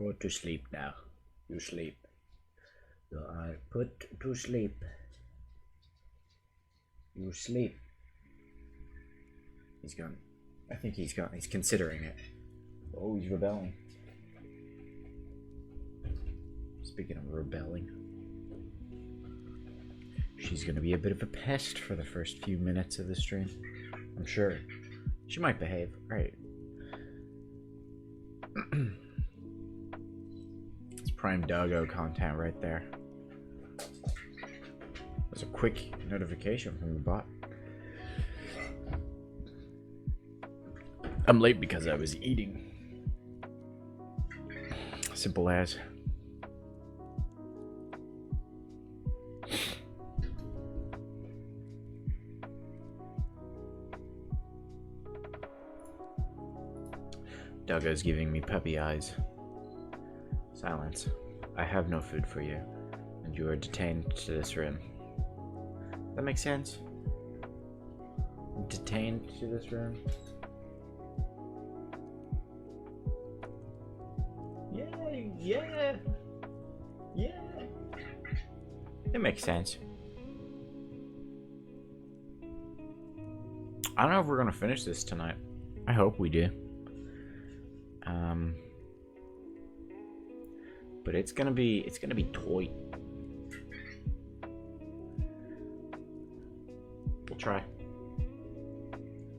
Go to sleep now. You sleep. You are put to sleep. You sleep. He's gone. I think he's gone. He's considering it. Oh, he's rebelling. Speaking of rebelling, she's gonna be a bit of a pest for the first few minutes of the stream. I'm sure. She might behave. Alright. It's prime doggo content right there. There's a quick notification from the bot. I'm late because I was eating. Simple as. Doggo's giving me puppy eyes. Silence. I have no food for you, and you are detained to this room. That makes sense? Detained to this room? Yeah. It makes sense. I don't know if we're gonna finish this tonight. I hope we do. But it's gonna be toy. We'll try.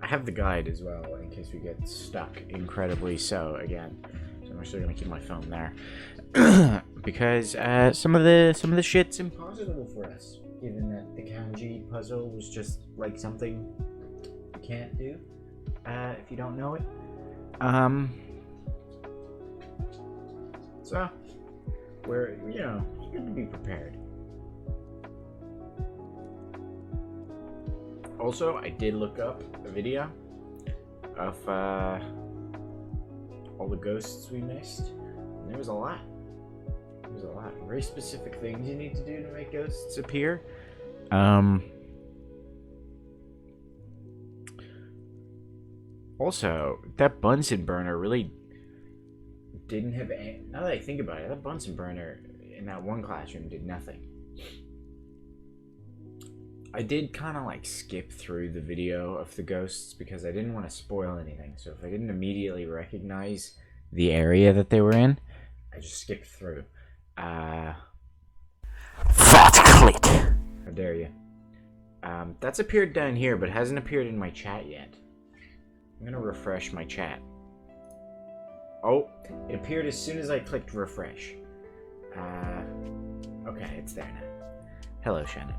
I have the guide as well in case we get stuck incredibly so again. So I'm actually gonna keep my phone there. Because some of the shit's impossible for us, given that the kanji puzzle was just like something you can't do if you don't know it. So we're it's good to be prepared. Also, I did look up a video of all the ghosts we missed, and there was a lot. There's a lot. Very specific things you need to do to make ghosts appear. Also, that Bunsen burner really didn't have any... Now that I think about it, that Bunsen burner in that one classroom did nothing. I did kind of like skip through the video of the ghosts because I didn't want to spoil anything. So if I didn't immediately recognize the area that they were in, I just skipped through. Fat clit. How dare you? That's appeared down here, but hasn't appeared in my chat yet. I'm gonna refresh my chat. Oh, it appeared as soon as I clicked refresh. Okay, it's there now. Hello, Shannon.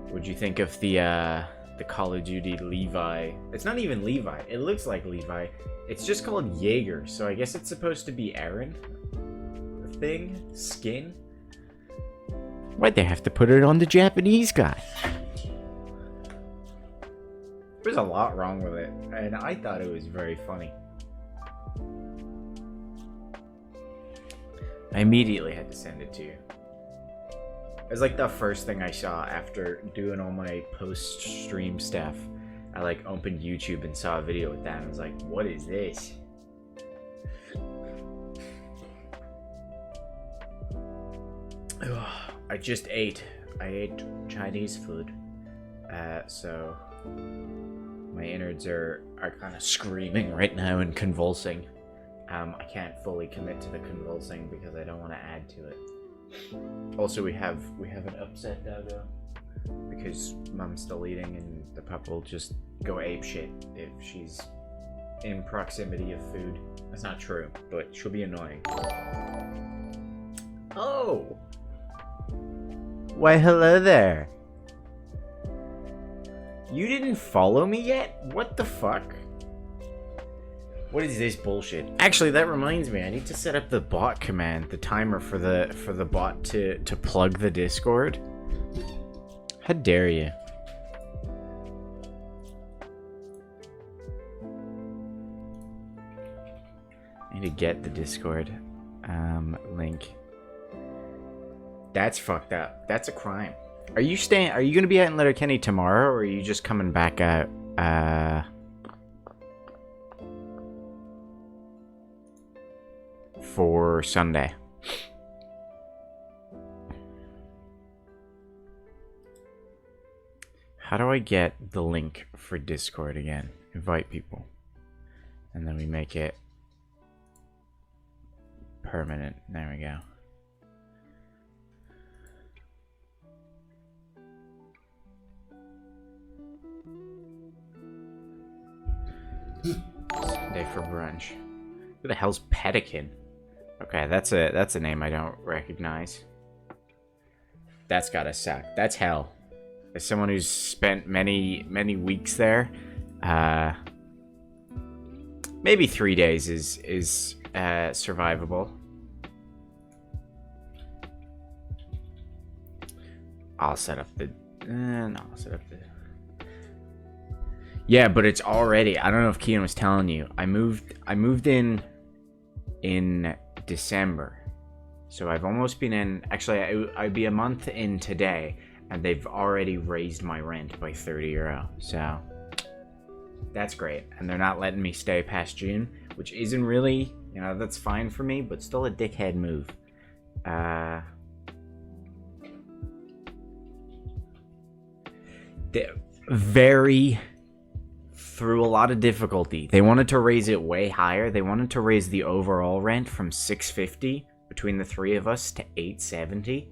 What'd you think of the Call of Duty Levi? It's not even Levi. It looks like Levi. It's just called Jaeger, so I guess it's supposed to be Aaron. The thing? Skin? Why'd they have to put it on the Japanese guy? There's a lot wrong with it, and I thought it was very funny. I immediately had to send it to you. It was like the first thing I saw after doing all my post-stream stuff. I like opened YouTube and saw a video with that and I was like, what is this? I just ate. I ate Chinese food. So my innards are kind of screaming right now and convulsing. I can't fully commit to the convulsing because I don't want to add to it. Also, we have an upset doggo because Mom's still eating, and the pup will just go apeshit if she's in proximity of food. That's not true, but she'll be annoying. Oh! Why, hello there. You didn't follow me yet? What the fuck? What is this bullshit? Actually, that reminds me, I need to set up the bot command, the timer for the bot to plug the Discord. How dare you? I need to get the Discord link. That's fucked up. That's a crime. Are you gonna be out in Letterkenny tomorrow, or are you just coming back out? for Sunday. How do I get the link for Discord again? Invite people. And then we make it permanent. There we go. Sunday for brunch. Who the hell's Pedikin? Okay, that's a name I don't recognize. That's gotta suck. That's hell. As someone who's spent many weeks there, maybe 3 days is survivable. I'll set up the. No, I'll set up the. Yeah, but it's already. I don't know if Kian was telling you. I moved in December, so I've almost been in. Actually, I'd be a month in today, and they've already raised my rent by €30. So that's great, and they're not letting me stay past June, which isn't really, that's fine for me, but still a dickhead move. Through a lot of difficulty, they wanted to raise it way higher. They wanted to raise the overall rent from $650 between the three of us to $870.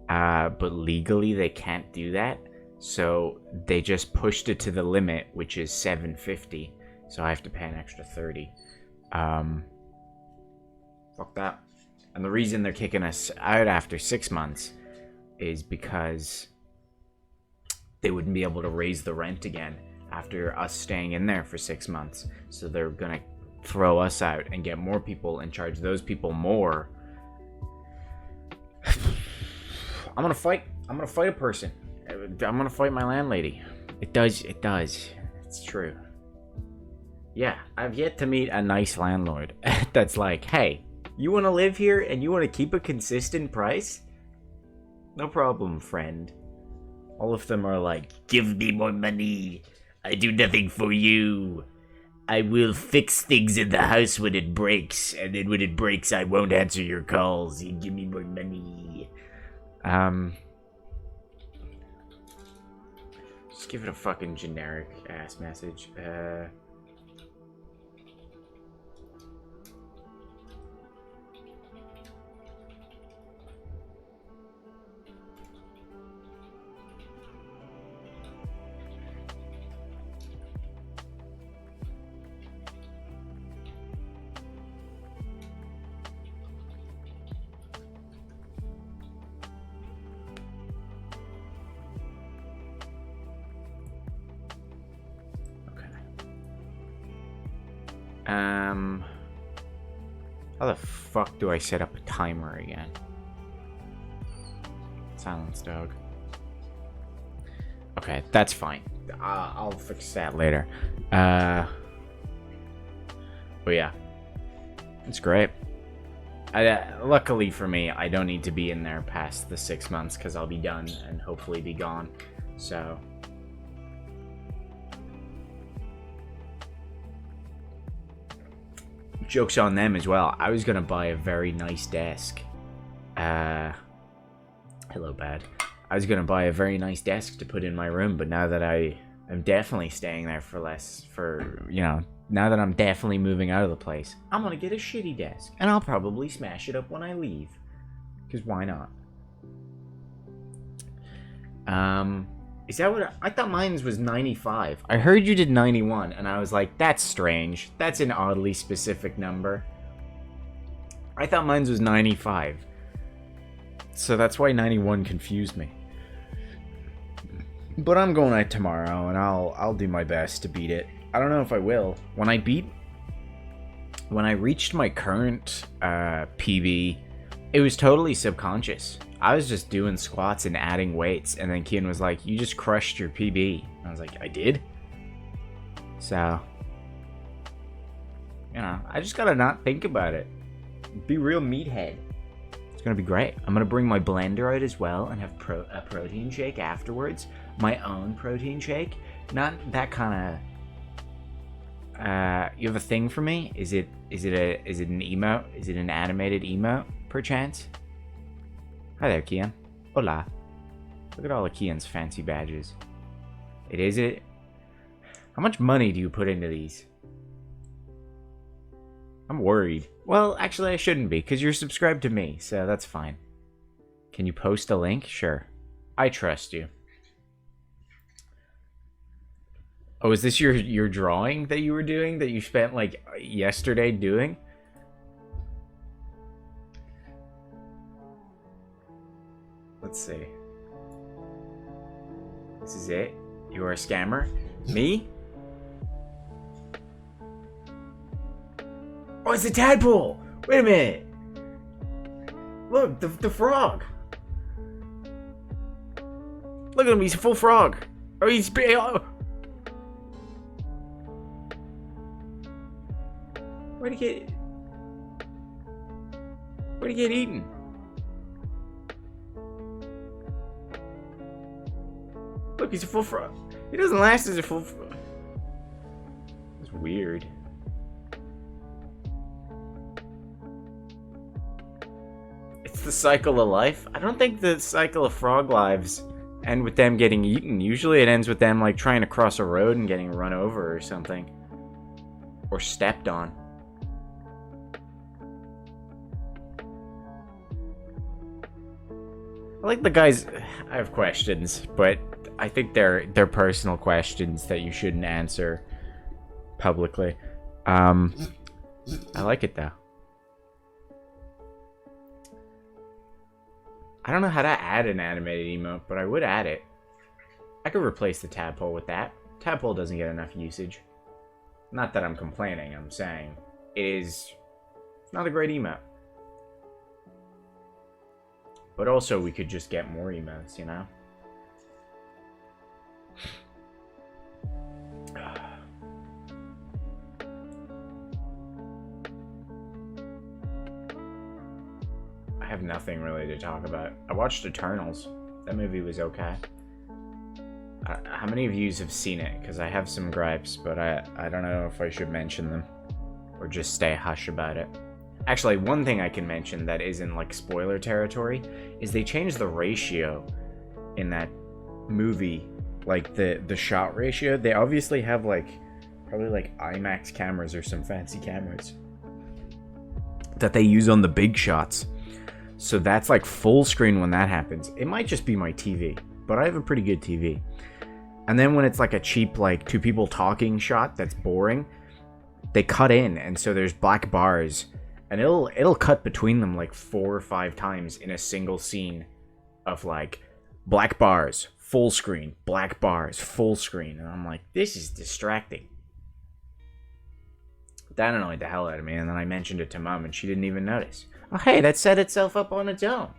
But legally they can't do that, so they just pushed it to the limit, which is $750. So I have to pay an extra $30. Fuck that. And the reason they're kicking us out after 6 months is because they wouldn't be able to raise the rent again after us staying in there for 6 months. So they're gonna throw us out and get more people and charge those people more. I'm gonna fight a person. I'm gonna fight my landlady. It does. It's true. Yeah, I've yet to meet a nice landlord that's like, hey, you wanna live here and you wanna keep a consistent price? No problem, friend. All of them are like, give me more money. I do nothing for you. I will fix things in the house when it breaks, and then when it breaks, I won't answer your calls. You give me more money. Just give it a fucking generic ass message. How the fuck do I set up a timer again? Silence dog. Okay, that's fine. I'll fix that later. But yeah, it's great. Luckily for me, I don't need to be in there past the 6 months because I'll be done and hopefully be gone. So. Joke's on them as well. I was gonna buy a very nice desk. Hello, Bad. I was gonna buy a very nice desk to put in my room, but now that I am definitely staying there now that I'm definitely moving out of the place, I'm gonna get a shitty desk, and I'll probably smash it up when I leave. Because why not? Is that what I thought mine was 95? I heard you did 91, and I was like, that's strange. That's an oddly specific number. I thought mine was 95. So that's why 91 confused me. But I'm going out tomorrow, and I'll do my best to beat it. I don't know if I will. When I reached my current PB, it was totally subconscious. I was just doing squats and adding weights, and then Kian was like, you just crushed your PB. And I was like, I did? So, I just gotta not think about it. Be real meathead. It's gonna be great. I'm gonna bring my blender out as well and have a protein shake afterwards. My own protein shake. Not that kind You have a thing for me? Is it an emote? Is it an animated emote, perchance? Hi there, Kian. Hola. Look at all of Kian's fancy badges. Is it? How much money do you put into these? I'm worried. Well, actually I shouldn't be, because you're subscribed to me, so that's fine. Can you post a link? Sure. I trust you. Oh, is this your drawing that you were doing, that you spent, like, yesterday doing? Let's see. This is it? You are a scammer? Me? Oh, it's a tadpole! Wait a minute! Look, the frog! Look at him, he's a full frog! Oh, he's big! Oh. Where'd he get eaten? Look, he's a full frog. He doesn't last as a full frog. It's weird. It's the cycle of life. I don't think the cycle of frog lives end with them getting eaten. Usually it ends with them, like, trying to cross a road and getting run over or something. Or stepped on. I like the guys. I have questions, but I think they're personal questions that you shouldn't answer publicly. I like it though. I don't know how to add an animated emote, but I would add it. I could replace the tadpole with that. Tadpole doesn't get enough usage. Not that I'm complaining, I'm saying it is not a great emote. But also, we could just get more emotes, you know? I have nothing really to talk about. I watched Eternals. That movie was okay. How many of you have seen it? Because I have some gripes, but I don't know if I should mention them. Or just stay hush about it. Actually, one thing I can mention that isn't, like, spoiler territory is they changed the ratio in that movie. Like, the shot ratio. They obviously have, like, probably, like, IMAX cameras or some fancy cameras that they use on the big shots. So that's, like, full screen when that happens. It might just be my TV, but I have a pretty good TV. And then when it's, like, a cheap, like, two people talking shot that's boring, they cut in, and so there's black bars. And it'll cut between them like 4 or 5 times in a single scene of like black bars, full screen, black bars, full screen. And I'm like, this is distracting. That annoyed the hell out of me, and then I mentioned it to Mom and she didn't even notice. Oh hey, that set itself up on its own.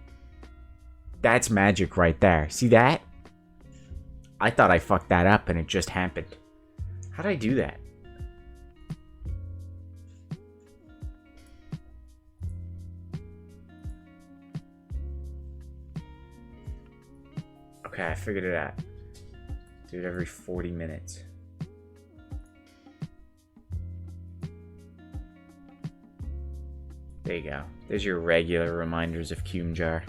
That's magic right there. See that? I thought I fucked that up and it just happened. How'd I do that? Okay, I figured it out. Do it every 40 minutes. There you go. There's your regular reminders of Cume Jar.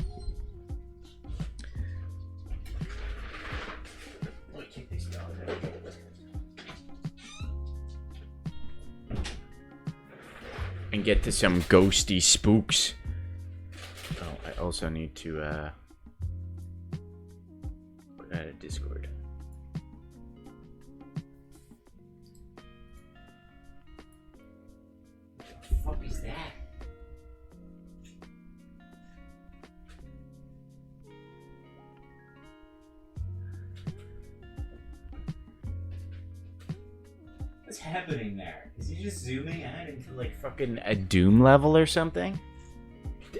Let me kick this dog out. And get to some ghosty spooks. Oh, I also need to, at a Discord. What the fuck is that? What's happening there? Is he just zooming out into like fucking a Doom level or something?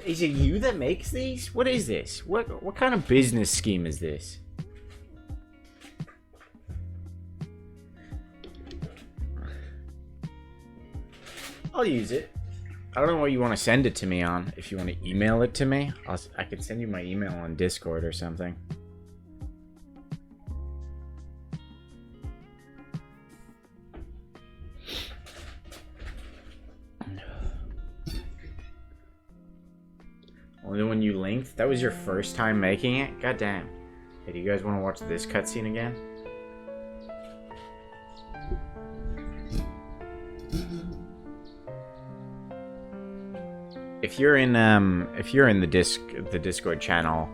Is it you that makes these? What is this? What kind of business scheme is this? I'll use it. I don't know what you want to send it to me on. If you want to email it to me, I can send you my email on Discord or something. Only the one you linked? That was your first time making it? God damn. Hey, do you guys want to watch this cutscene again? If you're in the Discord channel,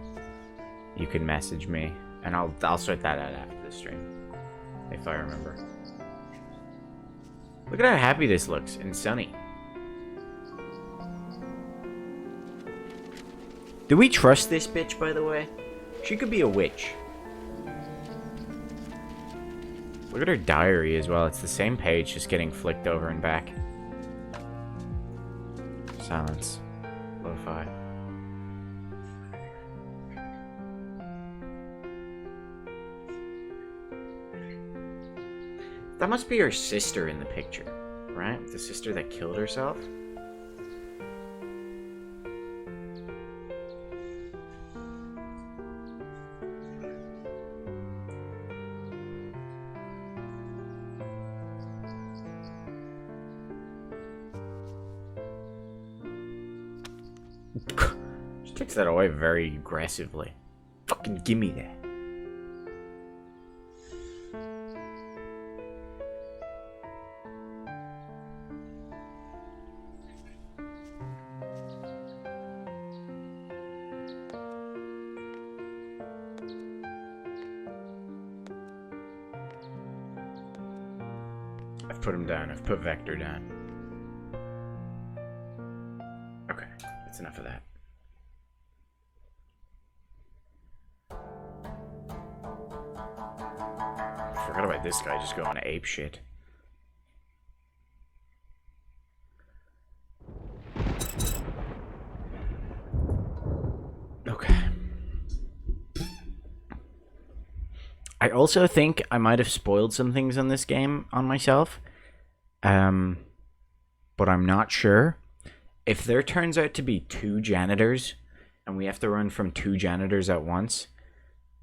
you can message me, and I'll sort that out after the stream, if I remember. Look at how happy this looks and sunny. Do we trust this bitch, by the way? She could be a witch. Look at her diary as well. It's the same page, just getting flicked over and back. Silence. Lo-fi. That must be her sister in the picture, right? The sister that killed herself? She takes that away very aggressively. Fucking gimme that. I've put him down. I've put Vector down. Okay, that's enough of that. I forgot about this guy just going ape shit. Okay. I also think I might have spoiled some things on this game on myself. But I'm not sure. If there turns out to be 2 janitors and we have to run from 2 janitors at once,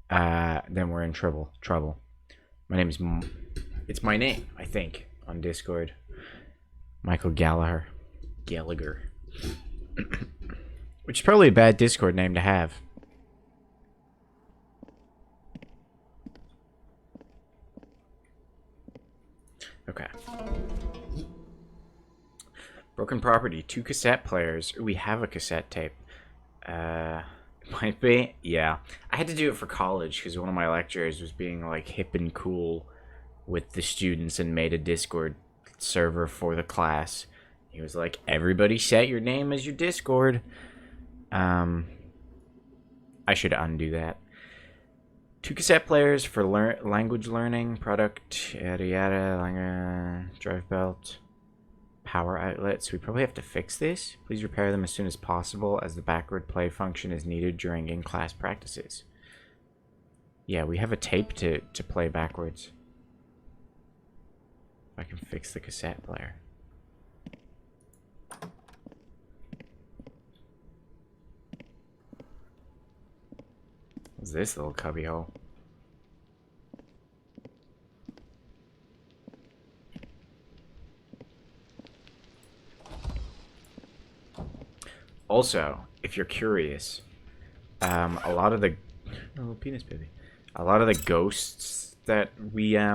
then we're in trouble. My name is... It's my name, I think, on Discord. Michael Gallagher. Which is probably a bad Discord name to have. Okay. Broken property, 2 cassette players. We have a cassette tape. Might be? Yeah. I had to do it for college because one of my lecturers was being like hip and cool with the students and made a Discord server for the class. He was like, everybody set your name as your Discord. I should undo that. 2 cassette players for language learning, product, yada yada, drive belt, power outlets. We probably have to fix this. Please repair them as soon as possible, as the backward play function is needed during in-class practices. Yeah, we have a tape to play backwards. If I can fix the cassette player. What's this little cubby hole? Also, if you're curious, a lot of the little penis baby, a lot of the ghosts that we a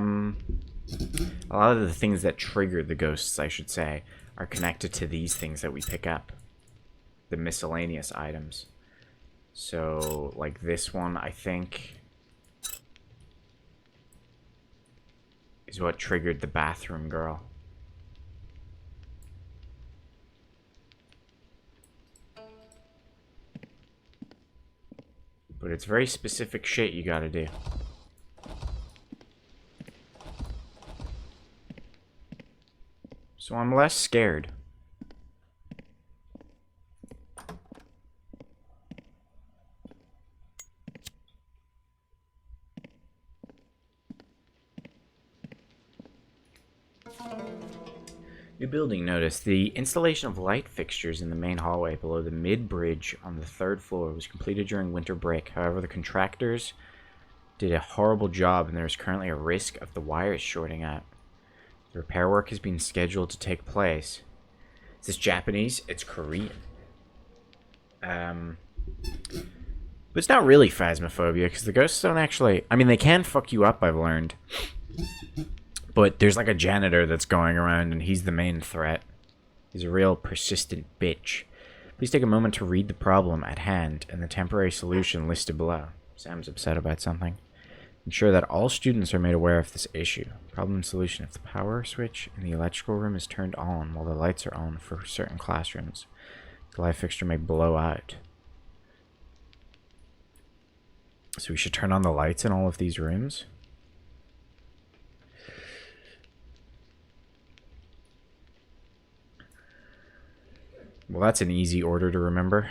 lot of the things that trigger the ghosts, I should say, are connected to these things that we pick up, the miscellaneous items. So, like this one, I think, is what triggered the bathroom girl. But it's very specific shit you gotta do. So I'm less scared. New building notice. The installation of light fixtures in the main hallway below the mid-bridge on the 3rd floor was completed during winter break. However, the contractors did a horrible job and there is currently a risk of the wires shorting out. The repair work has been scheduled to take place. Is this Japanese? It's Korean. But it's not really phasmophobia, because the ghosts don't actually... I mean, they can fuck you up, I've learned. But there's like a janitor that's going around, and he's the main threat. He's a real persistent bitch. Please take a moment to read the problem at hand and the temporary solution listed below. Sam's upset about something. Ensure that all students are made aware of this issue. Problem and solution. If the power switch in the electrical room is turned on while the lights are on for certain classrooms, the light fixture may blow out. So we should turn on the lights in all of these rooms? Well, that's an easy order to remember.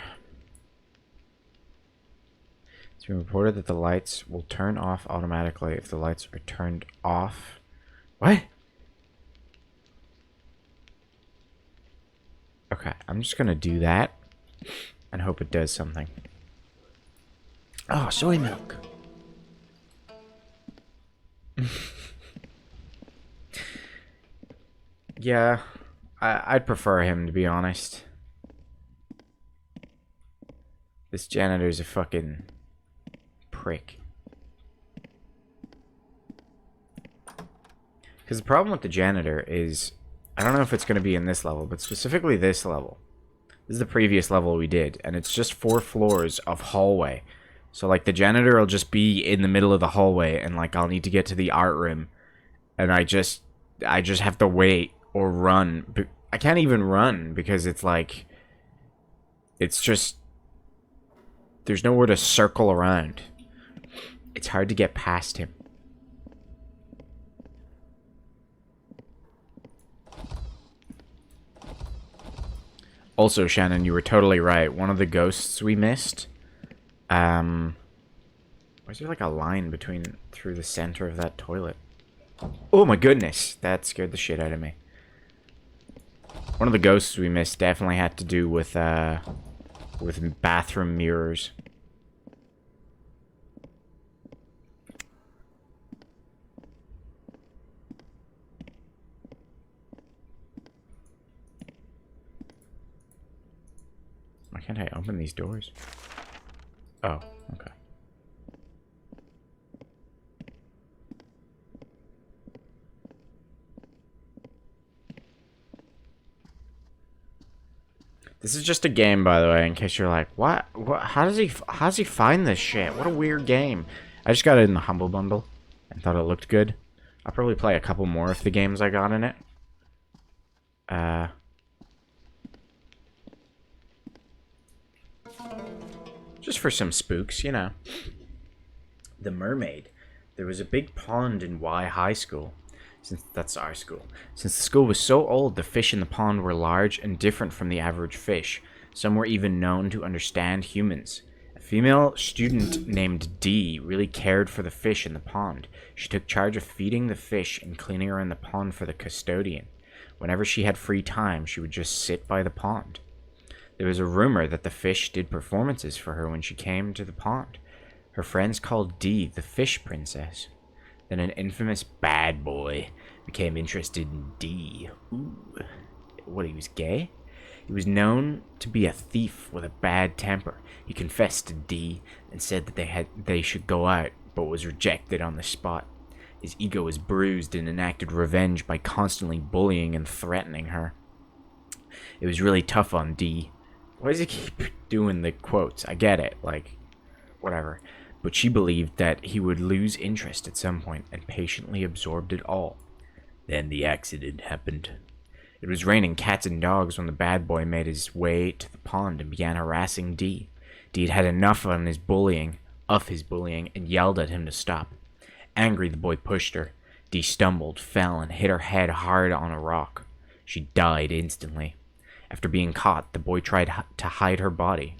It's been reported that the lights will turn off automatically if the lights are turned off. What? Okay, I'm just gonna do that and hope it does something. Oh, soy milk. Yeah, I'd prefer him, to be honest. This janitor's a fucking prick. Because the problem with the janitor is, I don't know if it's going to be in this level, but specifically this level. This is the previous level we did, and it's just 4 floors of hallway. So, like, the janitor will just be in the middle of the hallway, and, like, I'll need to get to the art room, and I just have to wait or run. I can't even run, because it's, like, it's just, there's nowhere to circle around. It's hard to get past him. Also, Shannon, you were totally right. One of the ghosts we missed, why is there like a line through the center of that toilet? Oh my goodness, that scared the shit out of me. One of the ghosts we missed definitely had to do with bathroom mirrors. Why can't I open these doors? Oh, okay. This is just a game, by the way, in case you're like, what? How does he find this shit? What a weird game. I just got it in the Humble Bundle and thought it looked good. I'll probably play a couple more of the games I got in it. Just for some spooks, you know. The Mermaid. There was a big pond in Y High School. That's our school. Since the school was so old, the fish in the pond were large and different from the average fish. Some were even known to understand humans. A female student named Dee really cared for the fish in the pond. She took charge of feeding the fish and cleaning around the pond for the custodian. Whenever she had free time, she would just sit by the pond. There was a rumor that the fish did performances for her when she came to the pond. Her friends called Dee the Fish Princess. Then an infamous bad boy became interested in Dee. Ooh. What, he was gay? He was known to be a thief with a bad temper. He confessed to Dee and said that they should go out, but was rejected on the spot. His ego was bruised and enacted revenge by constantly bullying and threatening her. It was really tough on Dee. Why does he keep doing the quotes? I get it, like, whatever. But she believed that he would lose interest at some point and patiently absorbed it all. Then the accident happened. It was raining cats and dogs when the bad boy made his way to the pond and began harassing Dee. Dee had enough of his bullying, and yelled at him to stop. Angry, the boy pushed her. Dee stumbled, fell, and hit her head hard on a rock. She died instantly. After being caught, the boy tried to hide her body.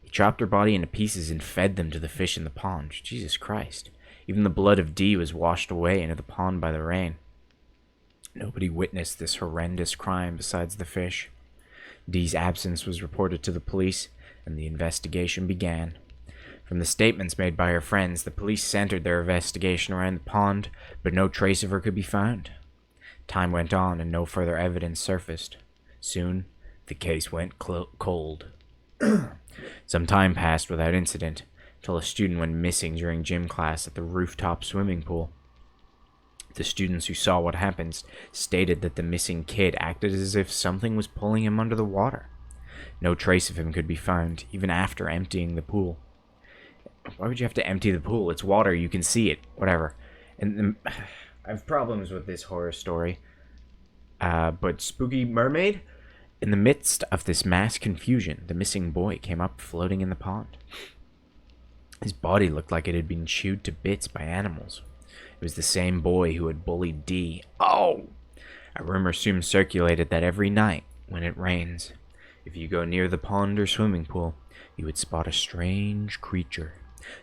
He chopped her body into pieces and fed them to the fish in the pond. Jesus Christ. Even the blood of Dee was washed away into the pond by the rain. Nobody witnessed this horrendous crime besides the fish. Dee's absence was reported to the police, and the investigation began. From the statements made by her friends, the police centered their investigation around the pond, but no trace of her could be found. Time went on, and no further evidence surfaced. Soon, The case went cold. Some time passed without incident, until a student went missing during gym class at the rooftop swimming pool. The students who saw what happened stated that the missing kid acted as if something was pulling him under the water. No trace of him could be found, even after emptying the pool. Why would you have to empty the pool? It's water, you can see it, whatever. And I have problems with this horror story. But Spooky Mermaid? In the midst of this mass confusion, the missing boy came up floating in the pond. His body looked like it had been chewed to bits by animals. It was the same boy who had bullied Dee. Oh! A rumor soon circulated that every night, when it rains, if you go near the pond or swimming pool, you would spot a strange creature.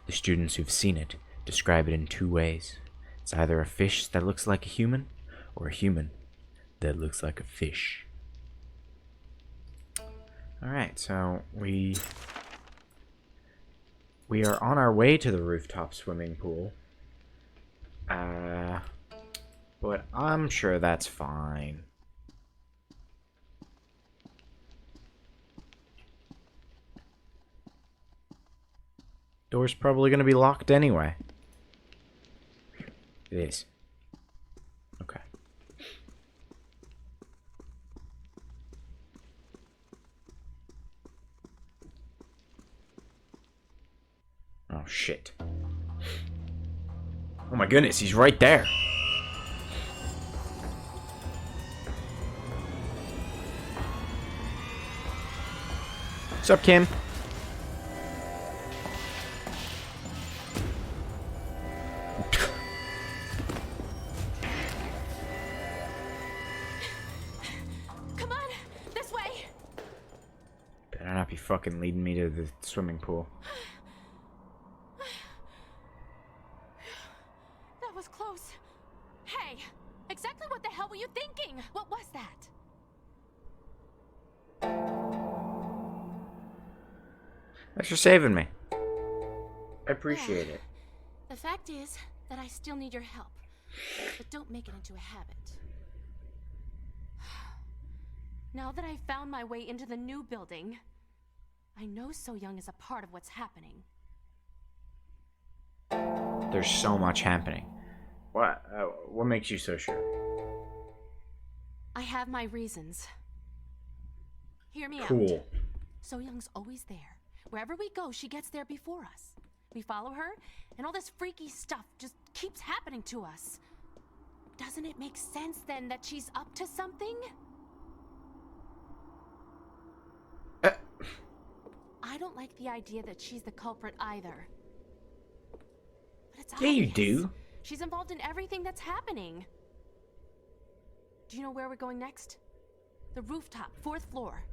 The students who've seen it describe it in two ways. It's either a fish that looks like a human, or a human that looks like a fish. Alright, so we are on our way to the rooftop swimming pool. But I'm sure that's fine. Door's probably gonna be locked anyway. It is. Okay. Oh, shit. Oh my goodness, he's right there. What's up, Kim? Come on, this way. Better not be fucking leading me to the swimming pool. That was close. Hey, exactly what the hell were you thinking? What was that? Thanks for saving me. I appreciate it. The fact is that I still need your help, but don't make it into a habit. Now that I've found my way into the new building, I know So Young is a part of what's happening. There's so much happening. What makes you so sure? I have my reasons. Hear me out. Cool. So Young's always there. Wherever we go, she gets there before us. We follow her, and all this freaky stuff just keeps happening to us. Doesn't it make sense, then, that she's up to something? I don't like the idea that she's the culprit either. But it's obvious. Yeah, you do. She's involved in everything that's happening. Do you know where we're going next? The rooftop, 4th floor.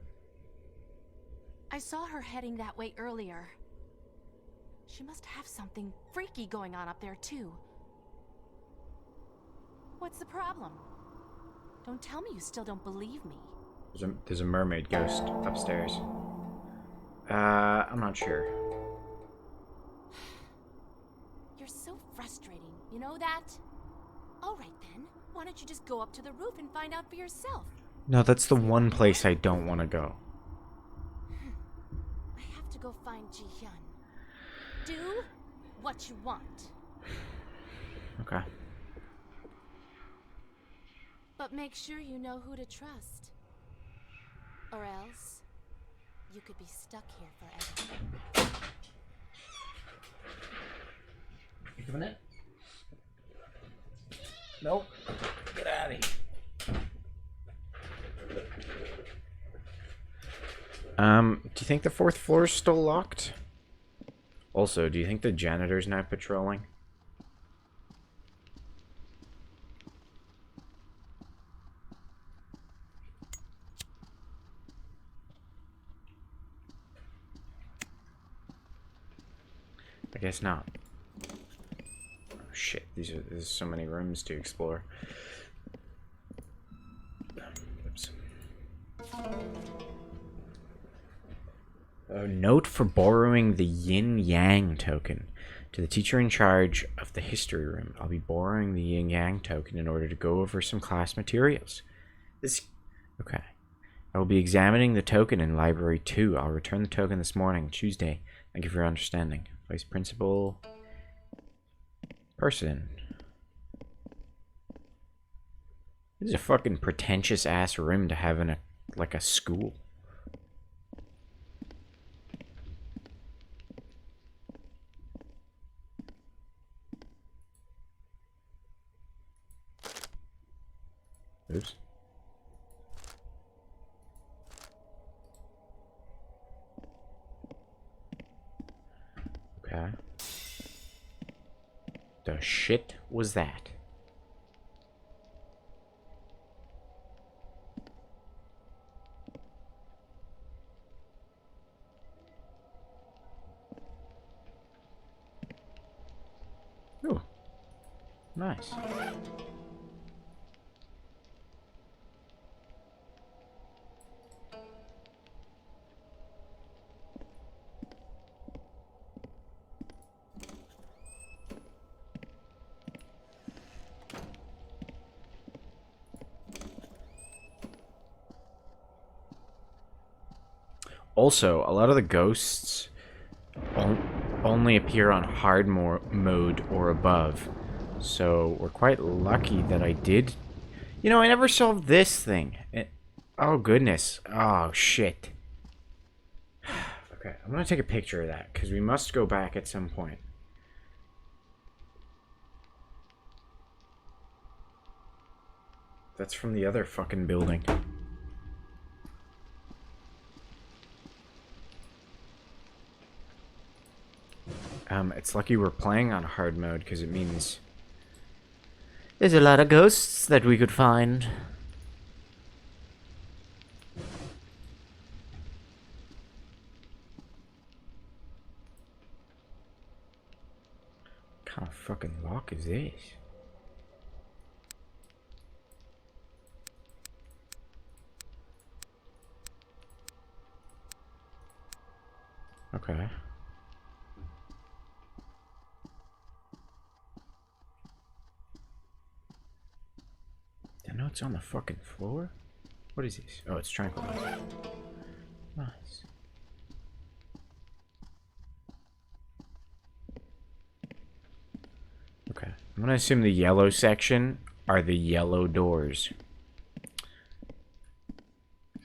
I saw her heading that way earlier. She must have something freaky going on up there, too. What's the problem? Don't tell me you still don't believe me. There's a mermaid ghost upstairs. I'm not sure. You're so frustrating, you know that? Alright then, why don't you just go up to the roof and find out for yourself? No, that's the one place I don't want to go. I have to go find Ji-hyun. Do what you want. Okay. But make sure you know who to trust. Or else, you could be stuck here forever. You doing it? Nope. Get out of here. Do you think the 4th floor is still locked? Also, do you think the janitor's not patrolling? I guess not. Oh shit, there's so many rooms to explore. Oops. A note for borrowing the Yin Yang token. To the teacher in charge of the history room, I'll be borrowing the Yin Yang token in order to go over some class materials. Okay. I will be examining the token in Library 2. I'll return the token this morning, Tuesday. Thank you for your understanding. Vice Principal... Person. This is a fucking pretentious-ass room to have in a... like a school. Oops. Okay. The shit was that? Ooh. Nice. Also, a lot of the ghosts only appear on hard mode or above. So, we're quite lucky that I did... You know, I never solved this thing. Oh, goodness. Oh, shit. Okay, I'm gonna take a picture of that, because we must go back at some point. That's from the other fucking building. It's lucky we're playing on hard mode, because it means there's a lot of ghosts that we could find. What kind of fucking lock is this? Okay. The note's on the fucking floor? What is this? Oh, it's tranquilizer. Nice. Okay. I'm gonna assume the yellow section are the yellow doors.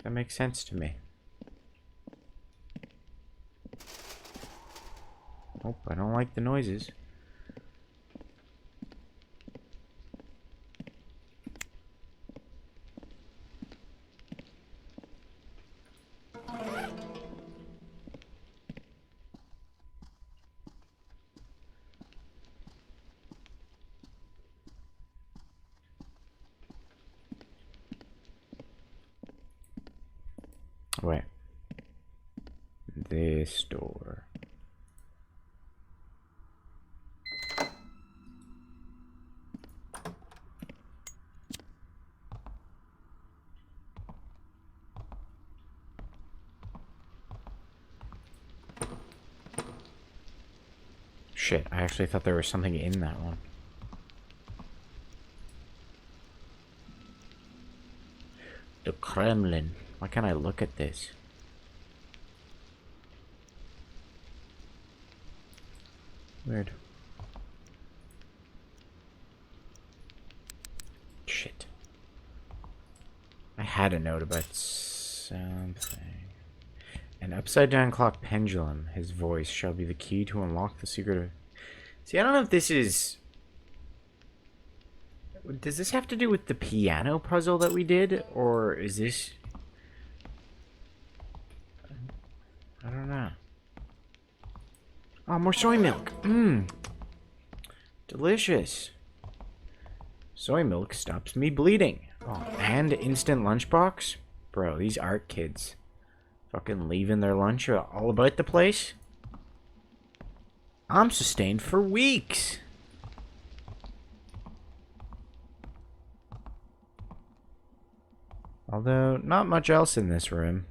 That makes sense to me. Oh, I don't like the noises. Wait. This door. Shit, I actually thought there was something in that one. The Kremlin. Why can't I look at this? Weird. Shit. I had a note about something. An upside-down clock pendulum. His voice shall be the key to unlock the secret of... See, I don't know if this is... Does this have to do with the piano puzzle that we did? Or is this... I don't know. Oh, more soy milk. Mmm. Delicious. Soy milk stops me bleeding. Oh, and instant lunchbox? Bro, these art kids. Fucking leaving their lunch all about the place. I'm sustained for weeks. Although, not much else in this room.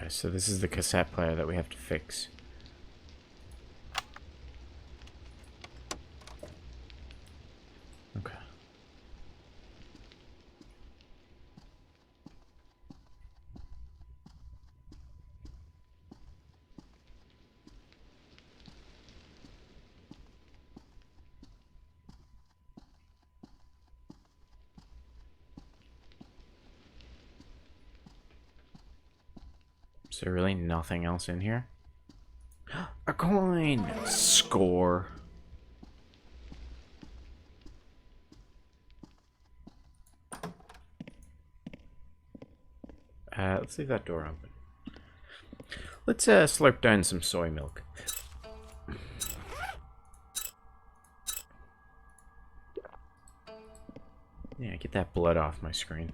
so this is the cassette player that we have to fix. Okay. Is there really nothing else in here? A coin! Score. Let's leave that door open. Let's slurp down some soy milk. Yeah, get that blood off my screen.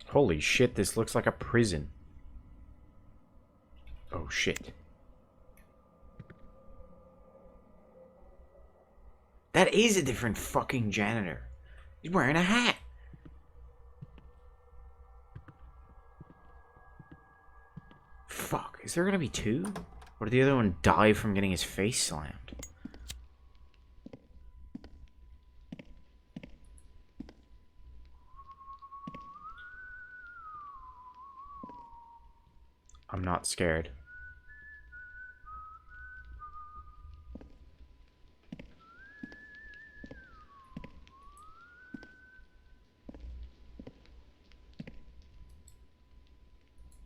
Holy shit, this looks like a prison. Oh shit. That is a different fucking janitor. He's wearing a hat. Fuck, is there gonna be two? Or did the other one die from getting his face slammed? I'm not scared.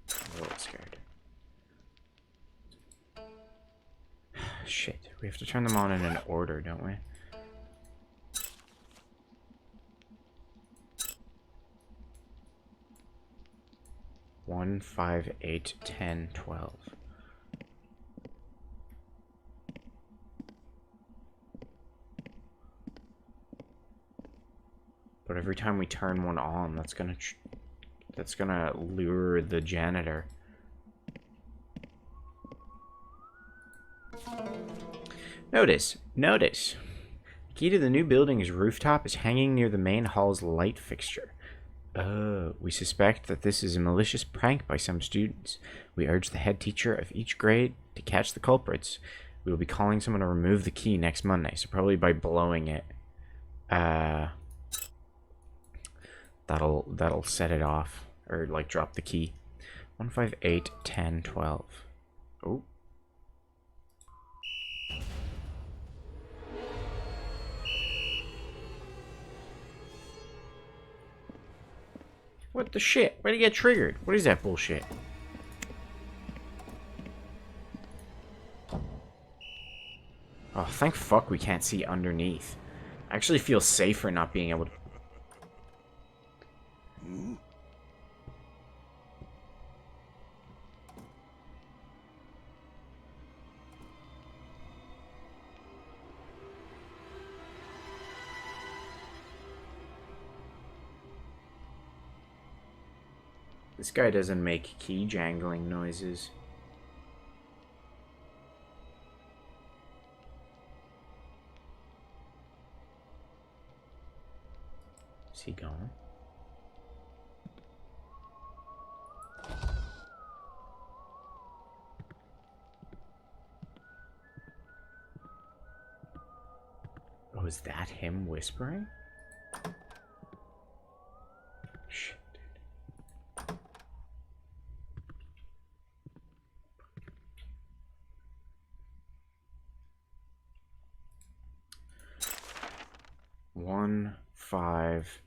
I'm a little scared. Shit, we have to turn them on in an order, don't we? One, 5, 8, 10, 12. But every time we turn one on, that's gonna lure the janitor. Notice. The key to the new building's rooftop is hanging near the main hall's light fixture. Oh, we suspect that this is a malicious prank by some students. We urge the head teacher of each grade to catch the culprits. We will be calling someone to remove the key next Monday, so probably by blowing it. That'll set it off, or like drop the key. 1, 5, 8, 10, 12. Oh. What the shit? Where'd he get triggered? What is that bullshit? Oh, thank fuck we can't see underneath. I actually feel safer not being able to... This guy doesn't make key jangling noises. Is he gone? Oh, is that him whispering? Shit, dude. One, 5,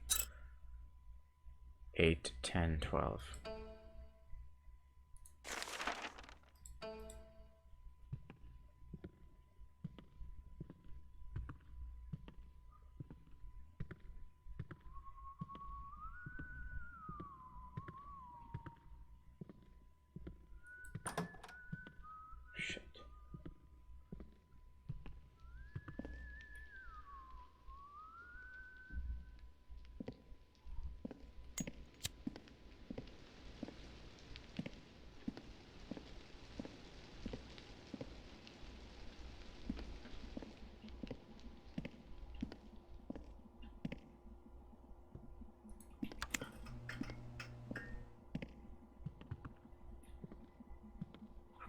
8, 10, 12. Shit.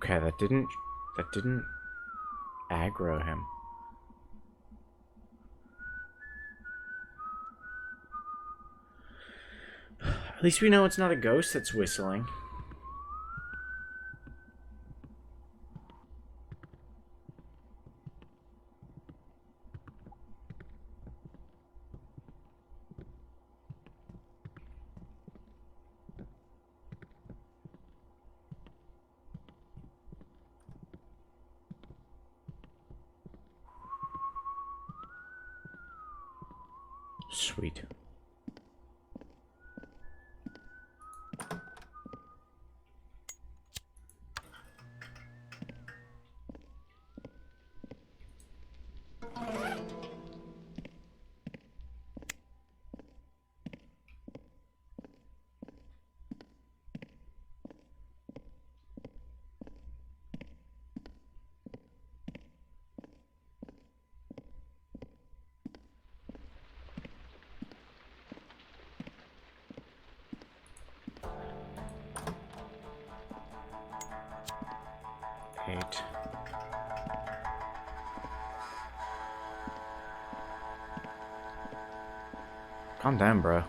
Okay, that didn't aggro him. At least we know it's not a ghost that's whistling. Sweet. Eight. Calm down, bro.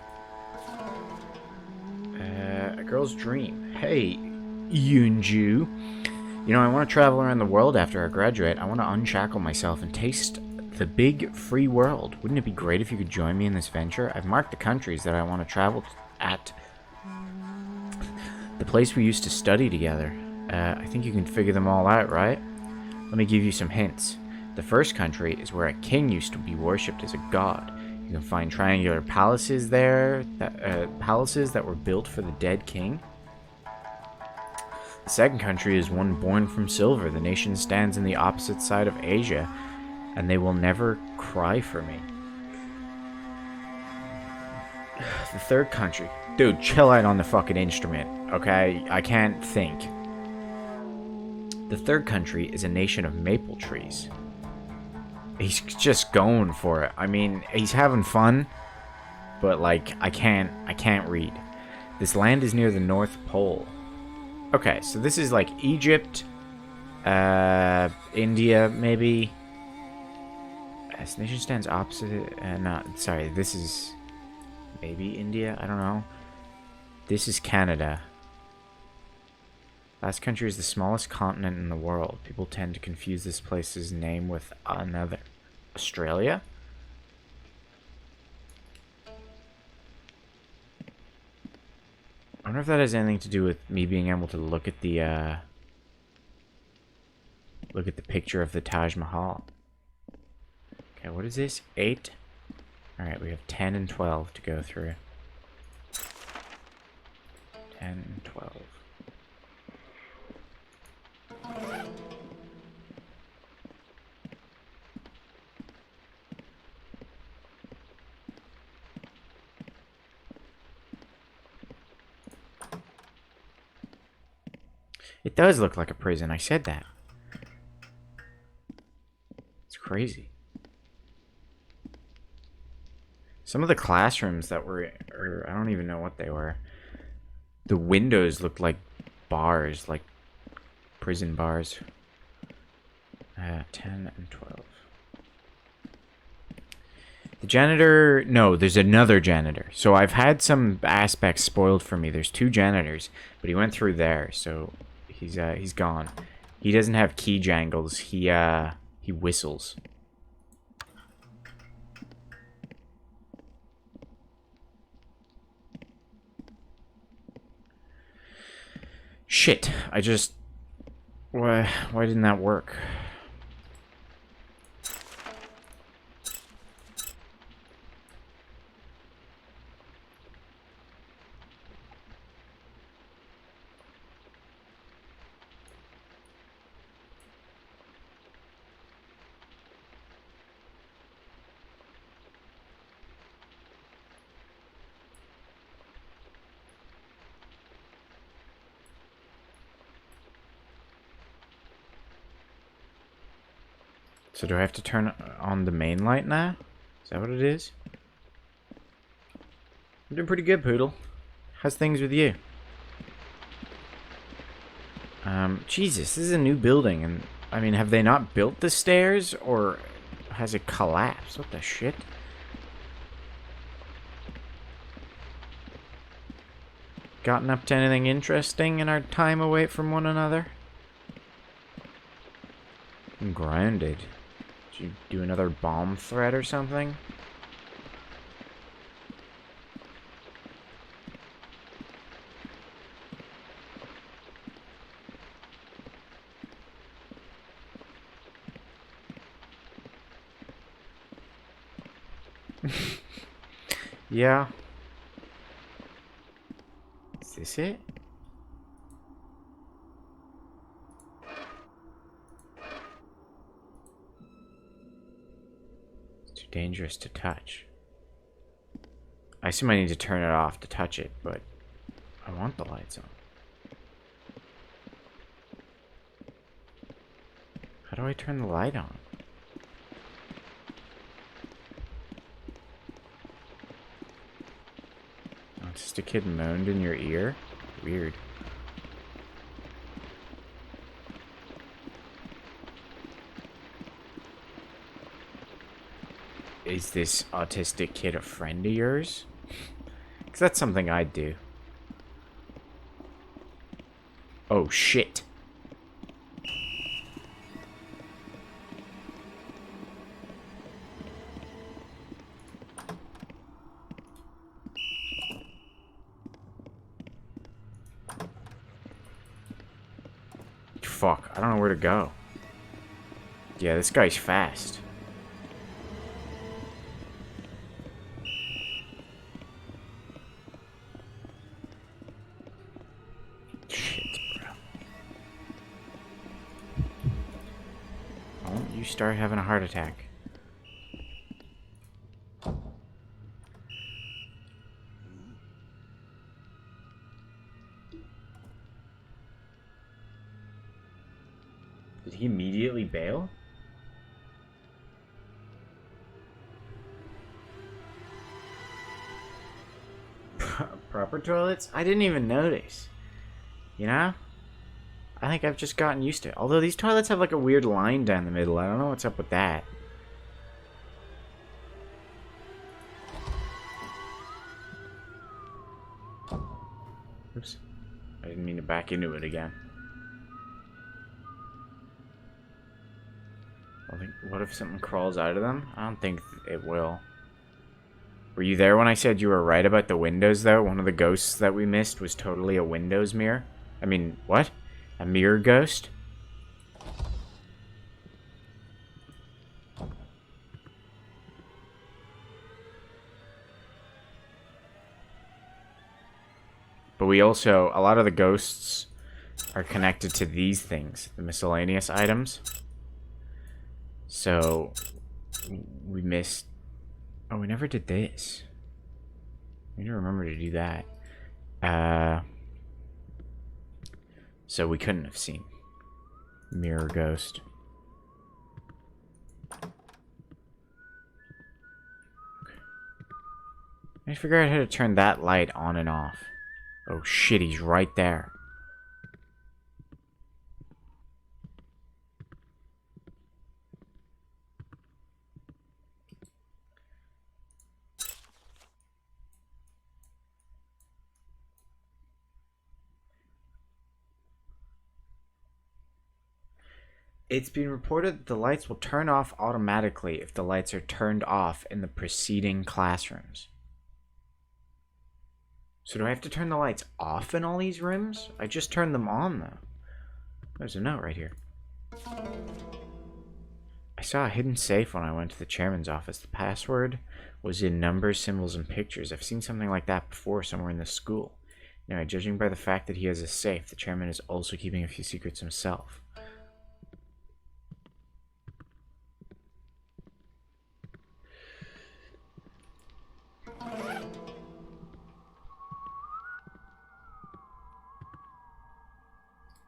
A girl's dream. Hey, Yunju. You know, I want to travel around the world after I graduate. I want to unshackle myself and taste the big free world. Wouldn't it be great if you could join me in this venture? I've marked the countries that I want to travel at. The place we used to study together. I think you can figure them all out, right? Let me give you some hints. The first country is where a king used to be worshipped as a god. You can find triangular palaces there, palaces that were built for the dead king. The second country is one born from silver. The nation stands in the opposite side of Asia, and they will never cry for me. The third country. Dude, chill out on the fucking instrument, okay? I can't think. The third country is a nation of maple trees. He's just going for it. I mean, he's having fun, but like, I can't read. This land is near the North Pole. Okay, so this is like Egypt, India, maybe. This nation stands opposite. Sorry, this is maybe India. I don't know. This is Canada. Last country is the smallest continent in the world. People tend to confuse this place's name with another. Australia? I wonder if that has anything to do with me being able to look at the picture of the Taj Mahal. Okay, what is this? 8? Alright, we have 10 and 12 to go through. 10 and 12. It does look like a prison. I said that. It's crazy. Some of the classrooms that were, or I don't even know what they were. The windows looked like bars, like prison bars. 10 and 12. The janitor... No, there's another janitor. So I've had some aspects spoiled for me. There's 2 janitors, but he went through there, so he's gone. He doesn't have key jangles. He whistles. Shit, I just... Why didn't that work? So do I have to turn on the main light now? Is that what it is? I'm doing pretty good, Poodle. How's things with you? Jesus, this is a new building, and I mean, have they not built the stairs, or has it collapsed? What the shit? Gotten up to anything interesting in our time away from one another? I'm grounded. Did you do another bomb threat or something? Yeah. Is this it? It's too dangerous to touch. I assume I need to turn it off to touch it, but I want the lights on. How do I turn the light on? Oh, it's just a kid moaned in your ear? Weird. Is this autistic kid a friend of yours? Because that's something I'd do. Oh, shit. Fuck, I don't know where to go. Yeah, this guy's fast. Shit, bro. Why don't you start having a heart attack? Did he immediately bail? Proper toilets? I didn't even notice. You know? I think I've just gotten used to it. Although these toilets have like a weird line down the middle. I don't know what's up with that. Oops. I didn't mean to back into it again. I think, what if something crawls out of them? I don't think it will. Were you there when I said you were right about the windows, though? One of the ghosts that we missed was totally a windows mirror. I mean, what? A mirror ghost? But we also, a lot of the ghosts are connected to these things, the miscellaneous items. So, we missed... Oh, we never did this. We need to remember to do that. So we couldn't have seen mirror ghost. Okay. I need to figure out how to turn that light on and off. Oh shit, he's right there. It's been reported that the lights will turn off automatically if the lights are turned off in the preceding classrooms. So do I have to turn the lights off in all these rooms? I just turned them on, though. There's a note right here. I saw a hidden safe when I went to the chairman's office. The password was in numbers, symbols, and pictures. I've seen something like that before somewhere in the school. Anyway, judging by the fact that he has a safe, the chairman is also keeping a few secrets himself.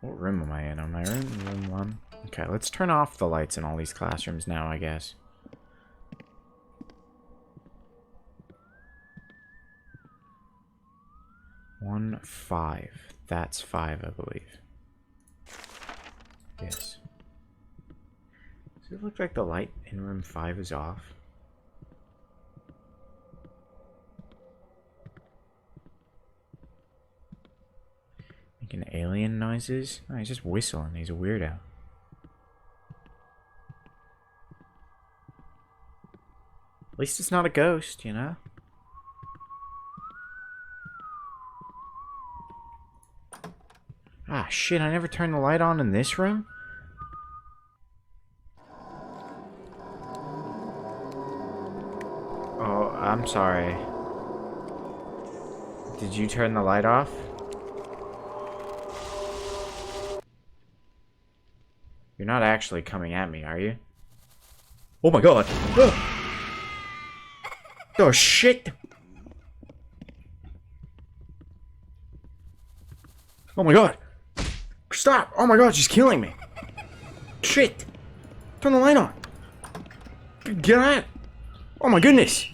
What room am I in? Am I in room 1? Okay, let's turn off the lights in all these classrooms now, I guess. One, 5. That's 5, I believe. Yes. Does it look like the light in room 5 is off? Making alien noises? No, he's just whistling. He's a weirdo. At least it's not a ghost, you know? Ah, shit, I never turned the light on in this room? Oh, I'm sorry. Did you turn the light off? You're not actually coming at me, are you? Oh my god! Oh shit! Oh my god! Stop! Oh my god, she's killing me! Shit! Turn the light on! Get out! Oh my goodness!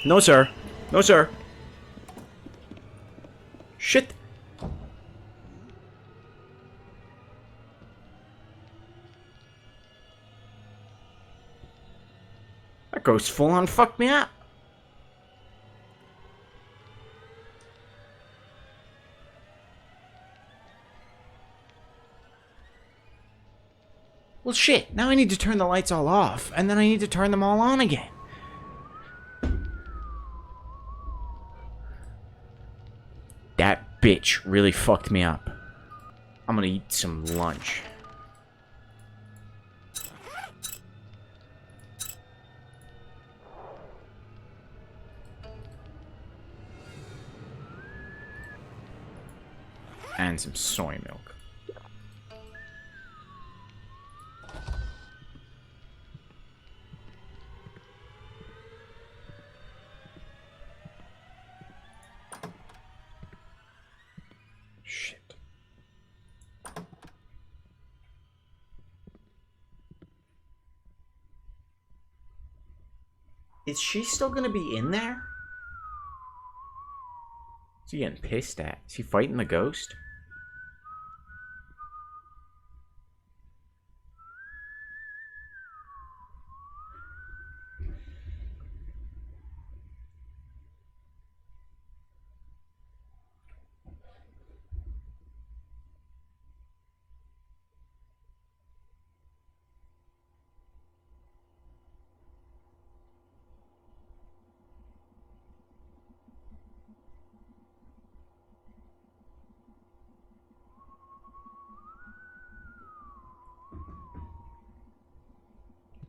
No sir! No sir! Shit! That ghost full on fucked me up! Well shit, now I need to turn the lights all off, and then I need to turn them all on again. That bitch really fucked me up. I'm gonna eat some lunch. And some soy milk. Shit. Is she still gonna be in there? Is he getting pissed at? Is he fighting the ghost?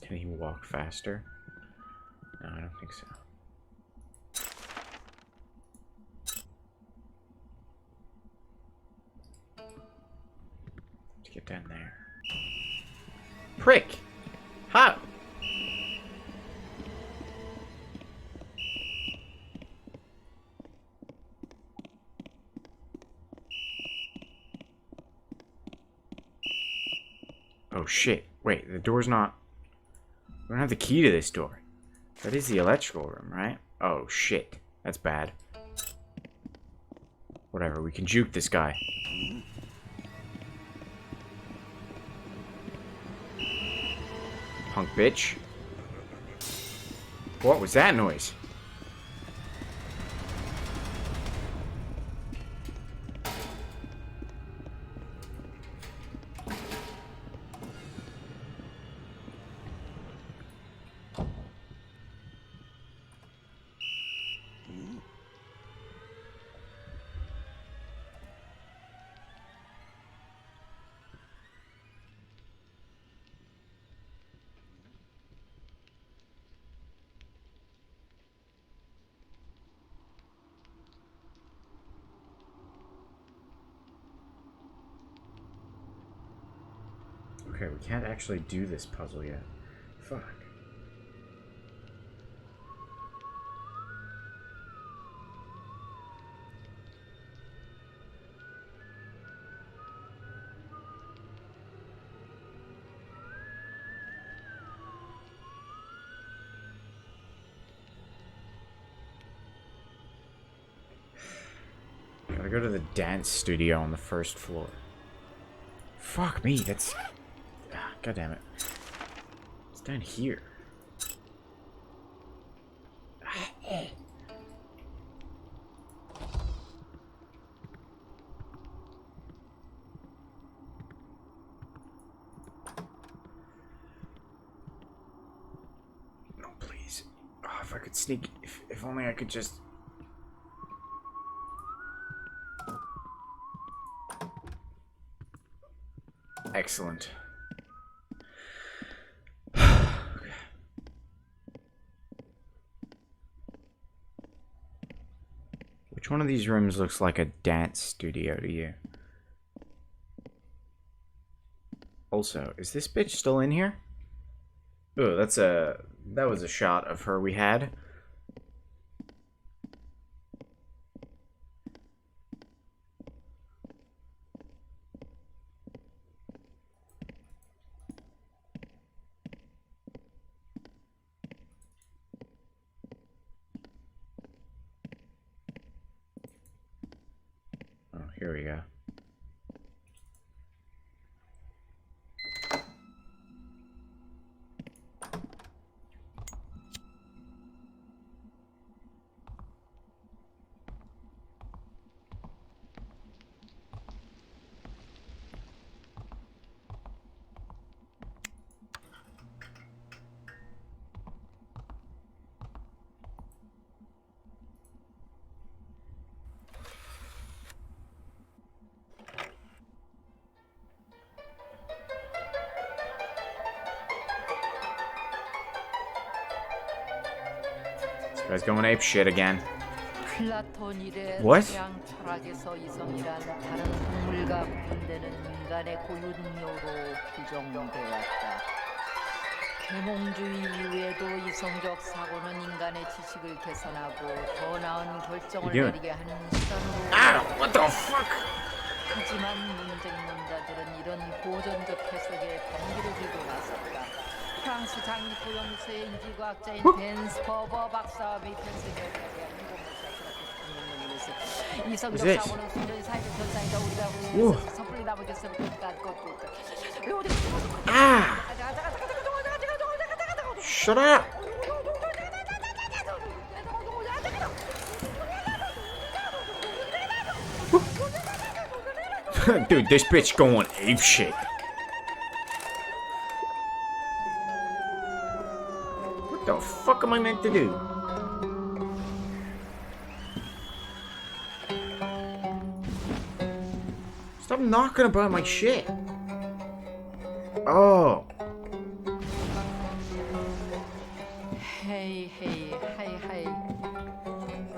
Can he walk faster? No, I don't think so. Let's get down there. Prick! How? Oh shit. Wait, the door's not... We don't have the key to this door. That is the electrical room, right? Oh shit. That's bad. Whatever, we can juke this guy. Punk bitch. What was that noise? Okay, we can't actually do this puzzle yet. Fuck. Gotta I go to the dance studio on the first floor. Fuck me, that's... God damn it. It's down here. No, please. Oh, if I could sneak... If only I could just... Excellent. Which one of these rooms looks like a dance studio to you? Also, is this bitch still in here? Oh, that was a shot of her we had. Oh, here we go. This guy's going ape shit again. What? 계몽주의 이후에도 이성적 사고는 인간의 지식을 개선하고 더 나은 결정을 내리게 하는 수단으로. What the fuck? 하지만 문쟁론자들은 이런 고전적 해석에 반기를 들고 나섰다. 프랑스 장기 포용수의 인지과학자인 댄스퍼버 박사와 베이텐스에 대한 이성적 사고는 순전히 사회적 현상이다. 우리가 섣불리 남에게서 Shut up! Dude, this bitch going ape shit. What the fuck am I meant to do? Stop knocking about my shit. Oh. Hey, hey, hey, hey.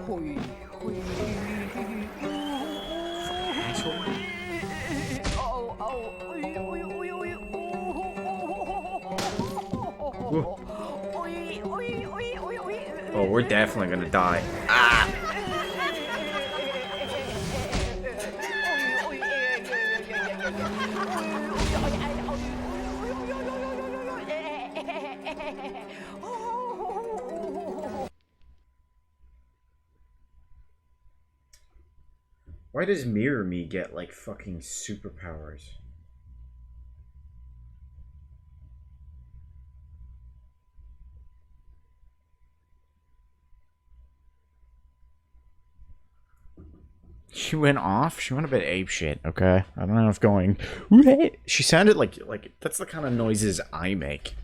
Hoi, hoi. Oh, oh, oi, oi, oi, oi. Oh, we're definitely gonna die. Why does Mirror Me get, like, fucking superpowers? She went off? She went a bit apeshit, okay? I don't know if going... She sounded like that's the kind of noises I make.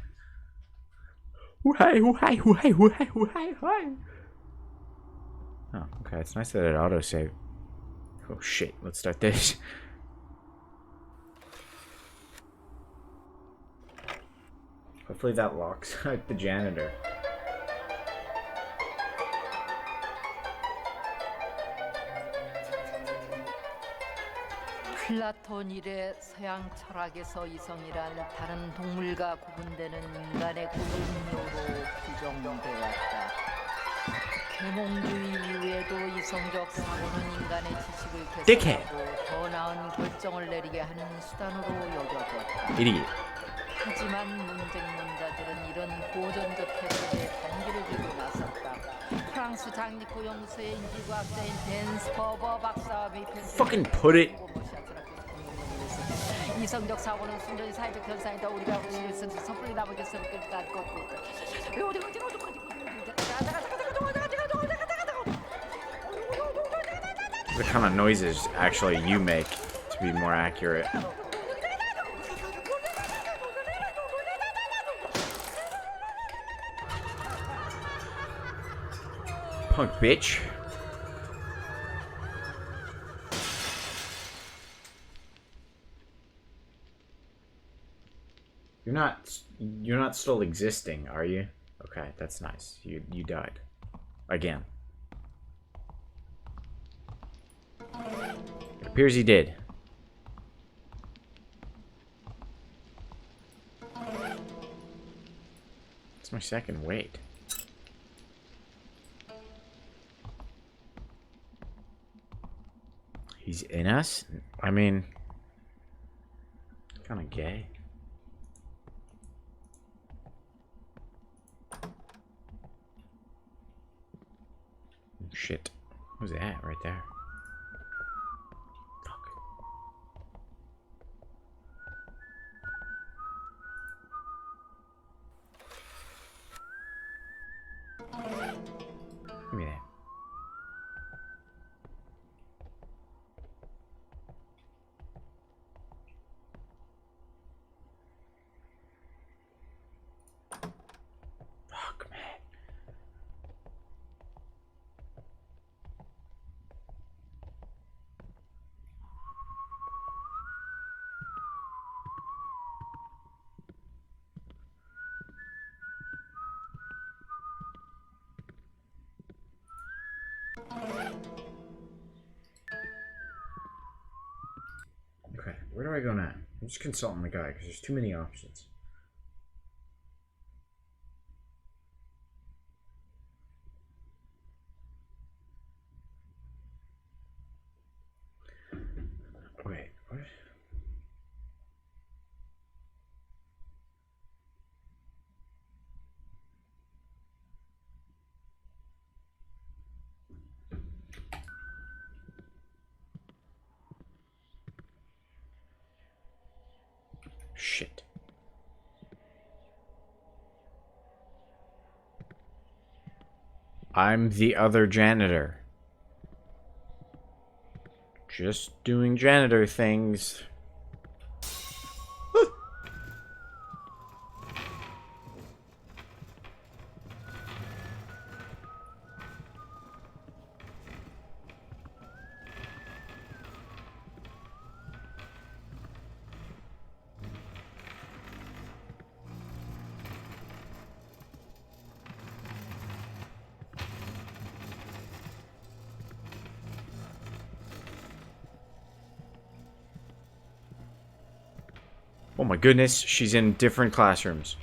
Oh, okay, it's nice that it autosaved. Oh shit, let's start this. Hopefully that locks out the janitor. 플라톤 이래 서양 철학에서 이성이란 다른 동물과 구분되는 인간의 고유능력으로 규정되었다. 계몽주의 이후에도 이성적 사고는 인간의 지식을 개선하고 더 나은 결정을 내리게 하는 수단으로 여겨졌다. 하지만 문쟁론자들은 이런 고전적 해석에 반기를 들고 나섰다. 프랑스 장리코 연구소의 인지과학자인 댄 스퍼버 박사와 Fucking put it. 이성적 사고는 순전히 사회적 현상이다. 우리가 하고 싶은 것은 섣불리 나머지 성격을 갖고 The kind of noises actually you make, to be more accurate. Punk bitch. You're not still existing, are you? Okay, that's nice. You died. Again. It appears he did. It's my second wait. He's in us? I mean, kind of gay. Shit. What was that right there? Fuck. Give me that. Fuck, man. Okay, where do I go now? I'm just consulting the guy because there's too many options. Wait, what? Shit. I'm the other janitor. Just doing janitor things. Oh my goodness, she's in different classrooms.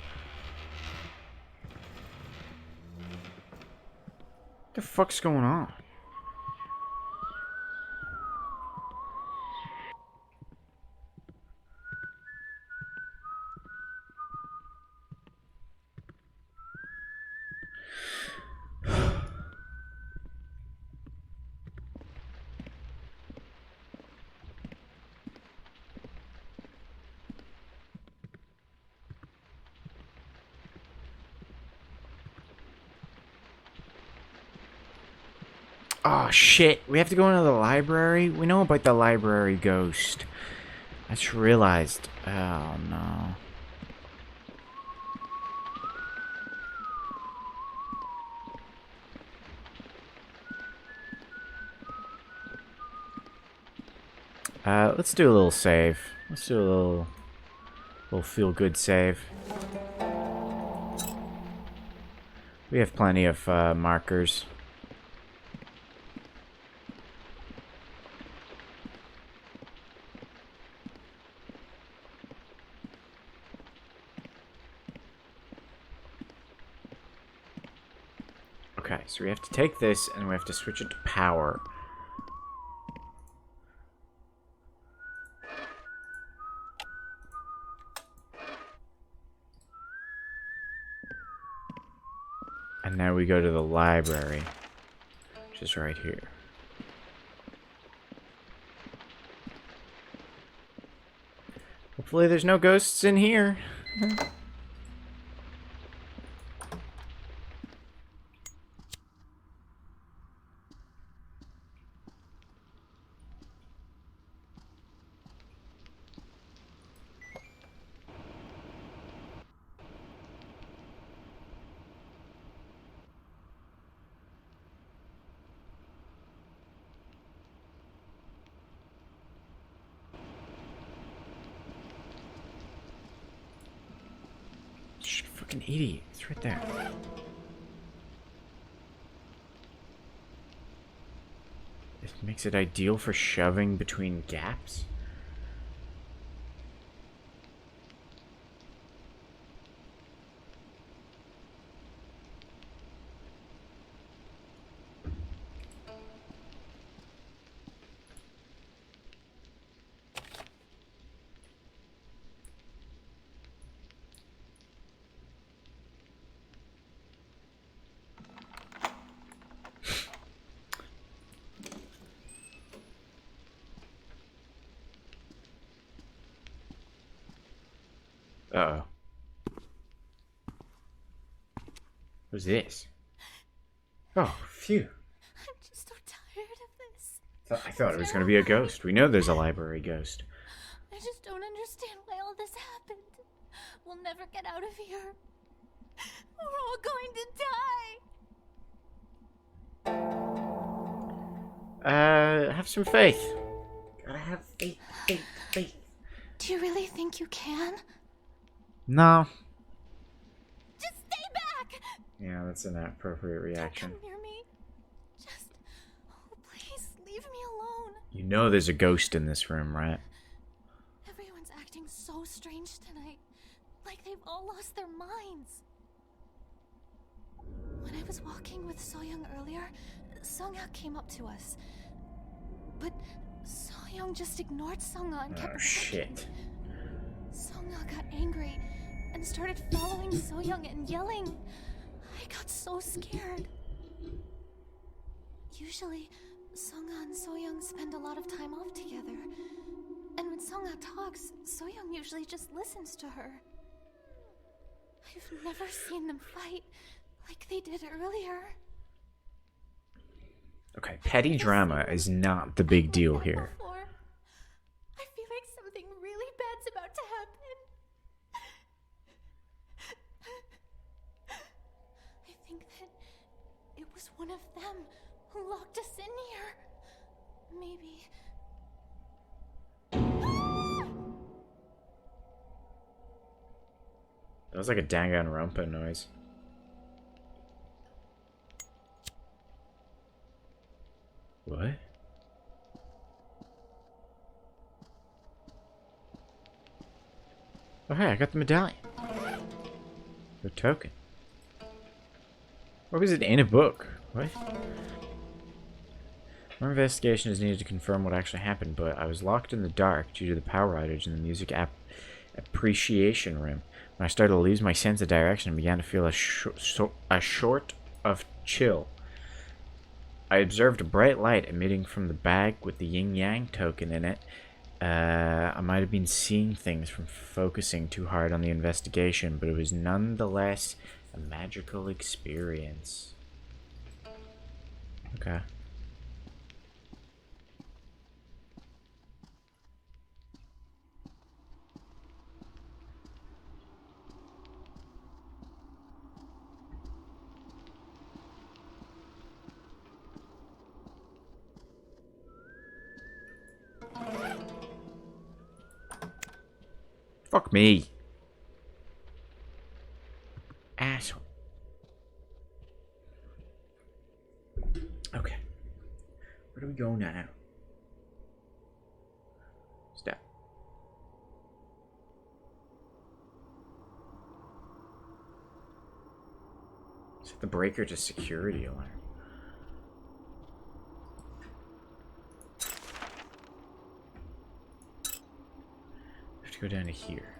What the fuck's going on? Oh shit, we have to go into the library? We know about the library ghost. I just realized. Oh no. Let's do a little save. Let's do a little feel-good save. We have plenty of markers. Okay, so we have to take this and we have to switch it to power. And now we go to the library. which is right here. Hopefully there's no ghosts in here. Fucking idiot. It's right there. It makes it ideal for shoving between gaps. Uh-oh. What's this? Oh, phew. I'm just so tired of this. I thought it was going to be a ghost. We know there's a library ghost. I just don't understand why all this happened. We'll never get out of here. We're all going to die. Have some faith. Gotta have faith, faith. Do you really think you can? No. Just stay back! Yeah, that's an appropriate reaction. Don't come near me. Just... Oh, please, leave me alone. You know there's a ghost in this room, right? Everyone's acting so strange tonight. Like they've all lost their minds. When I was walking with So-young earlier, Sung-ha came up to us. But So-young just ignored Sung-ha and kept Oh, walking. shit. Sung-ha got angry and started following So-young and yelling. I got so scared. Usually, Sung-ha and So-young spend a lot of time off together. And when Sung-ha talks, So-young usually just listens to her. I've never seen them fight like they did earlier. Okay, petty drama is not the big deal here. Before. I feel like something really bad's about to happen. I think that it was one of them who locked us in here. Maybe. That was like a Danganronpa noise. What? Oh, hey, I got the medallion. The token. Or was it in a book? What? More investigation is needed to confirm what actually happened, but I was locked in the dark due to the power outage in the music appreciation room. When I started to lose my sense of direction and began to feel a short of chill. I observed a bright light emitting from the bag with the yin-yang token in it. I might have been seeing things from focusing too hard on the investigation, but it was nonetheless a magical experience. Okay. Fuck me. Asshole. Okay. Where do we go now? Step. Set the breaker to security alarm. I have to go down to here.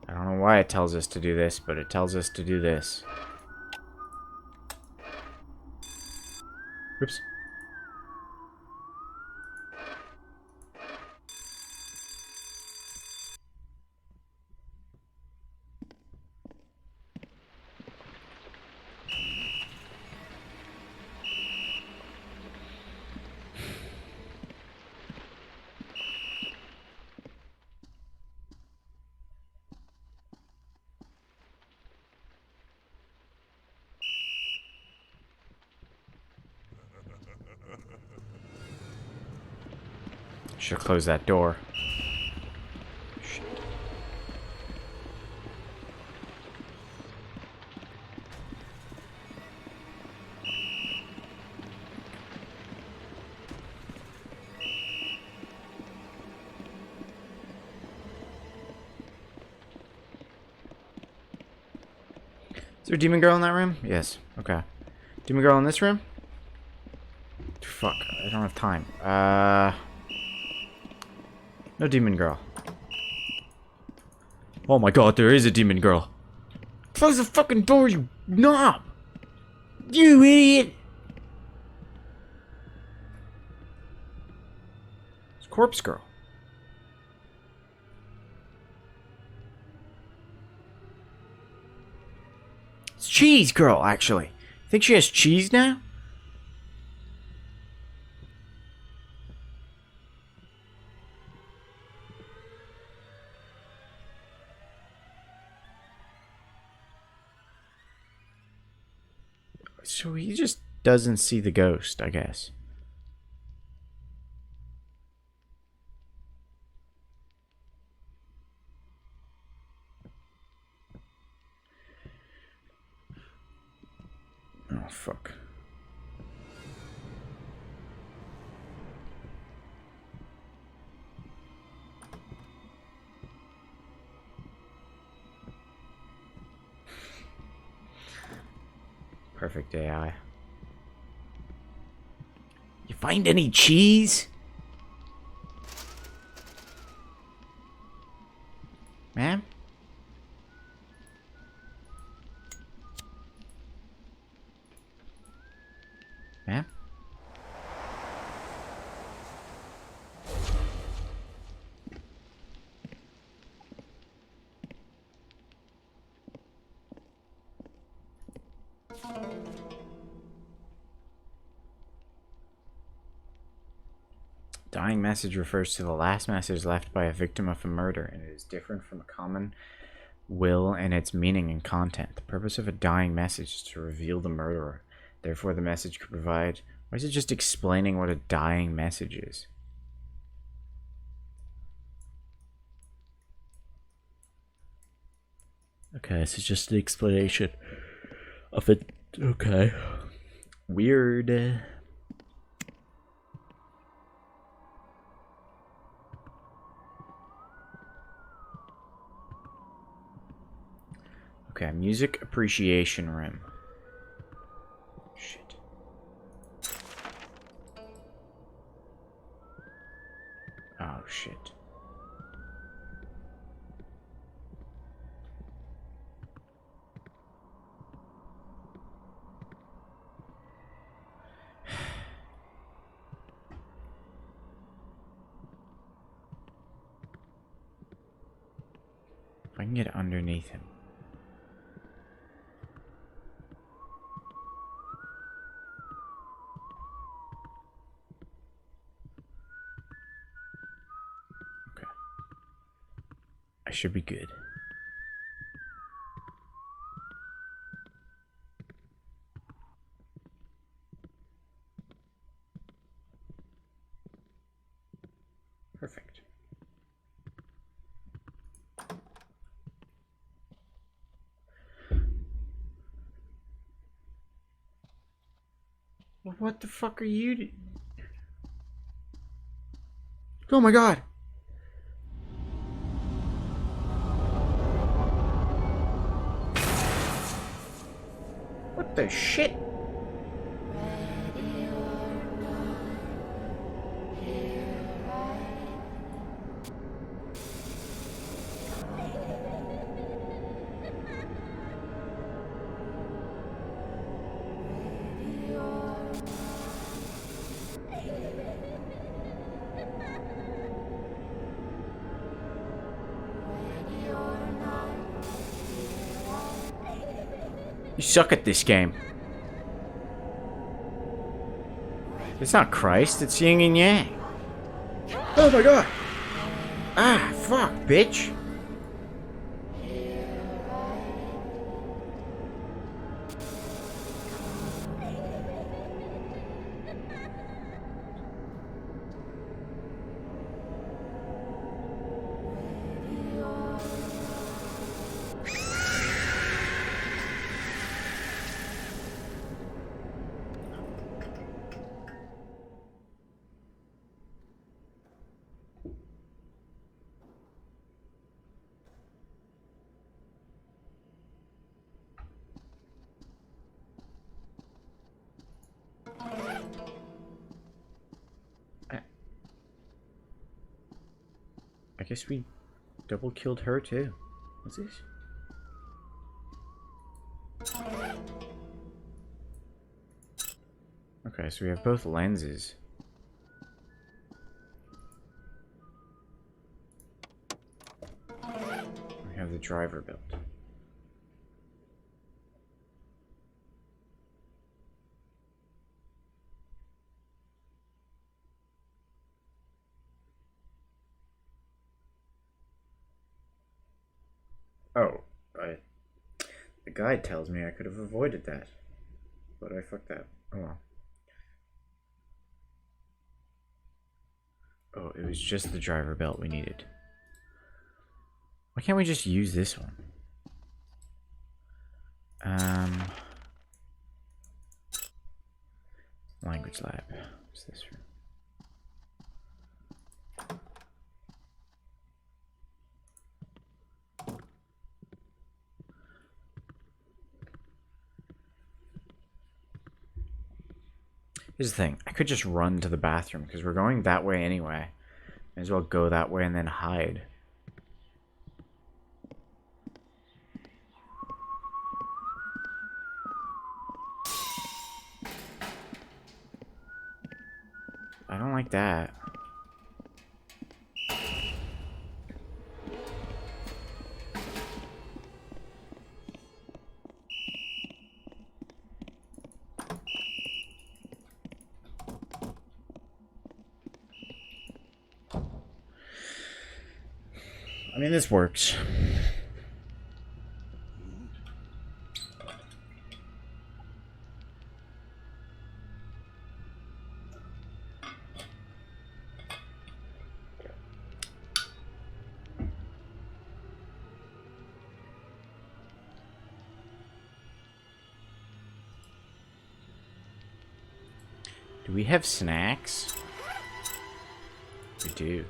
I don't know why it tells us to do this, but it tells us to do this. Oops. Should close that door. Shit. Is there a demon girl in that room? Yes. Okay. Demon girl in this room? Fuck. I don't have time. No demon girl. Oh my god, there is a demon girl. Close the fucking door, you knob! You idiot! It's Corpse Girl. It's Cheese Girl, actually. Think she has cheese now? So he just doesn't see the ghost, I guess. Oh, fuck. Perfect AI. You find any cheese? Ma'am? Ma'am? Dying message refers to the last message left by a victim of a murder, and it is different from a common will in its meaning and content. The purpose of a dying message is to reveal the murderer. Therefore, the message could provide... Why is it just explaining what a dying message is? Okay, this is just an explanation of it. Okay. Weird. Okay, music appreciation room. Shit. Oh, shit. If I can get underneath him. Okay. I should be good. Perfect. What the fuck are you Oh my god! What the shit? You suck at this game. It's not Christ, it's yin and yang. Oh my god! Ah, fuck, bitch! I guess we double killed her too. What's this? Okay, so we have both lenses. We have the driver belt. Oh, the guide tells me I could have avoided that. But I fucked that. Oh well. Oh, it was just the driver belt we needed. Why can't we just use this one? Language lab. What's this room? Here's the thing. I could just run to the bathroom because we're going that way anyway. Might as well go that way and then hide. I don't like that. I mean, this works. Do we have snacks? We do.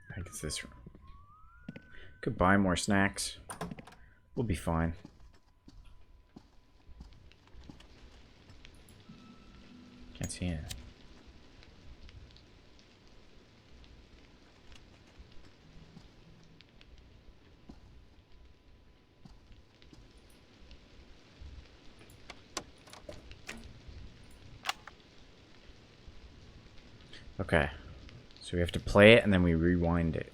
I think it's this room. Could buy more snacks. We'll be fine. Can't see it. Okay. So we have to play it and then we rewind it.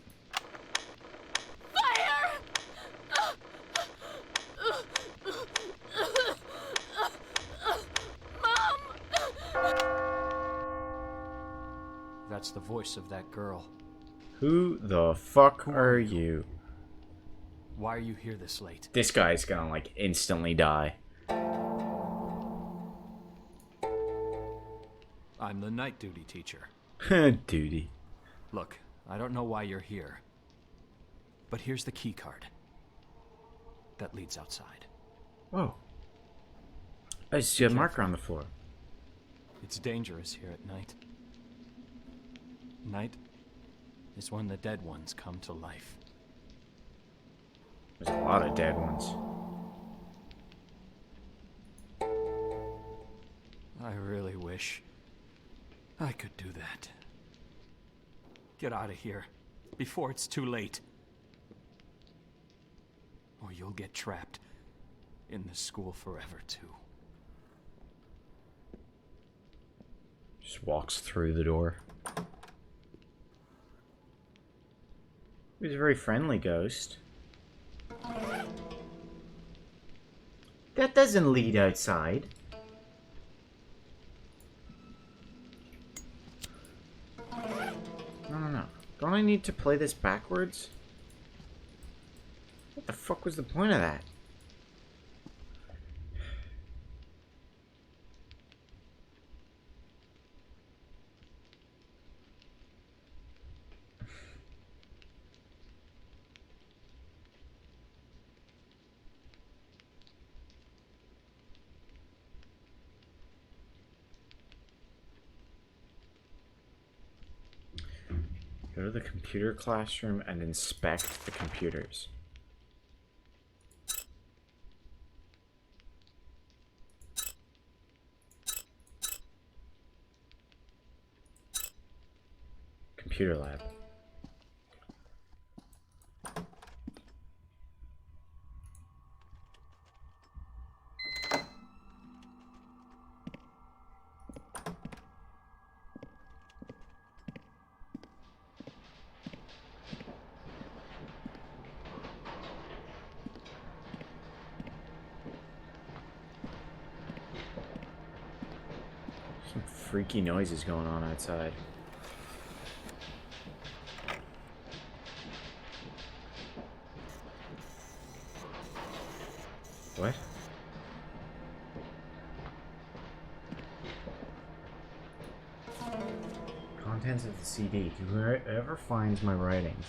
That's the voice of that girl. Who the fuck are you? Why are you here this late? This guy's gonna like instantly die. I'm the night duty teacher. Duty. Look, I don't know why you're here. But here's the key card. That leads outside. Whoa. I see a marker on the floor. It's dangerous here at night. Night is when the dead ones come to life. There's a lot of dead ones. I really wish I could do that. Get out of here before it's too late. Or you'll get trapped in this school forever, too. Just walks through the door. He was a very friendly ghost. That doesn't lead outside. No. Don't I need to play this backwards? What the fuck was the point of that? Go to the computer classroom and inspect the computers. Computer lab. Some freaky noises going on outside. What? Contents of the CD. To whoever finds my writings,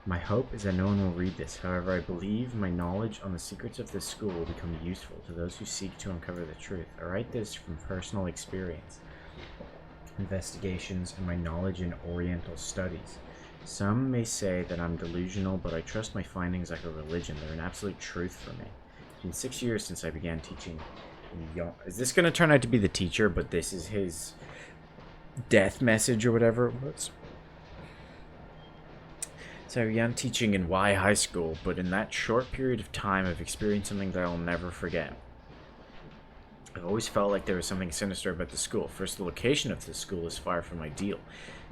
my hope is that no one will read this. However, I believe my knowledge on the secrets of this school will become useful to those who seek to uncover the truth. I write this from personal experience, investigations, and my knowledge in Oriental studies. Some may say that I'm delusional, but I trust my findings like a religion. They're an absolute truth for me. It's been 6 years since I began teaching young. Is this going to turn out to be the teacher, but this is his death message or whatever it was? So I began teaching in Y High School, but in that short period of time, I've experienced something that I'll never forget. I've always felt like there was something sinister about the school. First, the location of the school is far from ideal.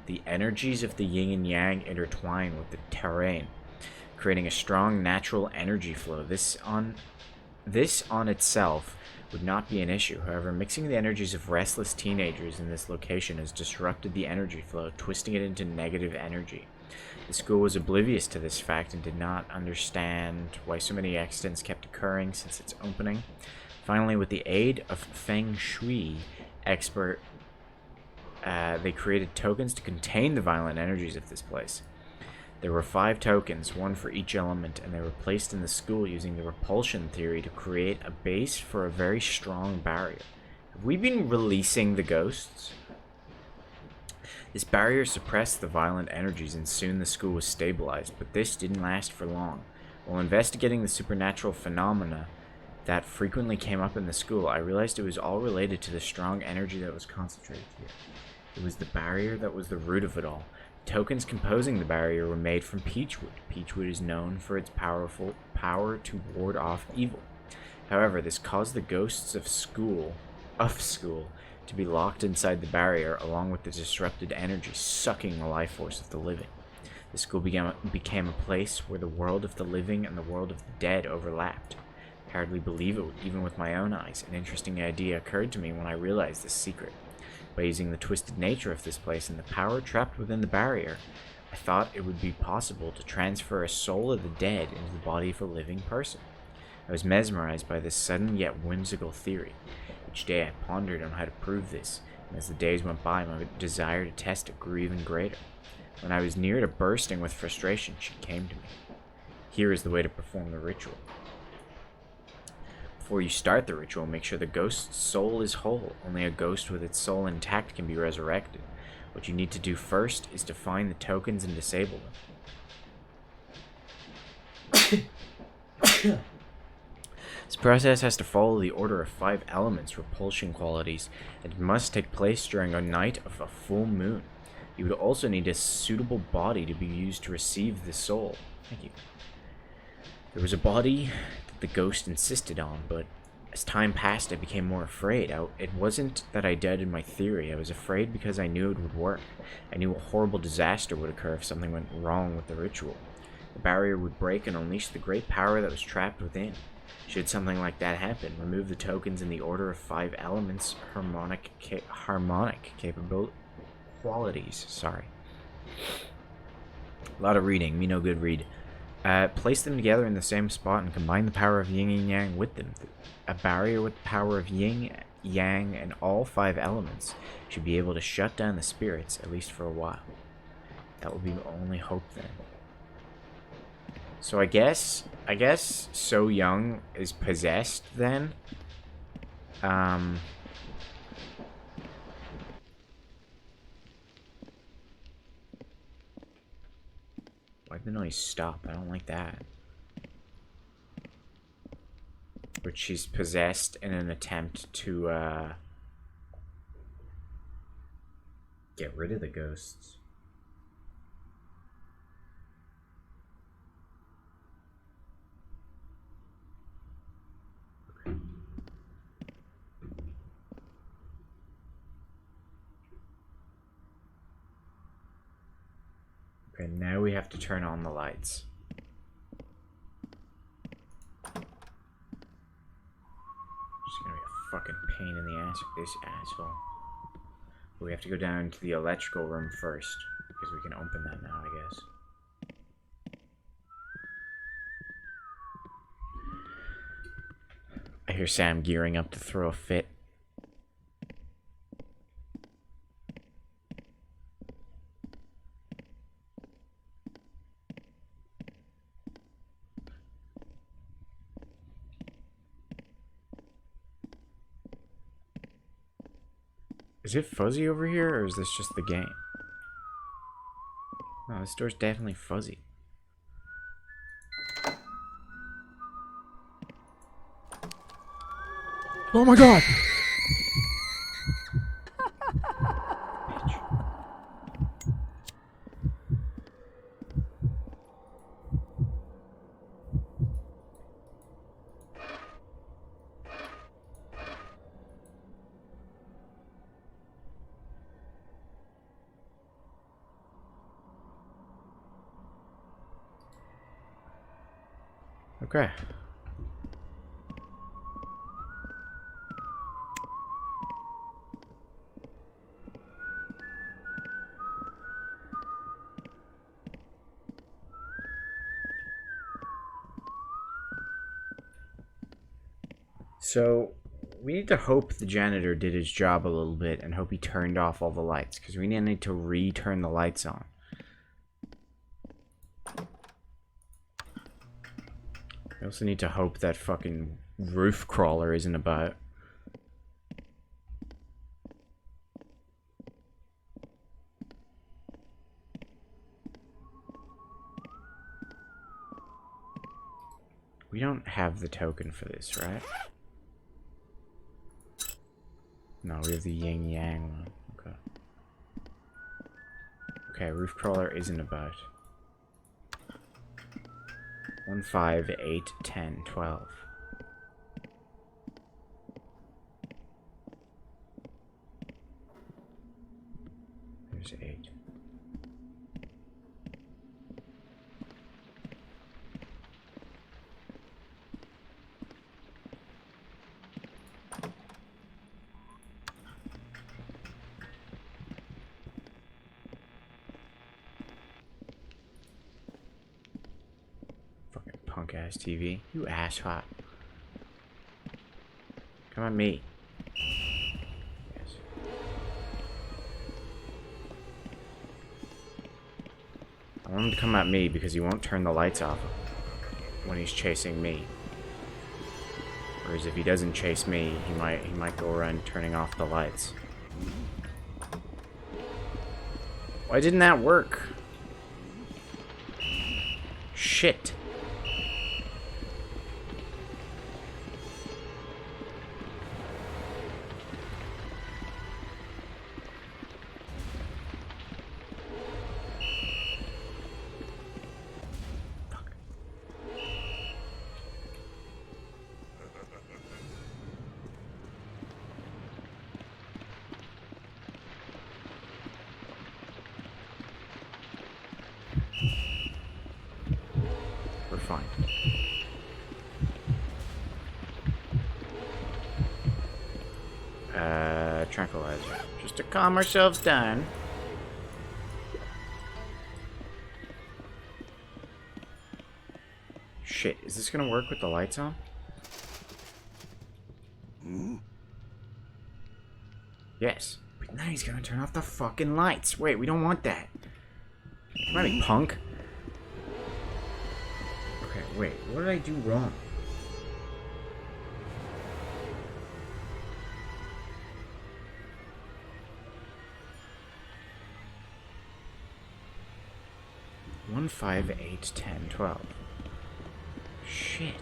The energies of the yin and yang intertwine with the terrain, creating a strong natural energy flow. This on itself would not be an issue. However, mixing the energies of restless teenagers in this location has disrupted the energy flow, twisting it into negative energy. The school was oblivious to this fact and did not understand why so many accidents kept occurring since its opening. Finally, with the aid of Feng Shui expert, they created tokens to contain the violent energies of this place. There were 5 tokens, one for each element, and they were placed in the school using the repulsion theory to create a base for a very strong barrier. Have we been releasing the ghosts? This barrier suppressed the violent energies, and soon the school was stabilized, but this didn't last for long. While investigating the supernatural phenomena that frequently came up in the school, I realized it was all related to the strong energy that was concentrated here. It was the barrier that was the root of it all. Tokens composing the barrier were made from peachwood. Peachwood is known for its powerful power to ward off evil. However, this caused the ghosts of school to be locked inside the barrier, along with the disrupted energy sucking the life force of the living. The school became a place where the world of the living and the world of the dead overlapped. I hardly believe it, even with my own eyes. An interesting idea occurred to me when I realized this secret. By using the twisted nature of this place and the power trapped within the barrier, I thought it would be possible to transfer a soul of the dead into the body of a living person. I was mesmerized by this sudden yet whimsical theory. Each day I pondered on how to prove this, and as the days went by, my desire to test it grew even greater. When I was near to bursting with frustration, she came to me. Here is the way to perform the ritual. Before you start the ritual, make sure the ghost's soul is whole. Only a ghost with its soul intact can be resurrected. What you need to do first is to find the tokens and disable them. This process has to follow the order of 5 elements, repulsion qualities, and it must take place during a night of a full moon. You would also need a suitable body to be used to receive the soul. Thank you. There was a body the ghost insisted on, but as time passed, I became more afraid. It wasn't that I doubted my theory. I was afraid because I knew it would work. I knew a horrible disaster would occur if something went wrong with the ritual. The barrier would break and unleash the great power that was trapped within. Should something like that happen, remove the tokens in the order of 5 elements harmonic capability qualities. Sorry. A lot of reading. Me no good read. Place them together in the same spot and combine the power of yin and yang with them. A barrier with the power of yin, yang, and all 5 elements should be able to shut down the spirits, at least for a while. That will be the only hope then. So I guess So Young is possessed then. Why'd the noise stop? I don't like that. But she's possessed in an attempt to get rid of the ghosts. Okay, now we have to turn on the lights. It's gonna be a fucking pain in the ass with this asshole. But we have to go down to the electrical room first, because we can open that now, I guess. I hear Sam gearing up to throw a fit. Is it fuzzy over here, or is this just the game? No, this door's definitely fuzzy. Oh my god! Bitch. Okay. So, we need to hope the janitor did his job a little bit and hope he turned off all the lights, because we need to re-turn the lights on. We also need to hope that fucking roof crawler isn't about. We don't have the token for this, right? No, we have the yin yang one. Okay. Okay, roof crawler isn't about. 1, 5, 8, 10, 12. There's 8. Punk ass TV. You asshole. Come at me. Yes. I want him to come at me because he won't turn the lights off when he's chasing me. Whereas if he doesn't chase me, he might go around turning off the lights. Why didn't that work? Shit. fine. Tranquilizer. Just to calm ourselves down. Shit, is this gonna work with the lights on? Yes. But now he's gonna turn off the fucking lights. Wait, we don't want that. Come at me, punk. Okay, wait. What did I do wrong? One, 5, 8, 10, 12. Shit.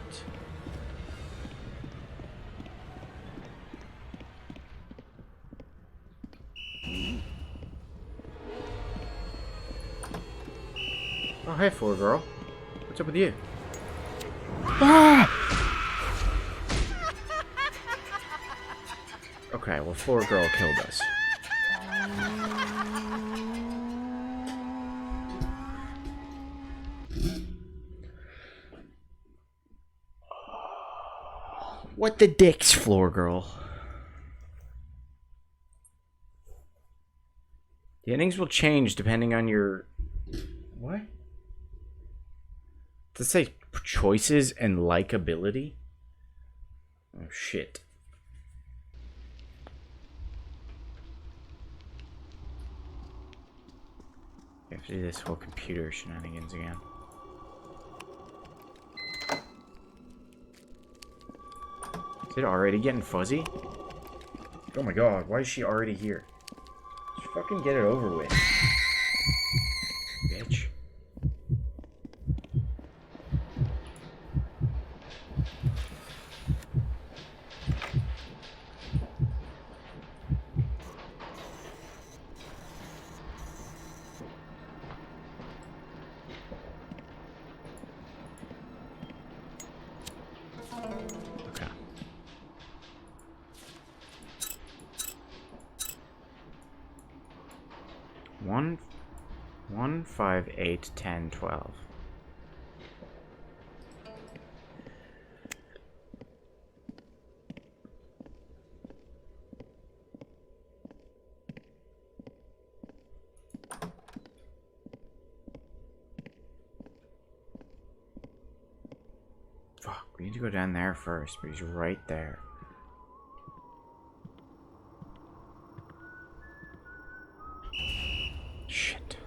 Oh, hey, floor girl. What's up with you? Ah! Okay, well, floor girl killed us. What the dicks, floor girl? The endings will change depending on your... What? Does it say choices and likability? Oh, shit. You have to do this whole computer shenanigans again. Is it already getting fuzzy? Oh my god, why is she already here? Just fucking get it over with. Bitch. Okay. 1, 5, 8, 10, 12. Fuck, we need to go down there first, but he's right there. Shit.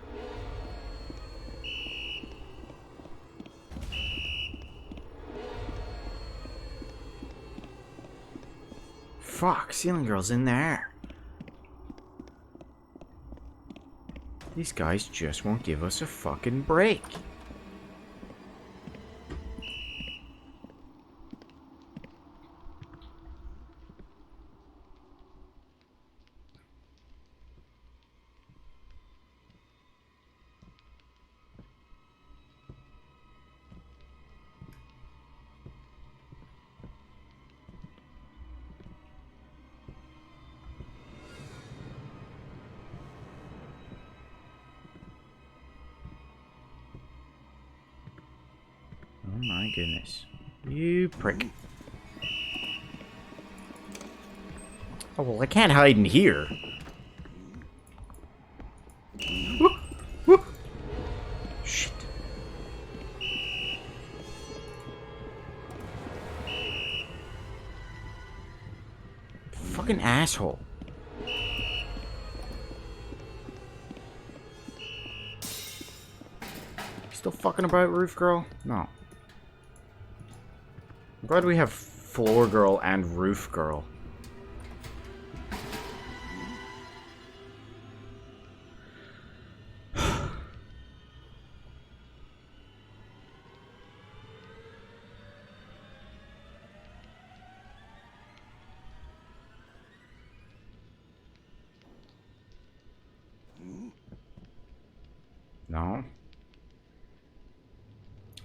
Fuck, Ceiling Girl's in there. These guys just won't give us a fucking break. Oh my goodness. You prick. Oh, well, I can't hide in here. Woo, woo. Shit. Fucking asshole. Still fucking about, Roof Girl? No. I'm glad we have Floor Girl and Roof Girl. No.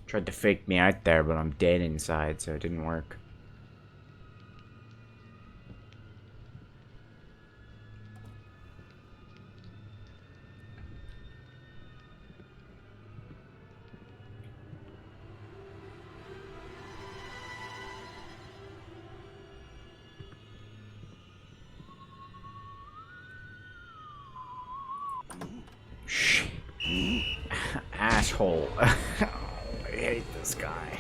Tried to fake me out there, but I'm dead inside, so it didn't work. asshole. Oh, I hate this guy.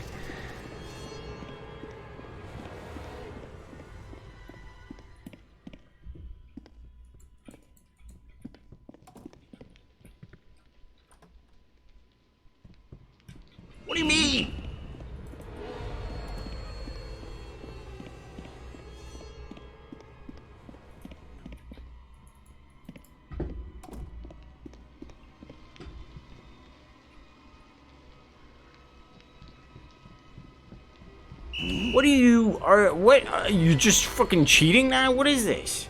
What do you mean? What are you, what, are you just fucking cheating now? What is this?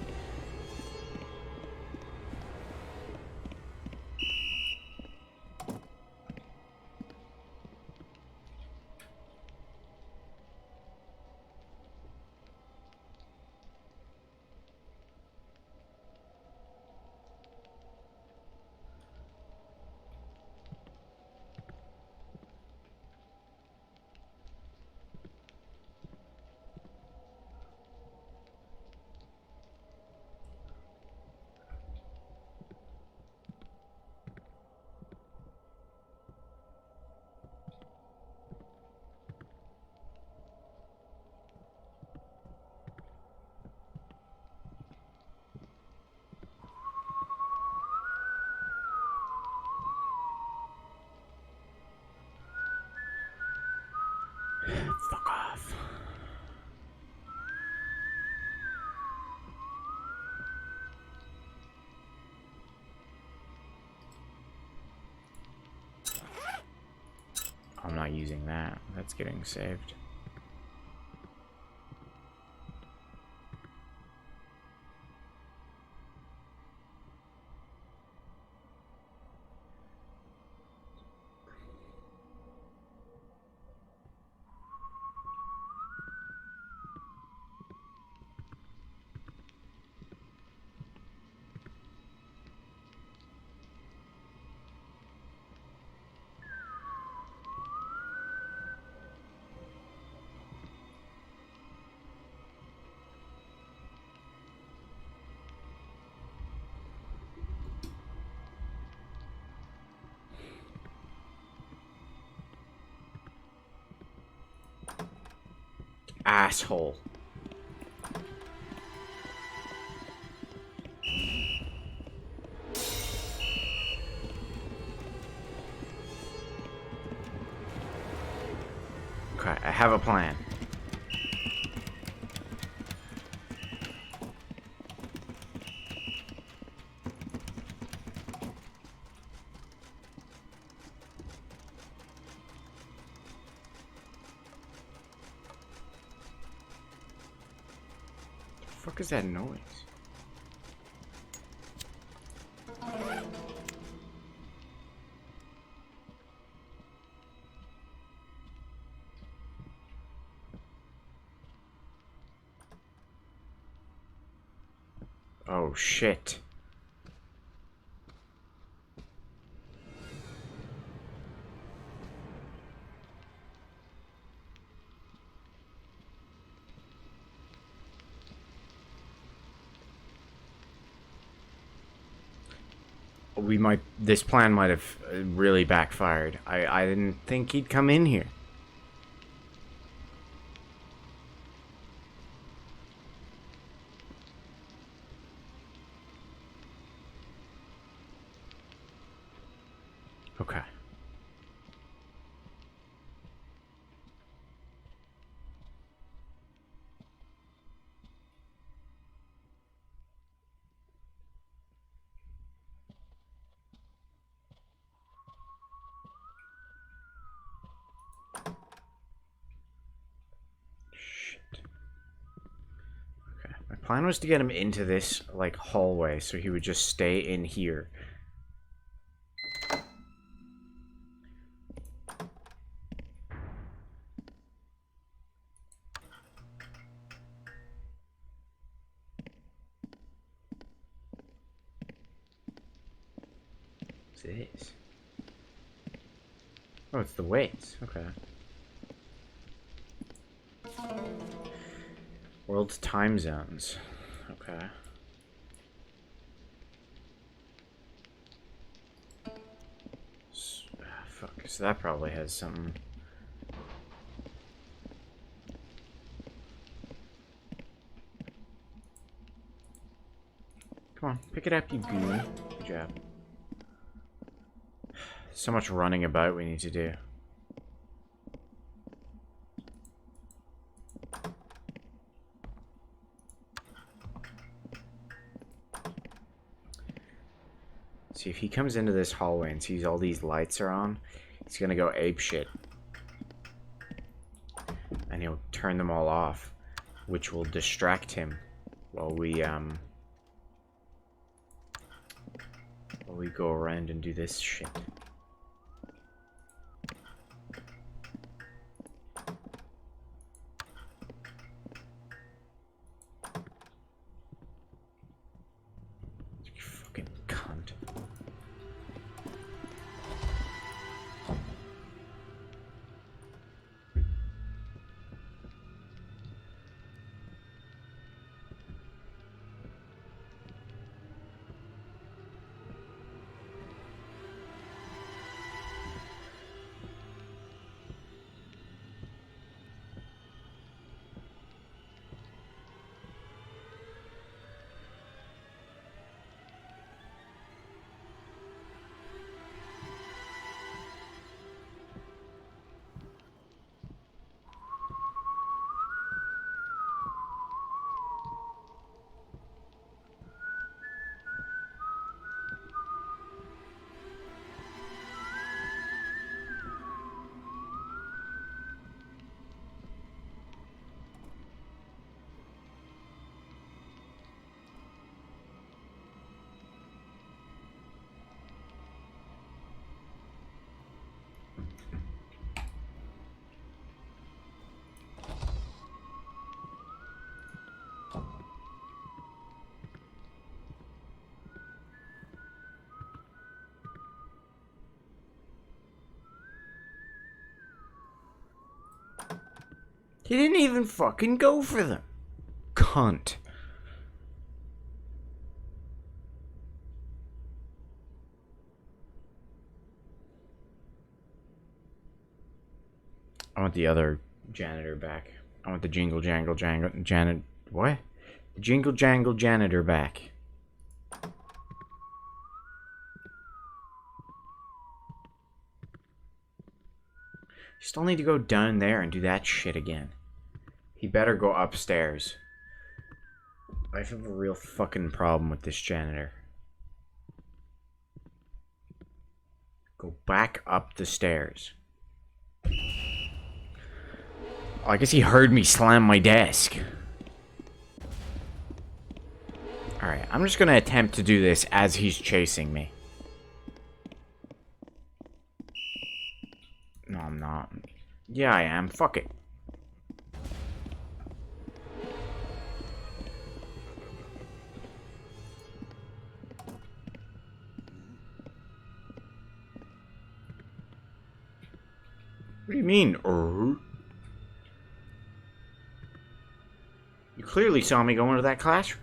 Fuck off. I'm not using that. That's getting saved. Asshole. Okay, I have a plan. The fuck is that noise? Oh shit. This plan might have really backfired. I didn't think he'd come in here. Okay. My plan was to get him into this, like, hallway, so he would just stay in here. What's this? Oh, it's the weights. Okay. World time zones. Okay. Fuck. So that probably has something. Come on, pick it up, you goon. Good job. So much running about we need to do. See, if he comes into this hallway and sees all these lights are on, he's gonna go apeshit. And he'll turn them all off, which will distract him while we go around and do this shit. You fucking cunt. He didn't even fucking go for them. Cunt. I want the other janitor back. I want the jingle jangle jangle janitor. What? The jingle jangle janitor back. You still need to go down there and do that shit again. He better go upstairs. I have a real fucking problem with this janitor. Go back up the stairs. Oh, I guess he heard me slam my desk. Alright, I'm just gonna attempt to do this as he's chasing me. No, I'm not. Yeah, I am. Fuck it. What do you mean, You clearly saw me go into that classroom.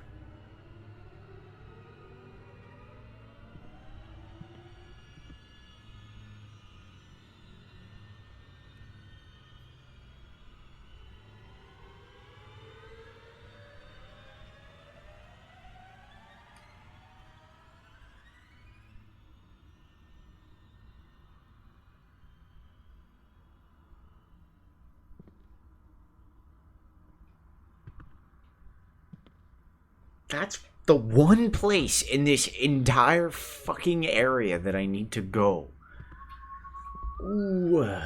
That's the one place in this entire fucking area that I need to go. Ooh.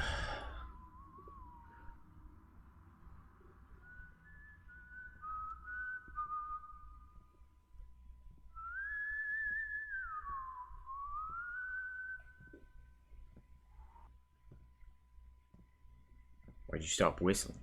Why'd you stop whistling?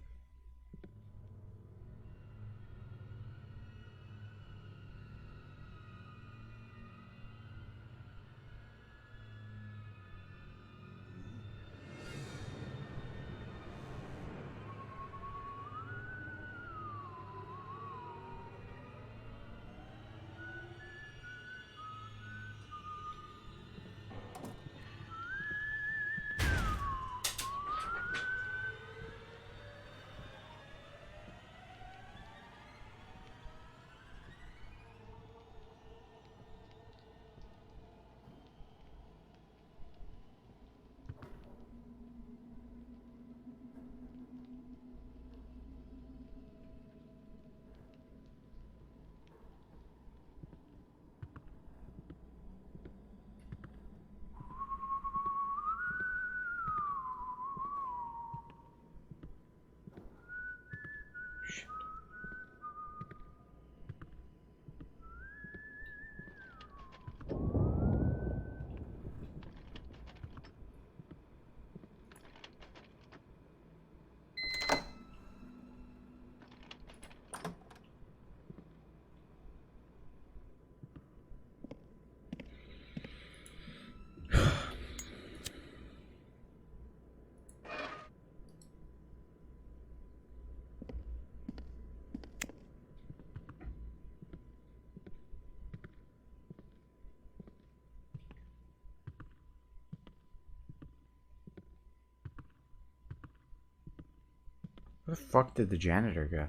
Where the fuck did the janitor go?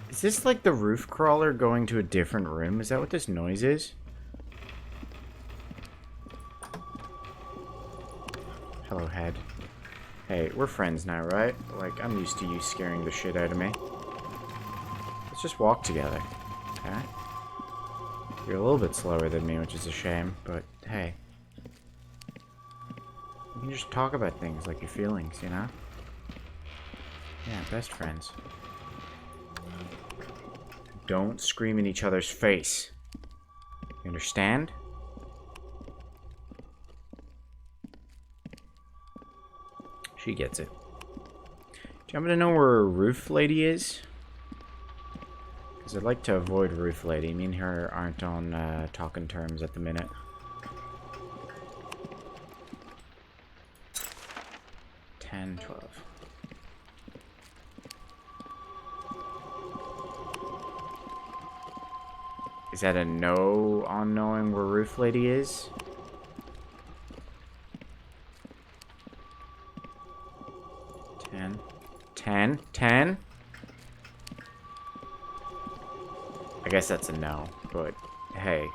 Is this like the roof crawler going to a different room? Is that what this noise is? Hello, head. Hey, we're friends now, right? Like, I'm used to you scaring the shit out of me. Let's just walk together, okay? You're a little bit slower than me, which is a shame, but hey. You can just talk about things like your feelings, you know? Yeah, best friends. Don't scream in each other's face. You understand? She gets it. Do you happen to know where Roof Lady is? Because I'd like to avoid Roof Lady. Me and her aren't on talking terms at the minute. $10, $12. Is that a no on knowing where Roof Lady is? $10. I guess that's a no, but hey.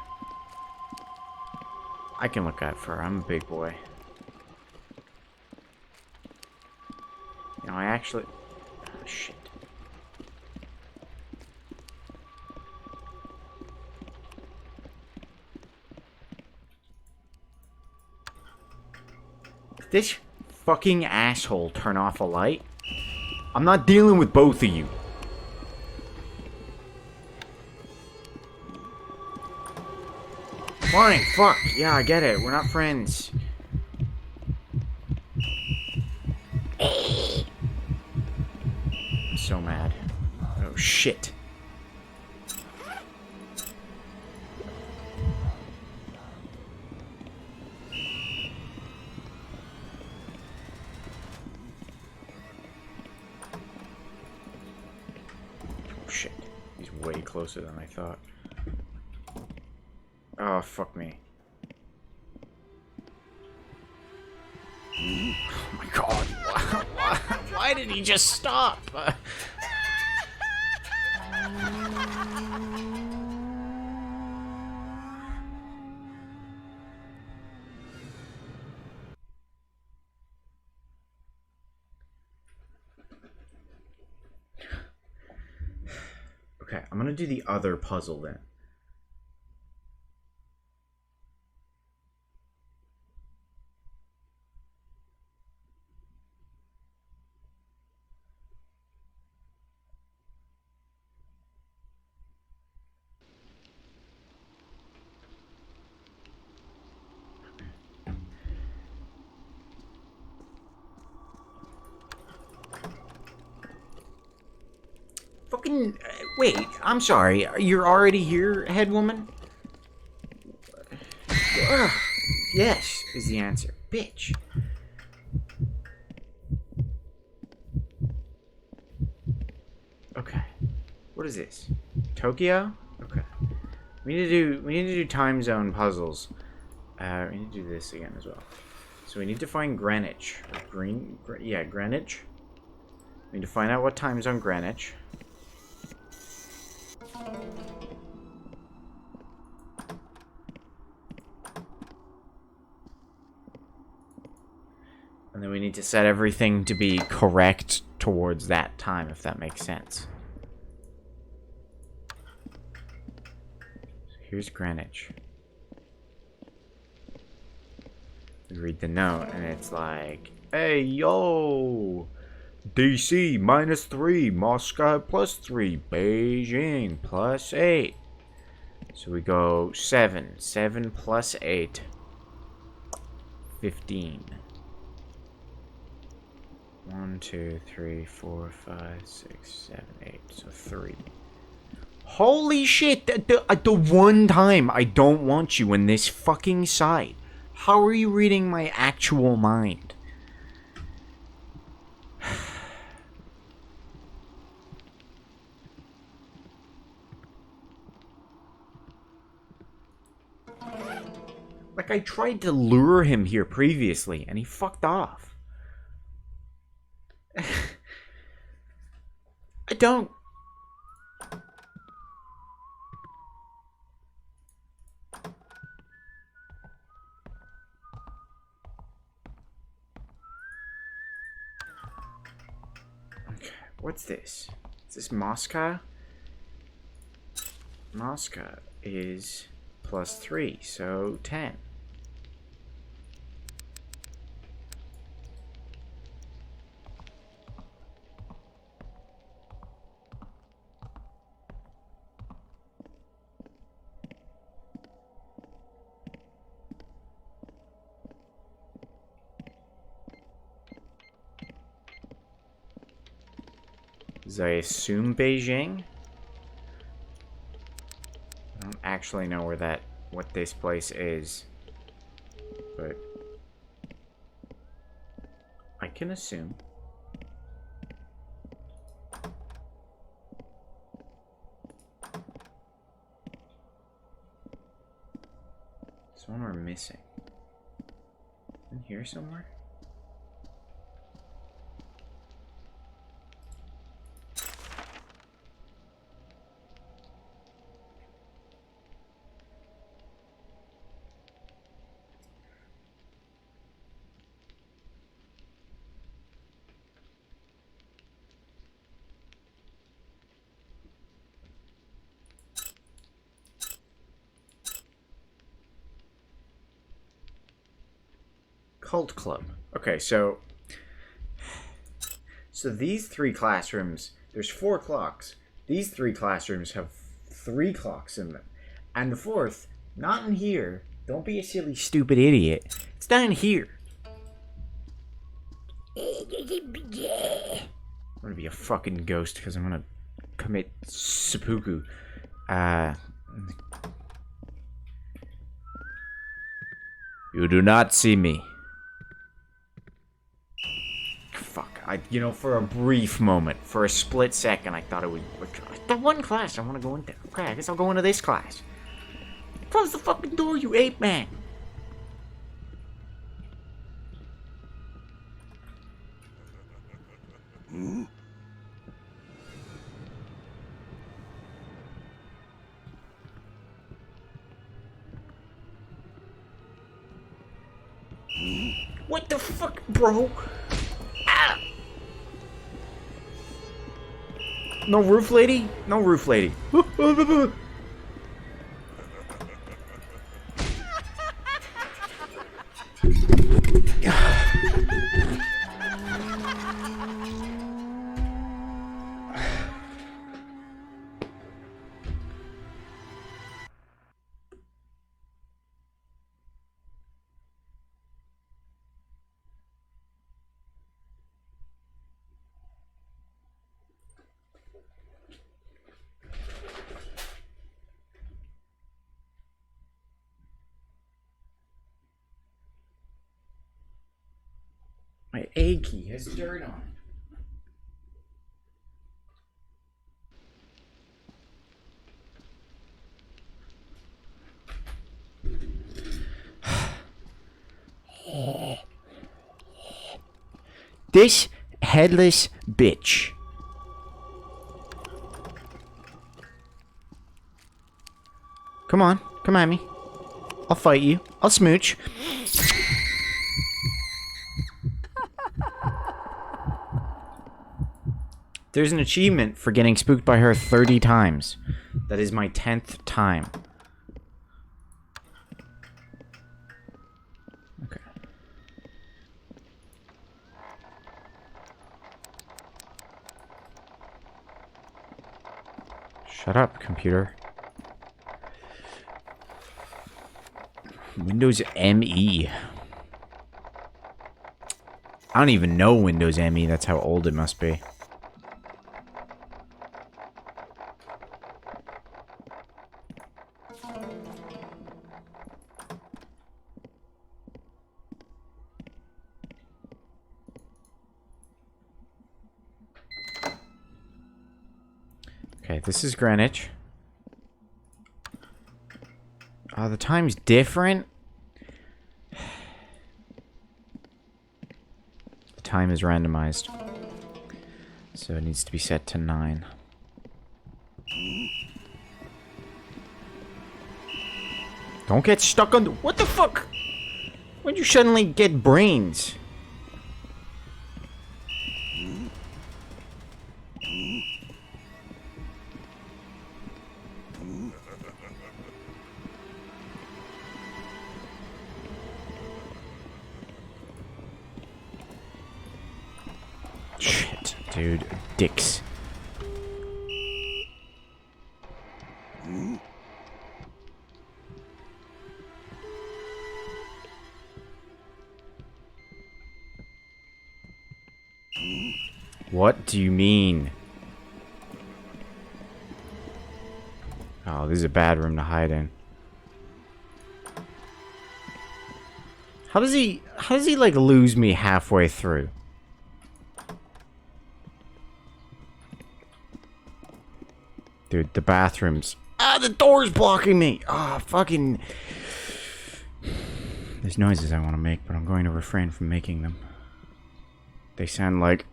I can look out for her. I'm a big boy. You know, I actually... Oh, shit. This fucking asshole turn off a light? I'm not dealing with both of you. Fine, fuck. Yeah, I get it. We're not friends. I'm so mad. Oh, shit. Shit. He's way closer than I thought. Oh, fuck me. Oh my god. Why did he just stop? Okay, I'm gonna do the other puzzle then. Fucking... wait, I'm sorry. You're already here, head woman? Yes, is the answer. Bitch. Okay. What is this? Tokyo? Okay. We need to do time zone puzzles. We need to do this again as well. So we need to find Greenwich. Or yeah, Greenwich. We need to find out what time zone Greenwich. And then we need to set everything to be correct towards that time, if that makes sense. So here's Greenwich. We read the note, and it's like, hey, yo! DC -3, Moscow +3, Beijing +8. So we go 7. 7 plus 8. 15. 1, 2, 3, 4, 5, 6, 7, 8. So 3. Holy shit! The one time I don't want you in this fucking site. How are you reading my actual mind? Like, I tried to lure him here previously, and he fucked off. I don't... Okay, what's this? Is this Moscow? Moscow is +3, so 10. Does I assume Beijing? I don't actually know what this place is, but I can assume. There's one we're missing. In here somewhere? Cult Club. Okay, so these 3 classrooms, there's 4 clocks. These 3 classrooms have 3 clocks in them. And the 4th, not in here. Don't be a silly, stupid idiot. It's down here. I'm gonna be a fucking ghost because I'm gonna commit seppuku. You do not see me. Fuck. For a brief moment, for a split second, I thought it was the one class I want to go into. Okay, I guess I'll go into this class. Close the fucking door, you ape man. What the fuck, bro? Ah! No roof lady? No roof lady. My A key has dirt on it. This headless bitch. Come on, come at me. I'll fight you. I'll smooch. There's an achievement for getting spooked by her 30 times. That is my 10th time. Okay. Shut up, computer. Windows ME. I don't even know Windows ME. That's how old it must be. Okay, this is Greenwich. The time's different. time is randomized. So it needs to be set to 9. Don't get stuck on the... What the fuck? When'd you suddenly get brains? Shit, dude. Dicks. What do you mean? Oh, this is a bad room to hide in. How does he like lose me halfway through? Dude, the bathrooms. Ah, the door's blocking me. Ah, fucking. There's noises I want to make, but I'm going to refrain from making them. They sound like...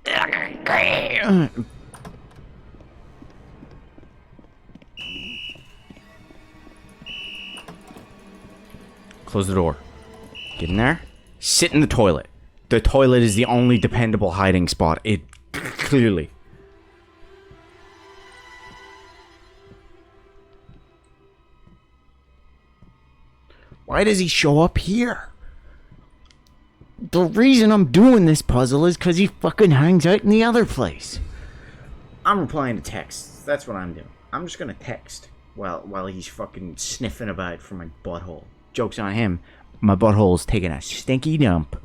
Close the door. Get in there. Sit in the toilet. The toilet is the only dependable hiding spot. It... Clearly. Why does he show up here? The reason I'm doing this puzzle is because he fucking hangs out in the other place. I'm replying to texts. That's what I'm doing. I'm just gonna text while he's fucking sniffing about for my butthole. Joke's on him. My butthole's taking a stinky dump.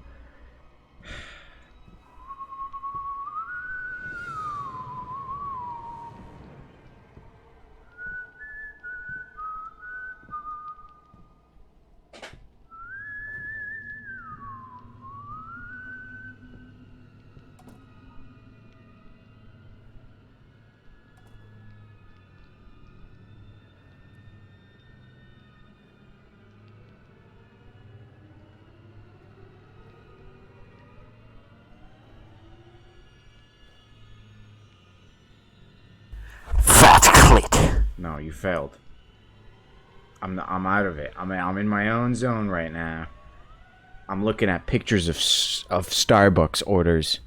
No, you failed. I'm out of it. I'm in my own zone right now. I'm looking at pictures of Starbucks orders.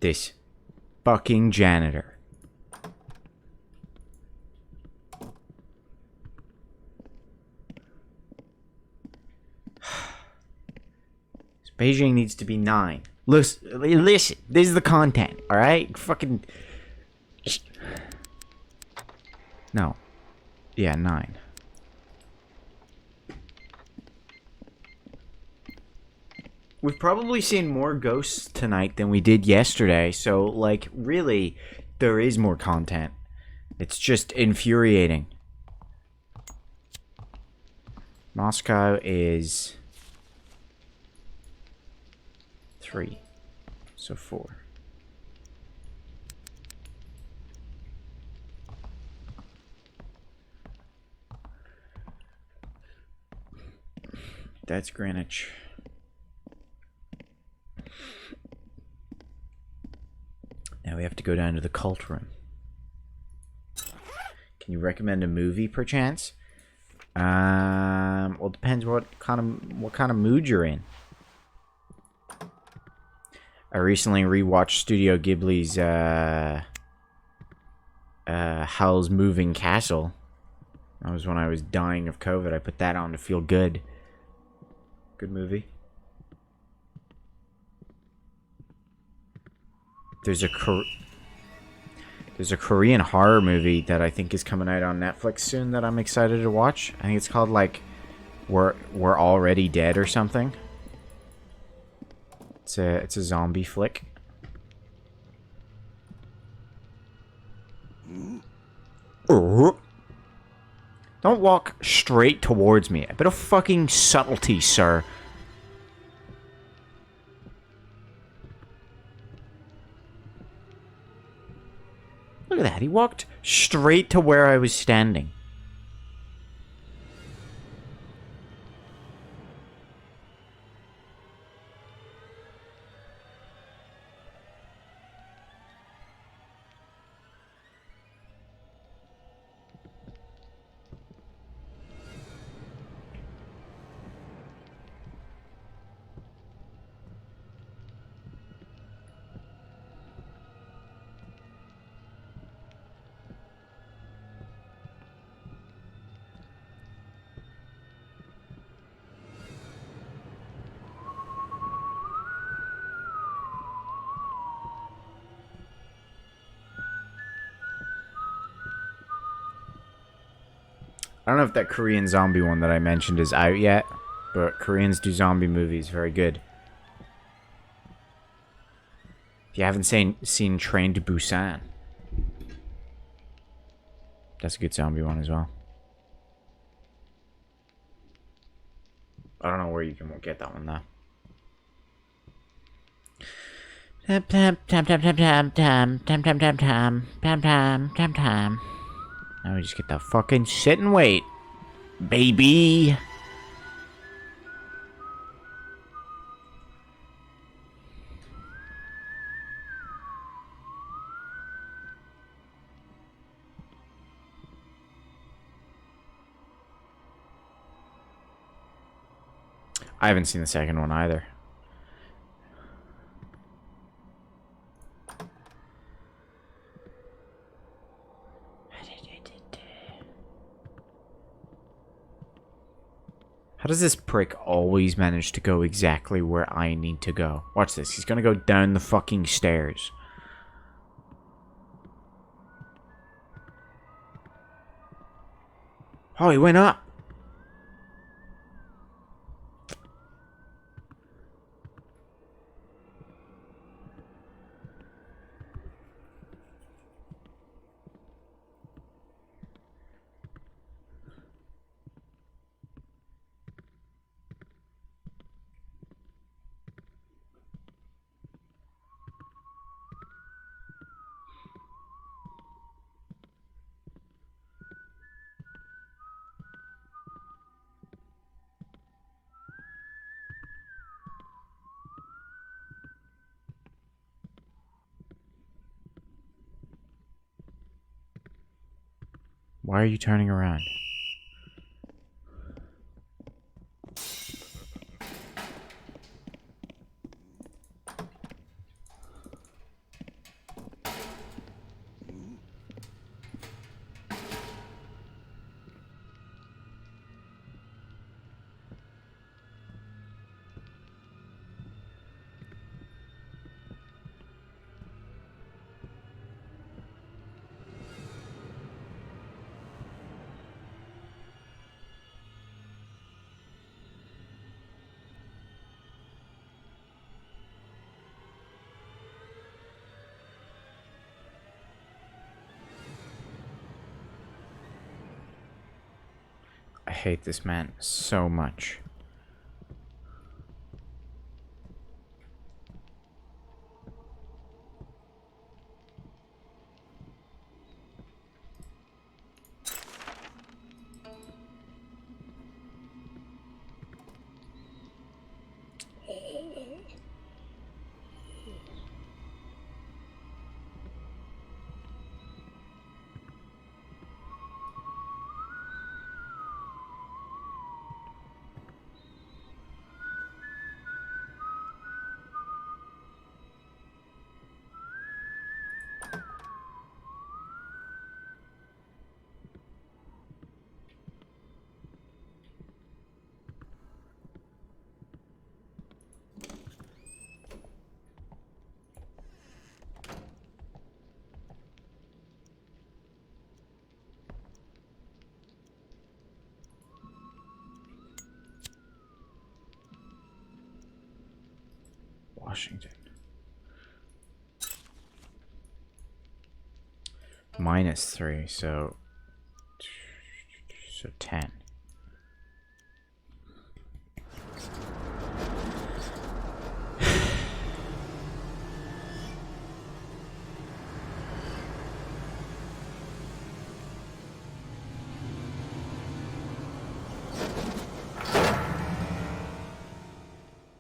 This fucking janitor. Beijing needs to be 9. Listen, this is the content, alright? Fucking... No. Yeah, 9. We've probably seen more ghosts tonight than we did yesterday, so, like, really, there is more content. It's just infuriating. Moscow is... 3. So 4. That's Greenwich. Now we have to go down to the cult room. Can you recommend a movie, perchance? Well, it depends what kind of mood you're in. I recently rewatched Studio Ghibli's Howl's Moving Castle. That was when I was dying of COVID. I put that on to feel good. Good movie. There's a Korean horror movie that I think is coming out on Netflix soon that I'm excited to watch. I think it's called like We're Already Dead or something. It's a zombie flick. Don't walk straight towards me. A bit of fucking subtlety, sir. Look at that. that? He walked straight to where I was standing. I don't know if that Korean zombie one that I mentioned is out yet, but Koreans do zombie movies very good. If you haven't seen Train to Busan, that's a good zombie one as well. I don't know where you can get that one though. Now we just get the fucking sit and wait, baby. I haven't seen the second one either. How does this prick always manage to go exactly where I need to go? Watch this. He's gonna go down the fucking stairs. Oh, he went up. Why are you turning around? I hate this man so much. Washington. -3, so 10.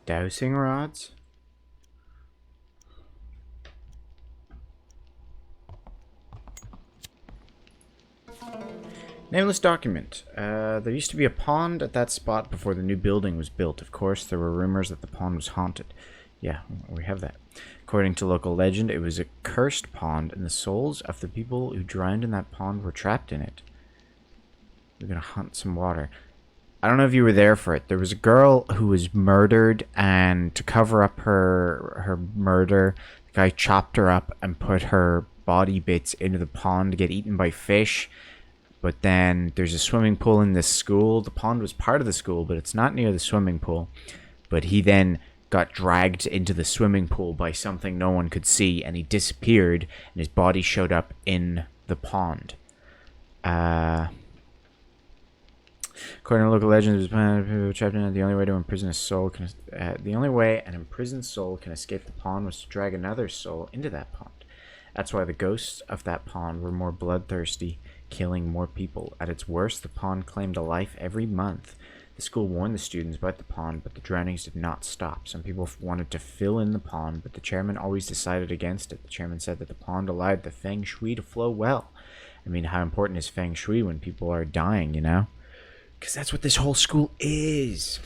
Dowsing rods? Nameless document. There used to be a pond at that spot before the new building was built. Of course, there were rumors that the pond was haunted. Yeah, we have that. According to local legend, it was a cursed pond, and the souls of the people who drowned in that pond were trapped in it. We're gonna hunt some water. I don't know if you were there for it. There was a girl who was murdered, and to cover up her murder, the guy chopped her up and put her body bits into the pond to get eaten by fish. But then there's a swimming pool in this school. The pond was part of the school, but it's not near the swimming pool. But he then got dragged into the swimming pool by something no one could see, and he disappeared, and his body showed up in the pond. According to local legends, trapped in it. The only way to imprison a soul can the only way an imprisoned soul can escape the pond was to drag another soul into that pond. That's why the ghosts of that pond were more bloodthirsty, killing more people. At its worst, the pond claimed a life every month. The school warned the students about the pond, but the drownings did not stop. Some people wanted to fill in the pond, but the chairman always decided against it. The chairman said that the pond allowed the feng shui to flow well. I mean, how important is feng shui when people are dying, you know? Because that's what this whole school is.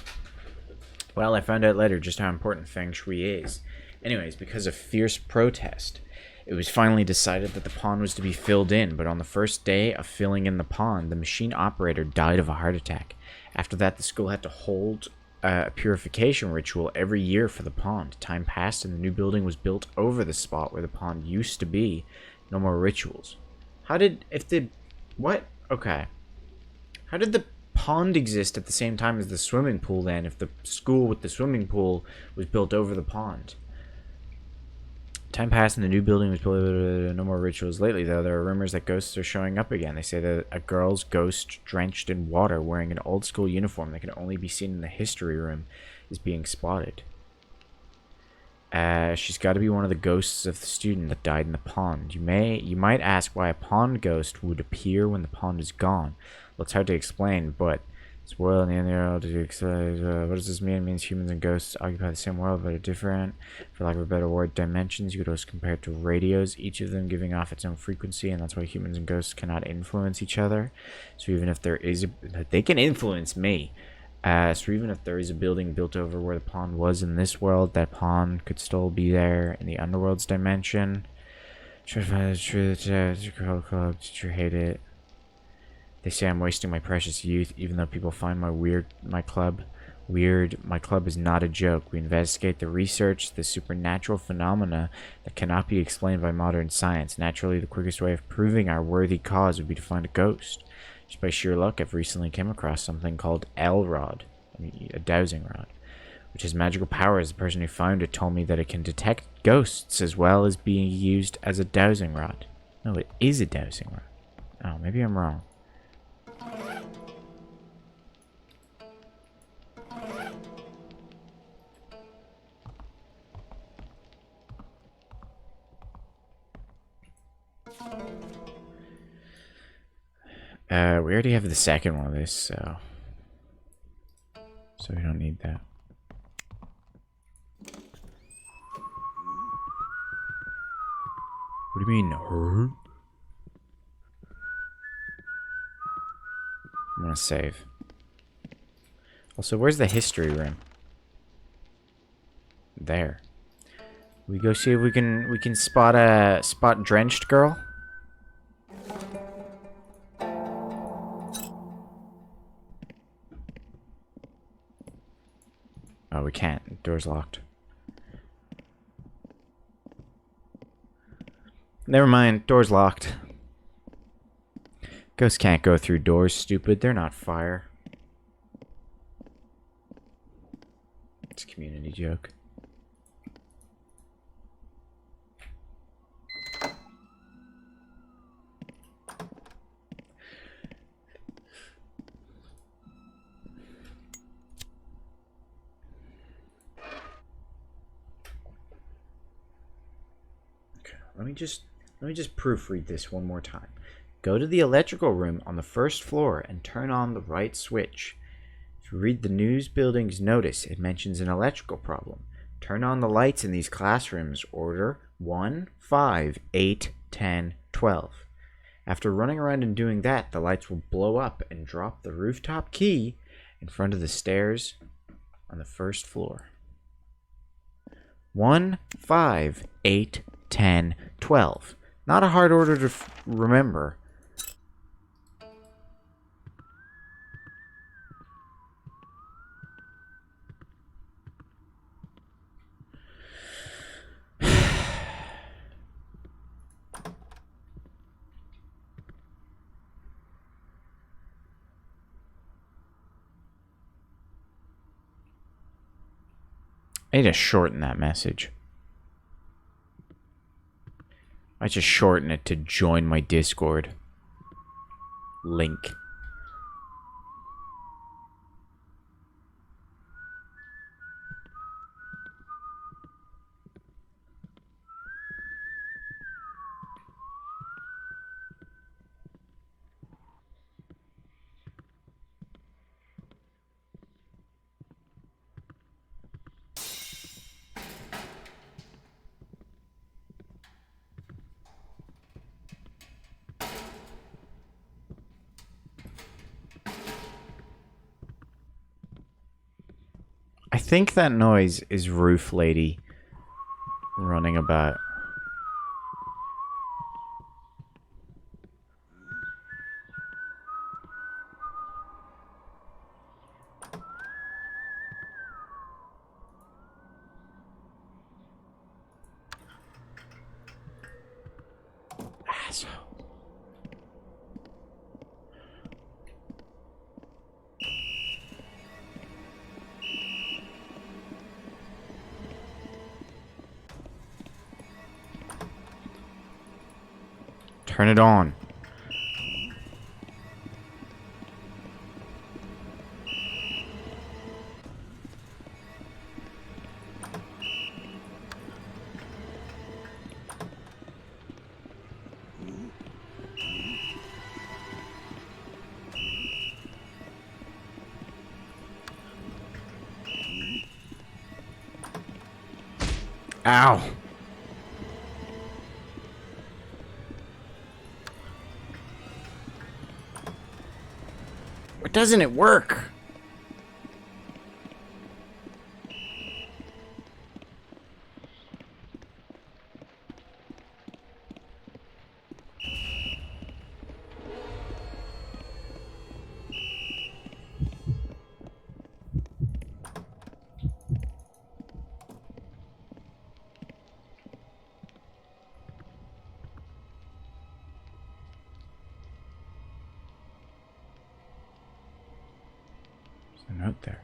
Well, I found out later just how important feng shui is. Anyways, because of fierce protest, it was finally decided that the pond was to be filled in, but on the first day of filling in the pond, the machine operator died of a heart attack. After that, the school had to hold a purification ritual every year for the pond. Time passed and the new building was built over the spot where the pond used to be. No more rituals. How did the pond exist at the same time as the swimming pool then, if the school with the swimming pool was built over the pond? Time passed and the new building was built. No more rituals. Lately, though, there are rumors that ghosts are showing up again. They say that a girl's ghost drenched in water wearing an old school uniform that can only be seen in the history room is being spotted. She's got to be one of the ghosts of the student that died in the pond. You might ask why a pond ghost would appear when the pond is gone. Well, it's hard to explain, but it's world and the other world. What does this mean? It means humans and ghosts occupy the same world, but are different. For lack of a better word, dimensions. You could also compare it to radios, each of them giving off its own frequency, and that's why humans and ghosts cannot influence each other. So even if there is they can influence me. So even if there is a building built over where the pond was in this world, that pond could still be there in the underworld's dimension. Try to find the truth. Teacher hate it. They say I'm wasting my precious youth, even though people find my club weird. My club is not a joke. We investigate the research, the supernatural phenomena that cannot be explained by modern science. Naturally, the quickest way of proving our worthy cause would be to find a ghost. Just by sheer luck, I've recently came across something called L-Rod, a dowsing rod, which has magical powers. The person who found it told me that it can detect ghosts as well as being used as a dowsing rod. No, it is a dowsing rod. Oh, maybe I'm wrong. We already have the second one of this, so we don't need that. What do you mean, her? I'm gonna save. Also, where's the history room? There. We go see if we can spot drenched girl. Oh, we can't. Door's locked. Never mind. Door's locked. Ghosts can't go through doors, stupid. They're not fire. It's a community joke. Let me just proofread this one more time. Go to the electrical room on the first floor and turn on the right switch. If If you read the news building's notice, it mentions an electrical problem. Turn on the lights in these classrooms. Order 1, 5, 8, 10, 12. After running around and doing that, the lights will blow up and drop the rooftop key in front of the stairs on the first floor. 1, 5, 8, 10, 12. Not a hard order to remember. I need to shorten that message. I just shorten it to join my Discord link. I think that noise is Roof Lady running about. Asshole. Turn it on. Ow. Why doesn't it work? There's a note there.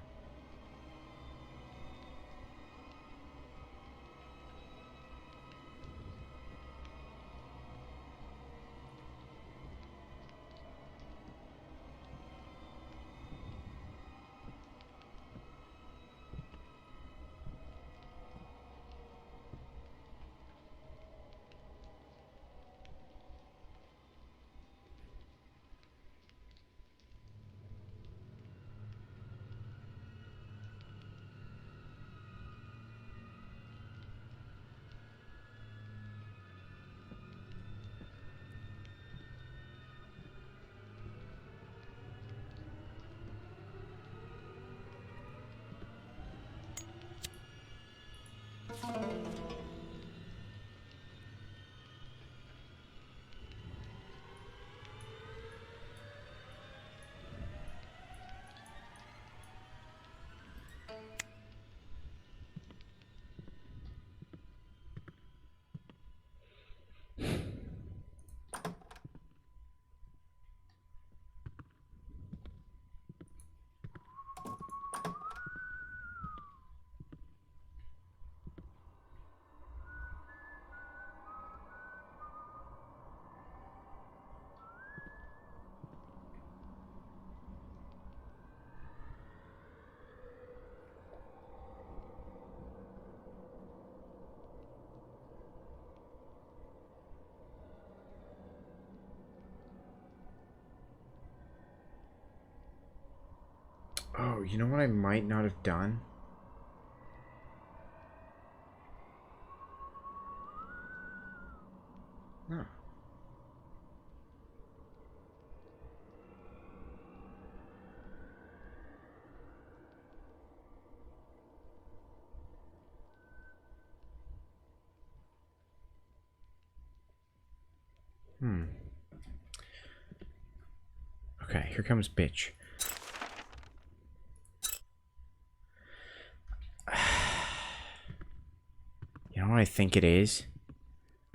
Oh, you know what I might not have done? No. Okay, here comes bitch. You know what I think it is?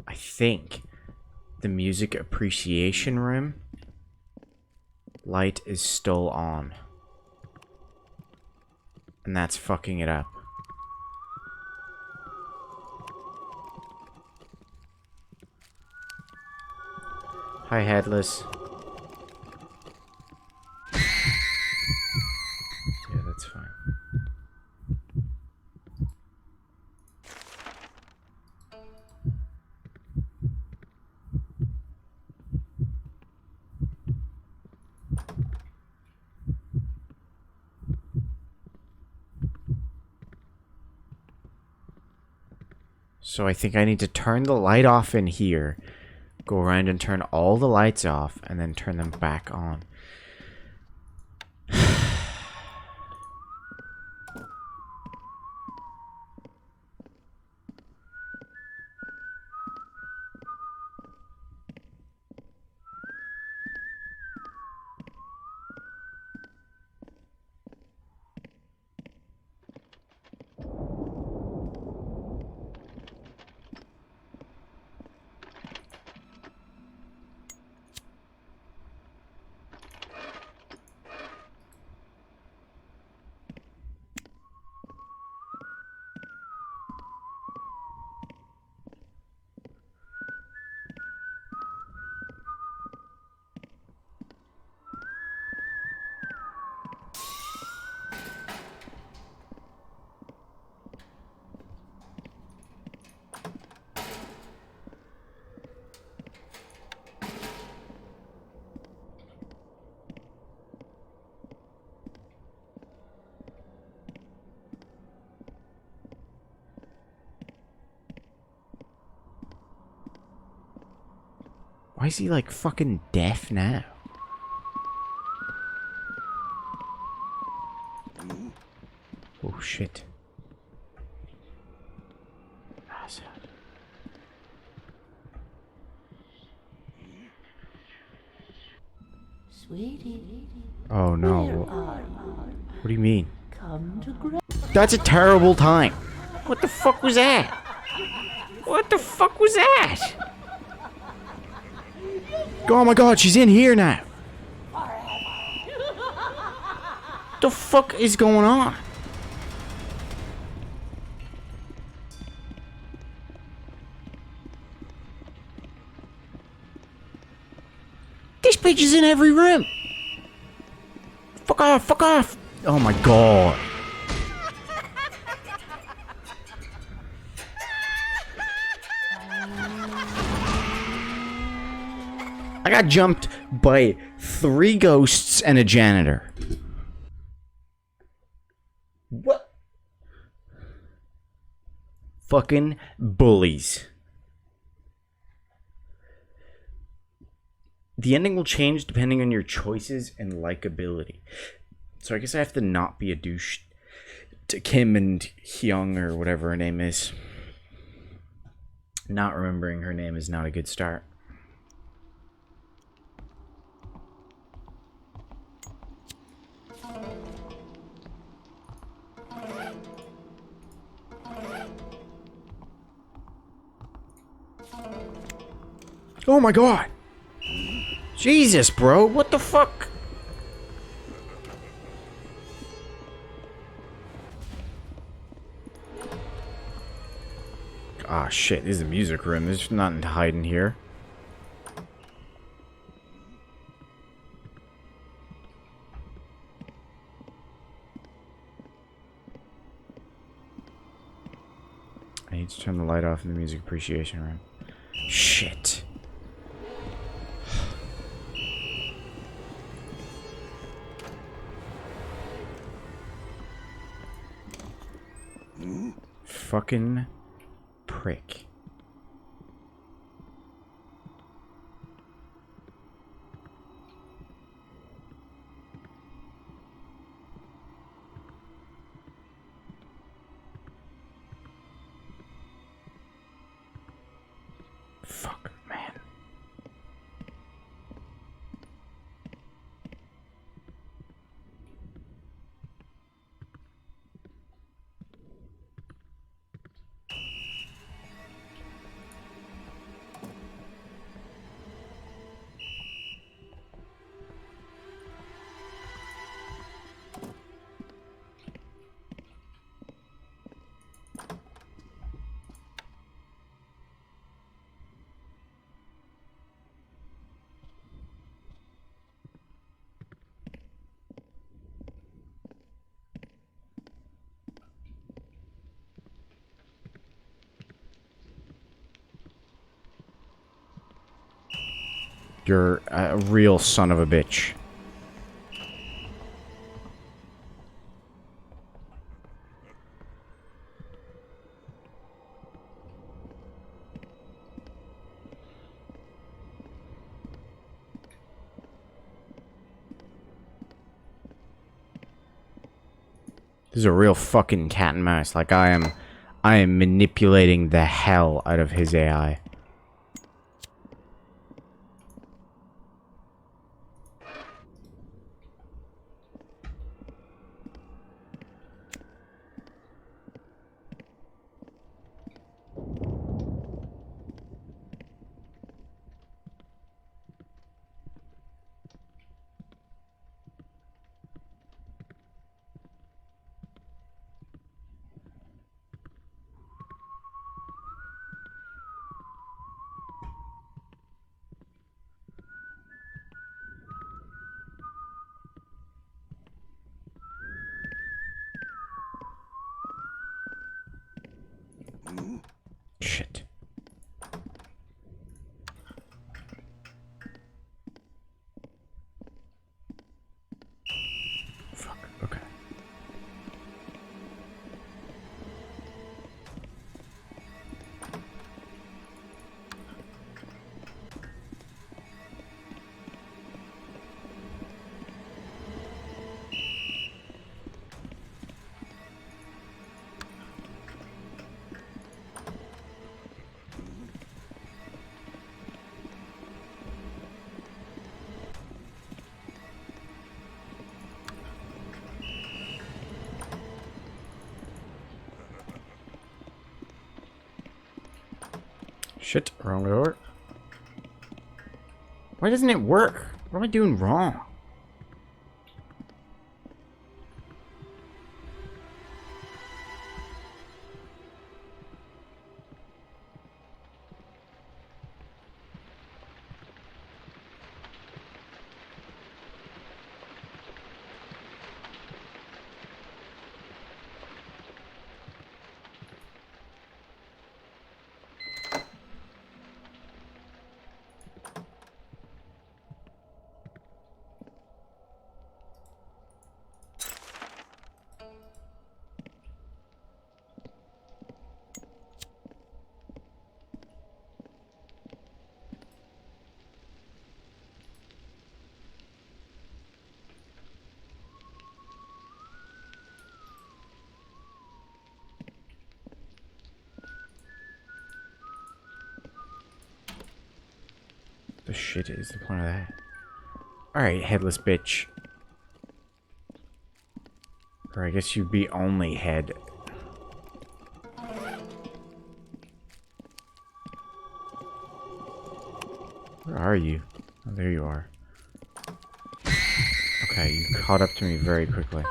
I think the music appreciation room light is still on. And that's fucking it up. Hi, Headless. Yeah, that's fine. So I think I need to turn the light off in here, go around and turn all the lights off, and then turn them back on. Why is he like fucking deaf now? Oh shit. Sweetie. Oh no. What do you mean? Come to grab. That's a terrible time. What the fuck was that? What the fuck was that? Oh my god, she's in here now. The fuck is going on? This bitch is in every room. Fuck off, fuck off. Oh my god. I got jumped by 3 ghosts and a janitor. What? Fucking bullies. The ending will change depending on your choices and likability. So I guess I have to not be a douche to Kim and Hyung or whatever her name is. Not remembering her name is not a good start. Oh my god! Jesus, bro, what the fuck? Ah, shit, this is a music room. There's nothing to hide in here. I need to turn the light off in the music appreciation room. Shit. fucking prick. Fuck, man. You're a real son of a bitch. This is a real fucking cat and mouse. Like, I am manipulating the hell out of his AI. Shit. Fuck, okay. Shit, wrong door. Why doesn't it work? What am I doing wrong? The shit is the point of that? Alright, headless bitch. Or I guess you'd be only head. Where are you? Oh, there you are. Okay, you caught up to me very quickly.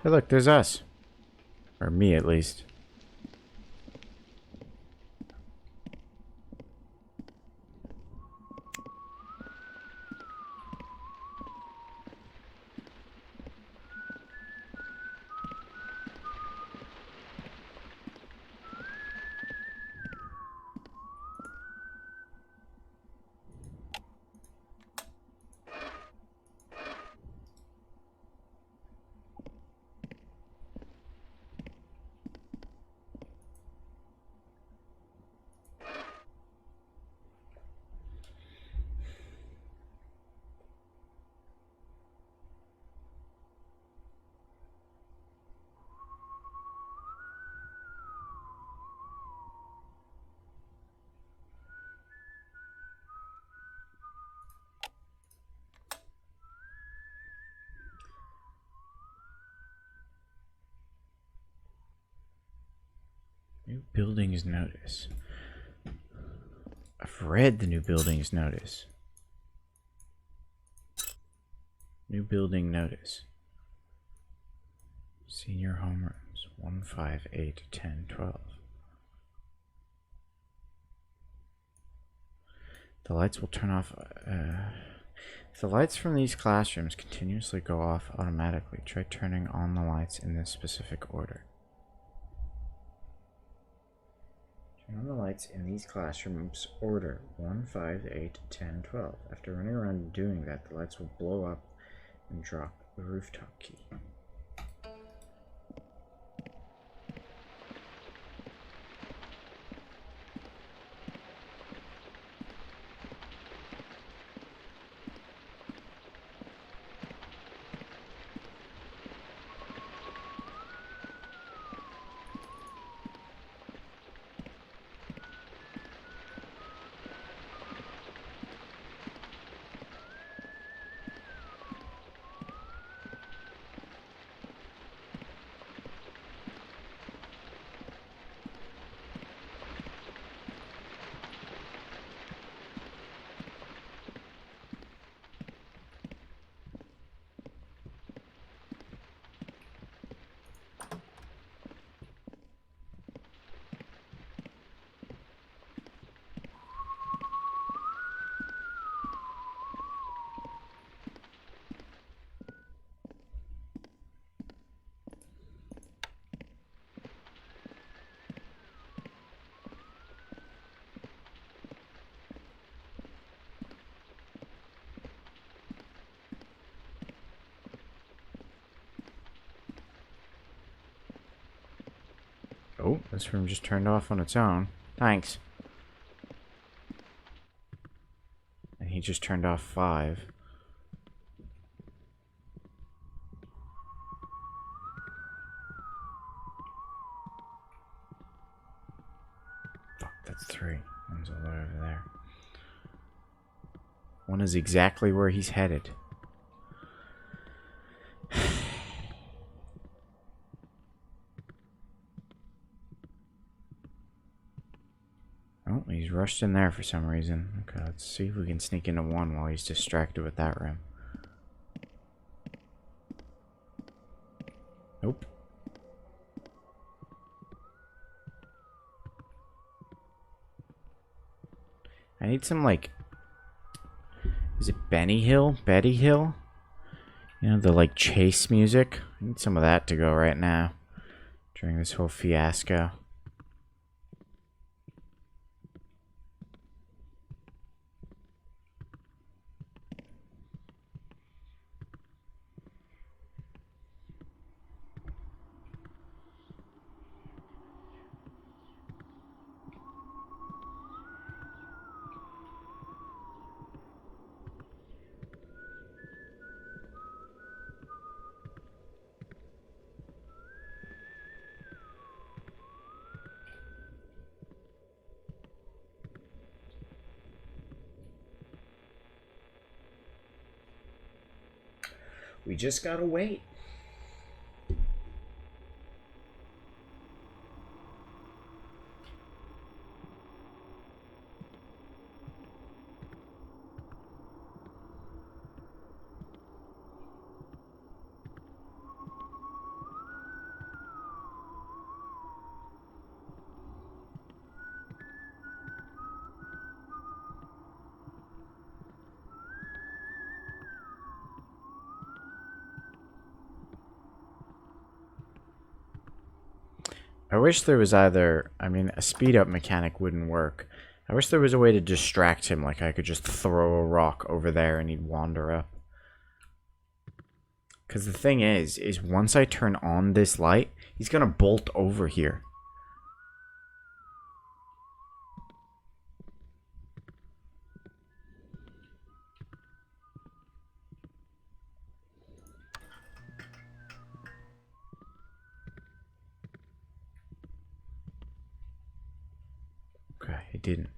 Hey, look, there's us. Or me, at least. New buildings notice. I've read the new buildings notice. New building notice. Senior homerooms 1, 5, 8, 10, 12. The lights will turn off. If the lights from these classrooms continuously go off automatically, try turning on the lights in this specific order. Turn on the lights in these classrooms order 1, 5, 8, 10, 12. After running around and doing that, the lights will blow up and drop the rooftop key. Oh, this room just turned off on its own. Thanks. And he just turned off 5. Fuck, that's 3. One's all the way over there. One is exactly where he's headed. Oh, he's rushed in there for some reason. Okay, let's see if we can sneak into 1 while he's distracted with that room. Nope. I need some, like... Is it Benny Hill? Betty Hill? You know, the, like, chase music? I need some of that to go right now. During this whole fiasco. We just gotta wait. I wish there was either... I mean, a speed-up mechanic wouldn't work. I wish there was a way to distract him, like I could just throw a rock over there and he'd wander up. Because the thing is once I turn on this light, he's gonna bolt over here. Okay, he didn't.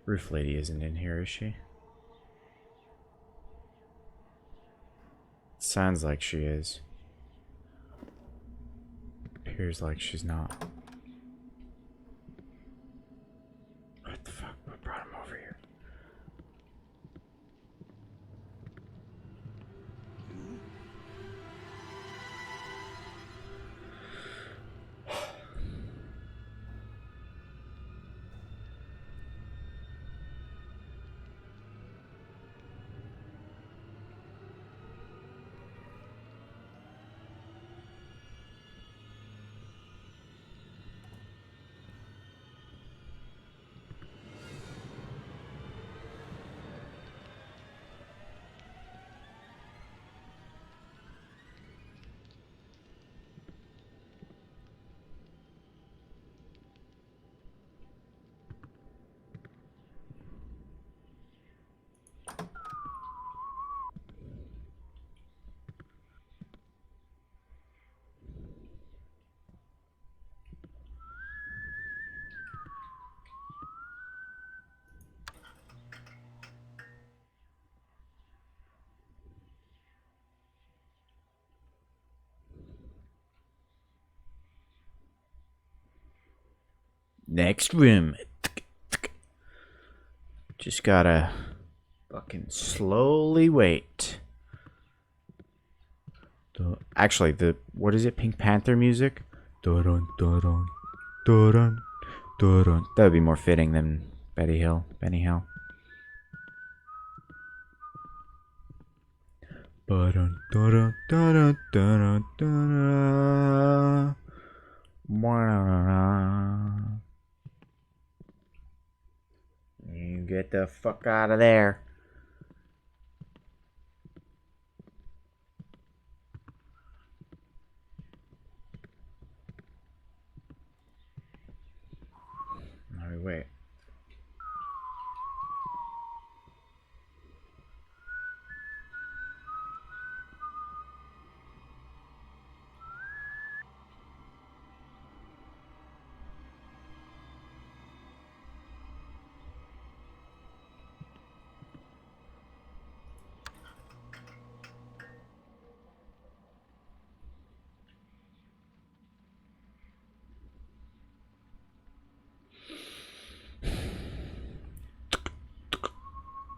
Roof lady isn't in here, is she? Sounds like she is. Appears like she's not. What the fuck? What brought him over here? Next room. Just gotta fucking slowly wait. Actually, what is it? Pink Panther music? Dun dun dun dun dun. That would be more fitting than Benny Hill. Dun dun dun dun dun. You get the fuck out of there. Alright, wait.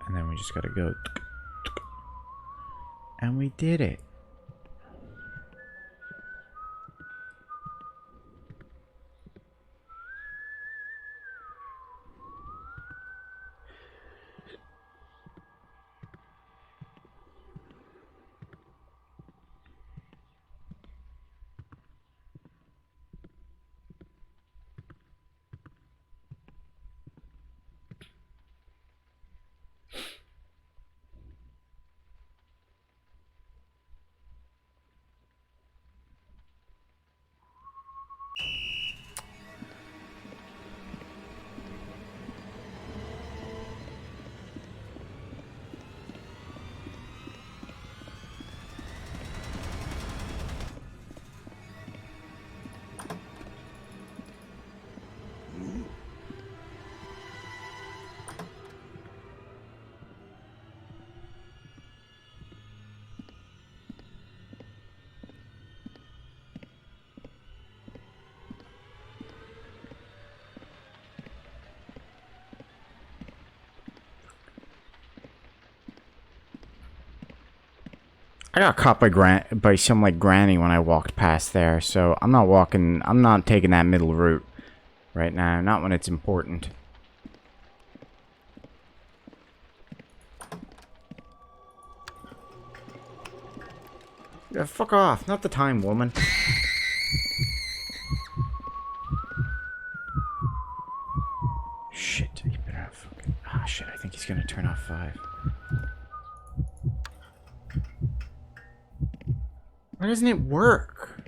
And then we just gotta go. And we did it. I got caught by some like granny when I walked past there, so I'm not taking that middle route right now, not when it's important. Yeah, fuck off, not the time, woman. Shit, he better have fucking... Ah, shit, I think he's gonna turn off 5. Why doesn't it work?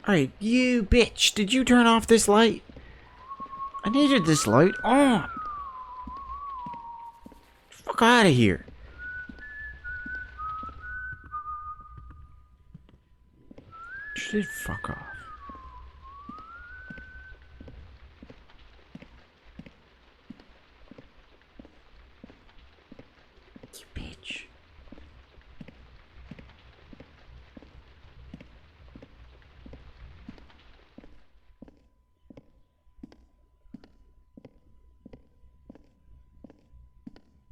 Hey, you bitch, did you turn off this light? I needed this light on. Fuck out of here. Just fuck off. You bitch.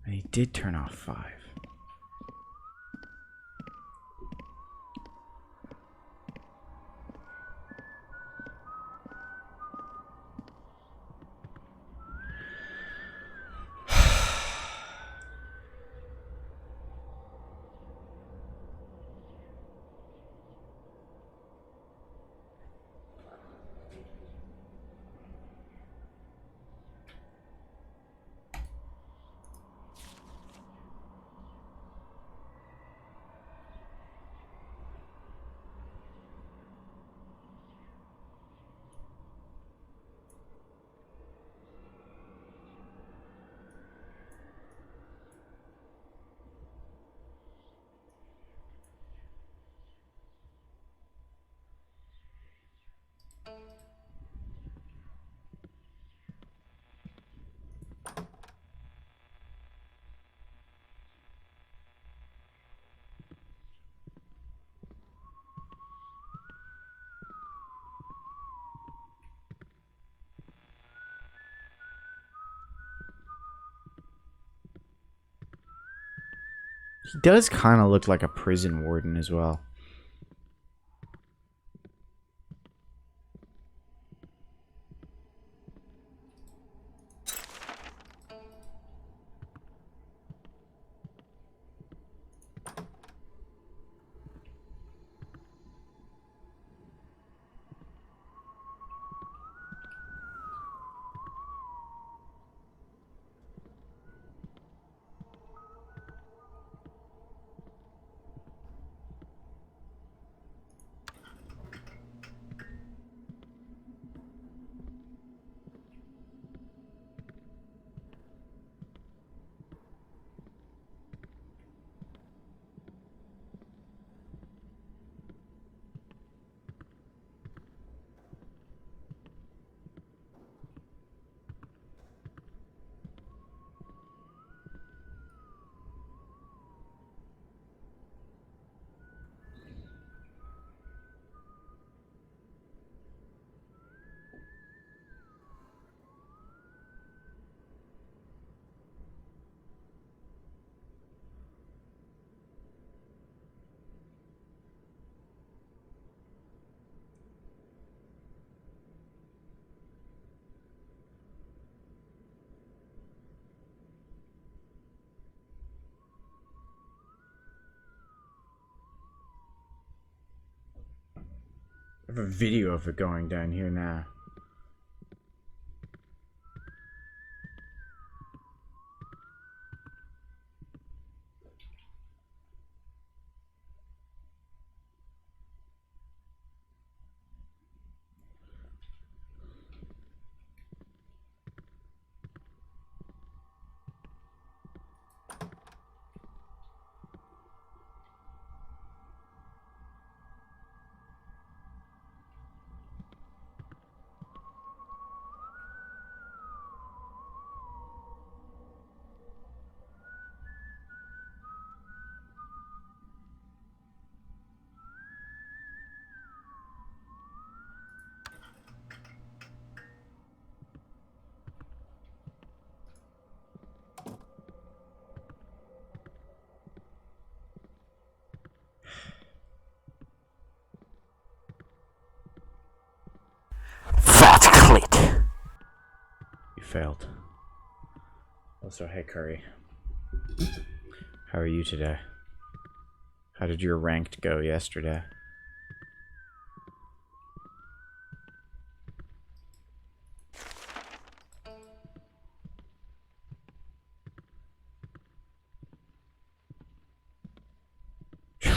And he did turn off 5. He does kind of look like a prison warden as well. I have a video of it going down here now. complete. You failed. Also, hey Curry. How are you today? How did your ranked go yesterday?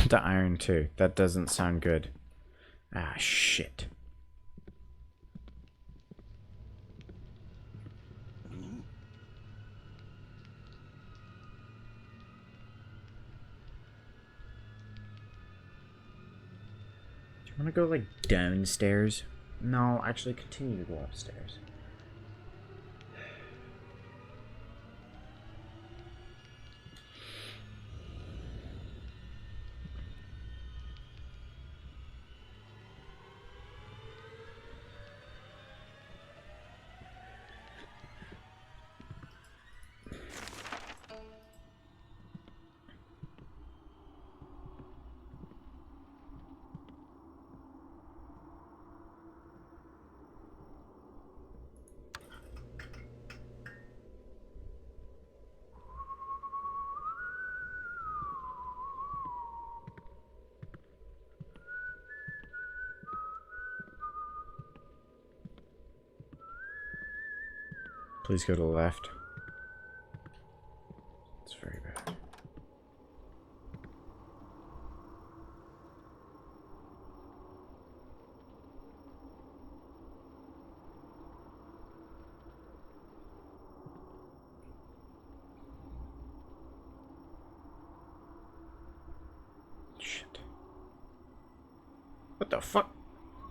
The iron too. That doesn't sound good. Ah, shit. Do you want to go, like, downstairs? No, actually, continue to go upstairs. Please go to the left. It's very bad. Shit. What the fuck?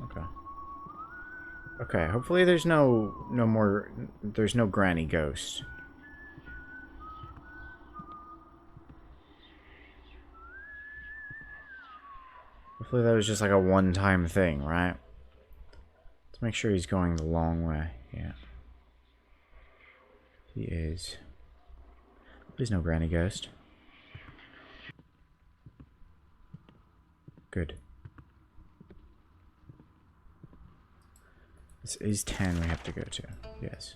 Okay. Okay, hopefully there's no more, there's no granny ghost. Hopefully that was just like a one-time thing, right? Let's make sure he's going the long way. Yeah. He is. Please no granny ghost. Good. This is 10 we have to go to. Yes.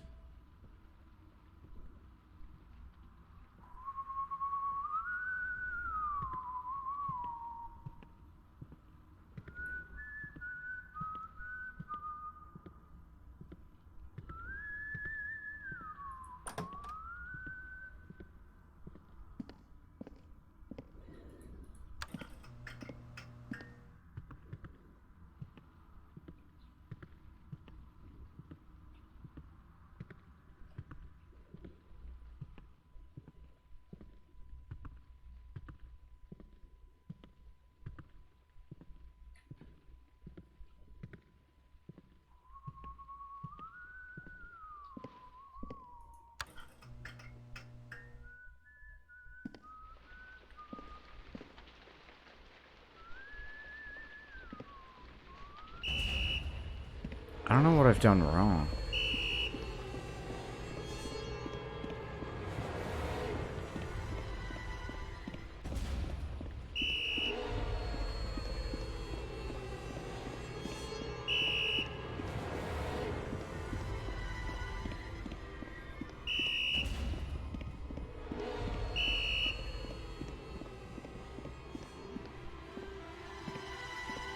I don't know what I've done wrong.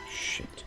Shit.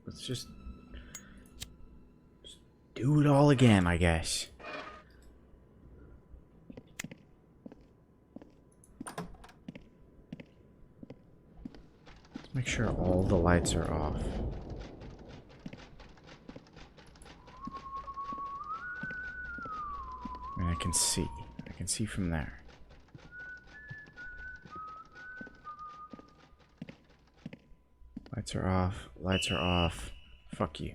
Let's just do it all again, I guess. Let's make sure all the lights are off. I mean, I can see. I can see from there. Lights are off. Lights are off. Fuck you.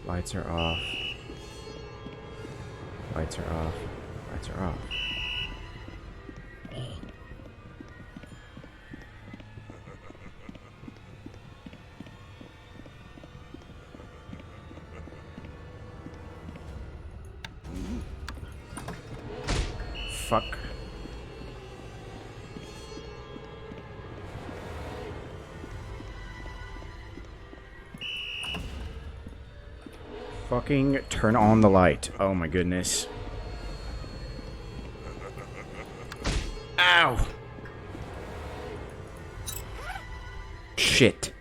Lights are off. Lights are off. Lights are off. Fuck. Fucking turn on the light. Oh my goodness. Ow! Shit.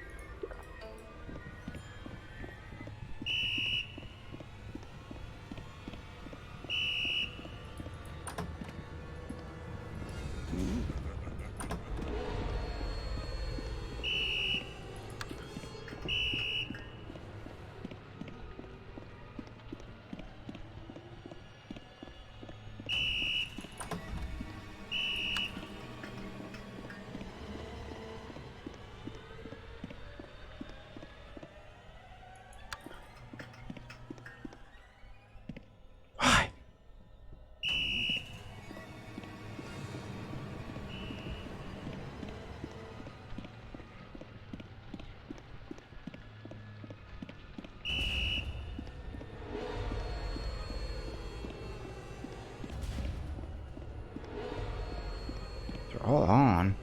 They're all on.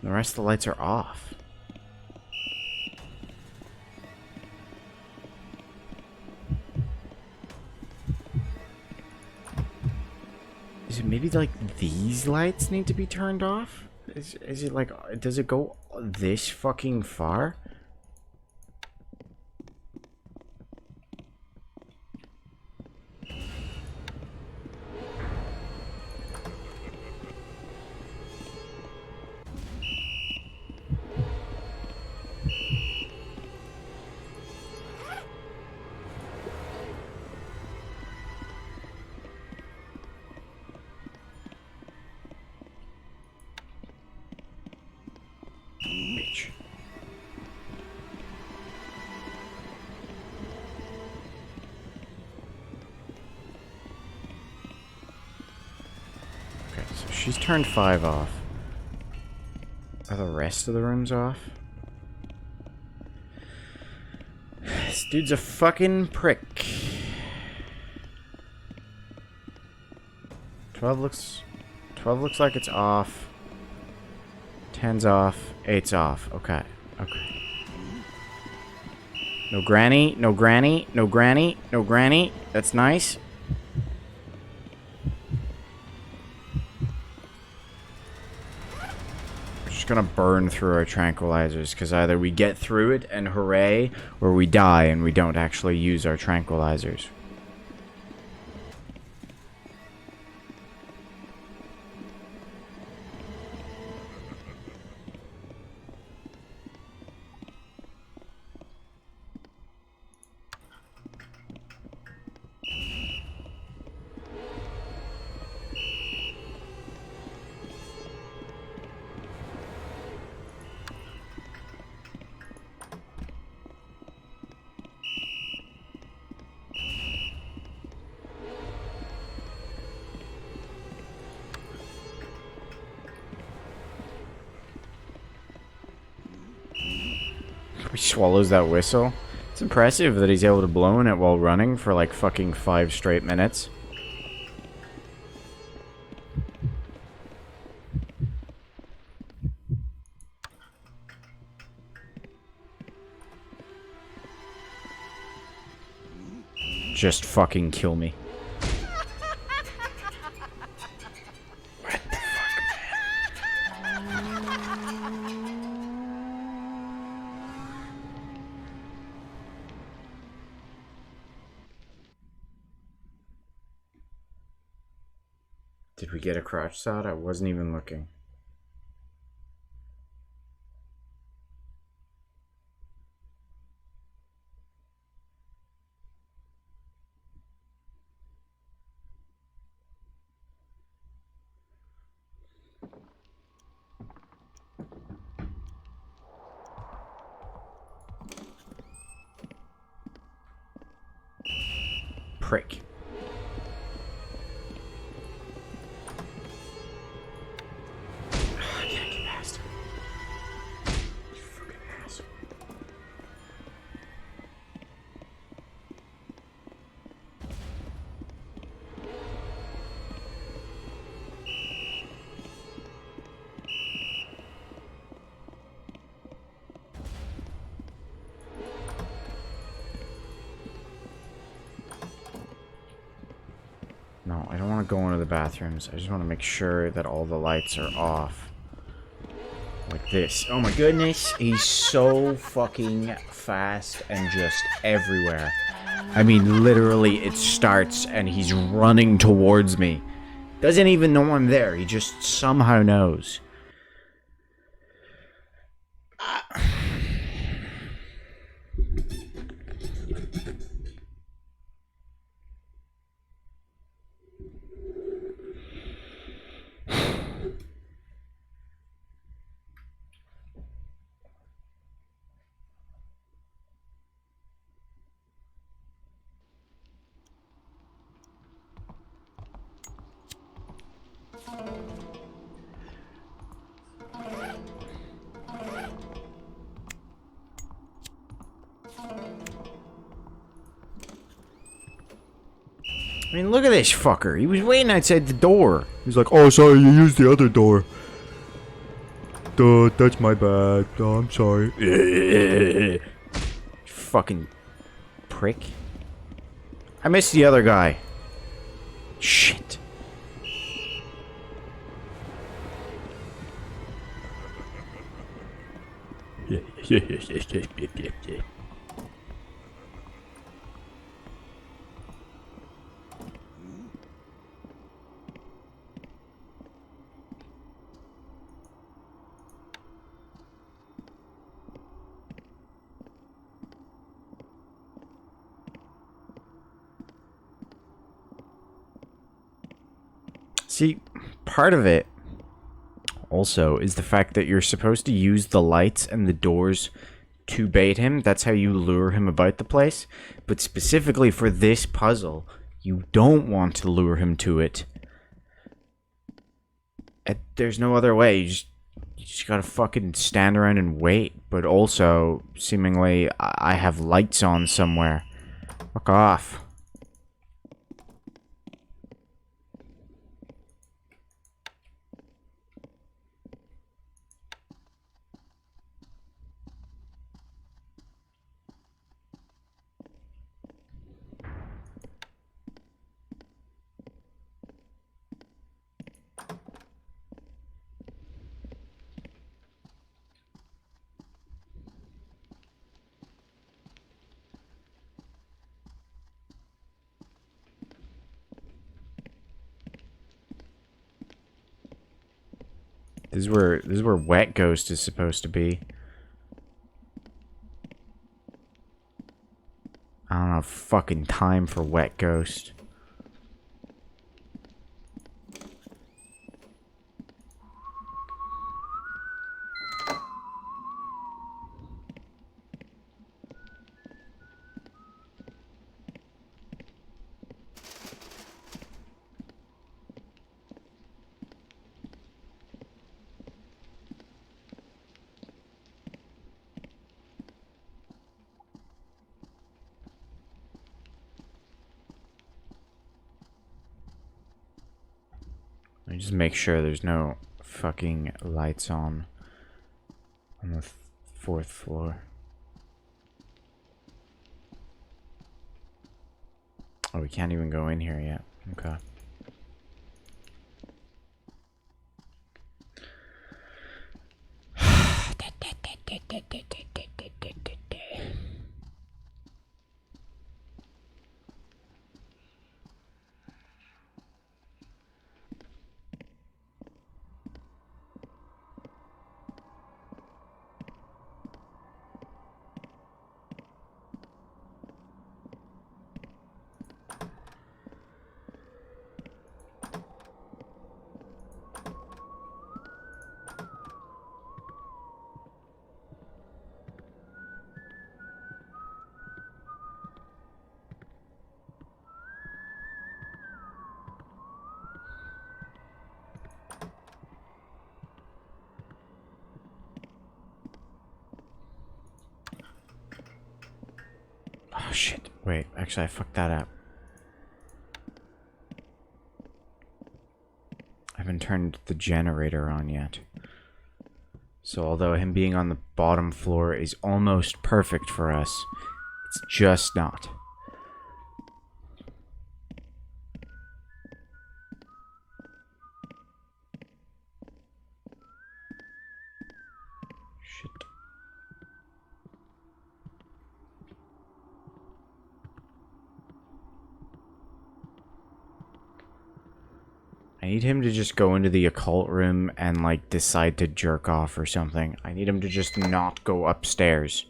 The rest of the lights are off. Is it maybe like these lights need to be turned off? Is it like, does it go this fucking far? Bitch. Okay, so she's turned 5 off. Are the rest of the rooms off? This dude's a fucking prick. 12 looks like it's off. 10's off. 8's off. Okay. Okay. No granny. No granny. No granny. No granny. That's nice. We're just gonna burn through our tranquilizers, because either we get through it and hooray, or we die and we don't actually use our tranquilizers. He swallows that whistle. It's impressive that he's able to blow in it while running for like fucking 5 straight minutes. Just fucking kill me. What the fuck, man? Did we get a crotch shot? I wasn't even looking. Prick. I can't get past him. You fucking asshole. No, I don't want to go into the bathrooms. I just want to make sure that all the lights are off. Like this. Oh my goodness. He's so fucking fast and just everywhere. I mean, literally, it starts and he's running towards me. Doesn't even know I'm there. He just somehow knows. I mean, look at this fucker. He was waiting outside the door. He's like, oh, sorry, you used the other door. Duh, that's my bad. Oh, I'm sorry. Fucking prick. I missed the other guy. Shit. See, part of it also is the fact that you're supposed to use the lights and the doors to bait him. That's how you lure him about the place. But specifically for this puzzle, you don't want to lure him to it. There's no other way. You just gotta fucking stand around and wait. But also, seemingly, I have lights on somewhere. Fuck off. This is where Wet Ghost is supposed to be. I don't have fucking time for Wet Ghost. Let me just make sure there's no fucking lights on the fourth floor. Oh, we can't even go in here yet. Okay. shit. Wait, actually, I fucked that up. I haven't turned the generator on yet. So although him being on the bottom floor is almost perfect for us, it's just not. Shit. I need him to just go into the occult room and, like, decide to jerk off or something. I need him to just not go upstairs.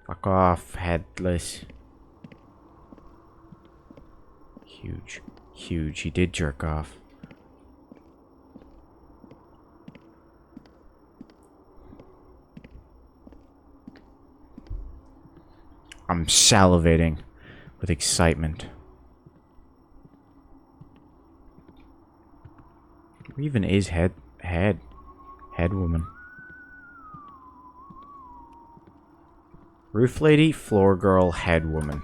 Fuck off, headless. Huge. Huge. He did jerk off. I'm salivating with excitement. Where even is head woman? Roof lady, floor girl, head woman.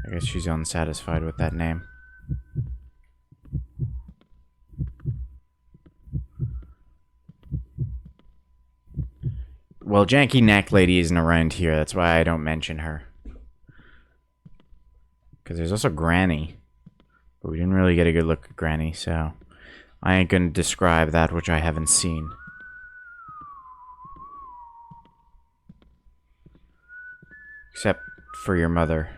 I guess she's unsatisfied with that name. Well, Janky Neck Lady isn't around here. That's why I don't mention her. Because there's also Granny. But we didn't really get a good look at Granny, so I ain't gonna describe that which I haven't seen. Except for your mother.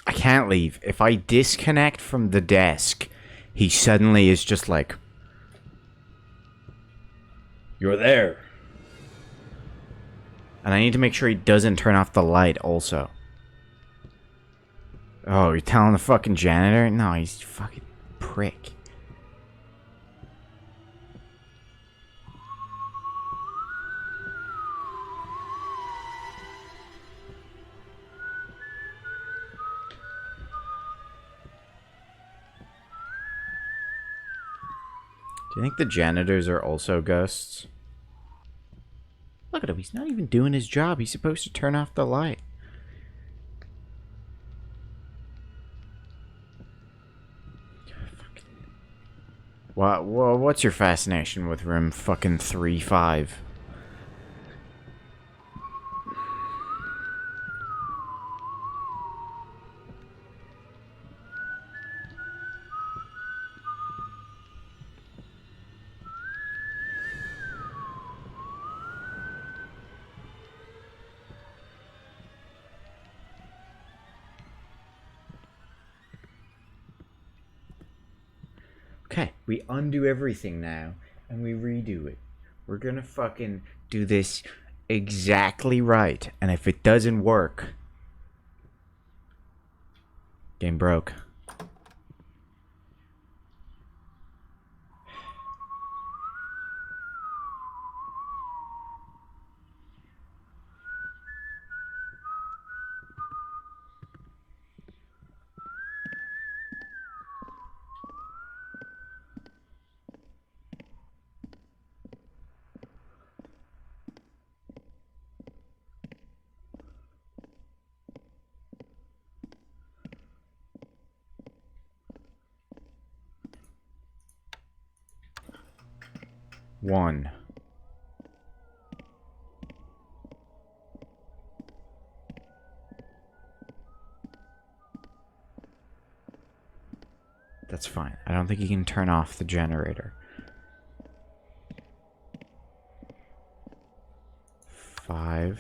I can't leave. If I disconnect from the desk, he suddenly is just like, "You're there." And I need to make sure he doesn't turn off the light also. Oh, you're telling the fucking janitor? No, he's a fucking prick. Do you think the janitors are also ghosts? Look at him, he's not even doing his job. He's supposed to turn off the light. What's your fascination with room fucking 3-5? Okay, we undo everything now, and we redo it. We're gonna fucking do this exactly right, and if it doesn't work, game broke. 1. That's fine. I don't think you can turn off the generator. 5.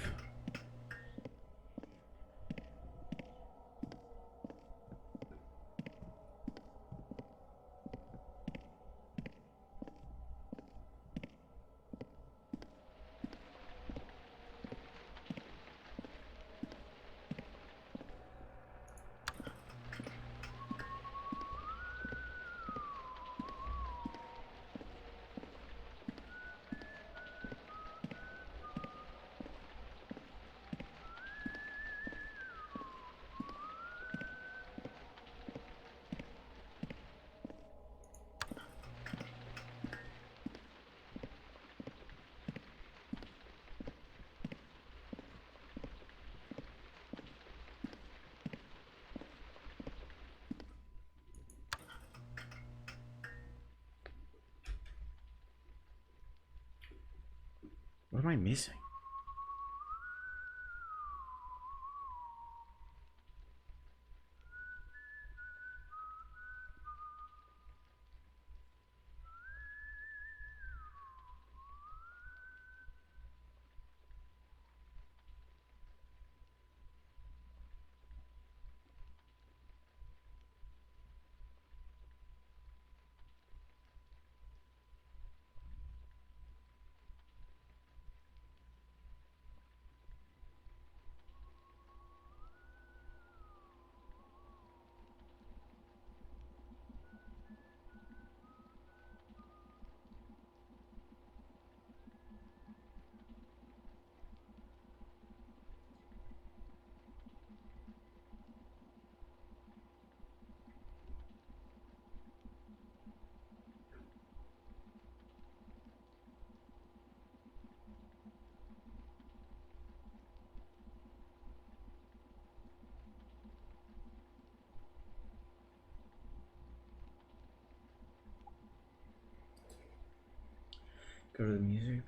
What am I missing? Go to the music.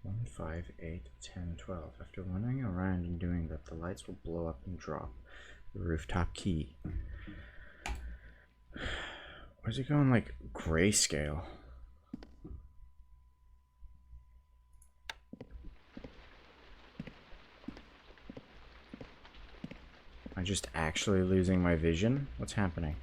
One, 5, 8, 10, 12. After wandering around and doing that, the lights will blow up and drop. The rooftop key. Why is it going like grayscale? Am I just actually losing my vision? What's happening?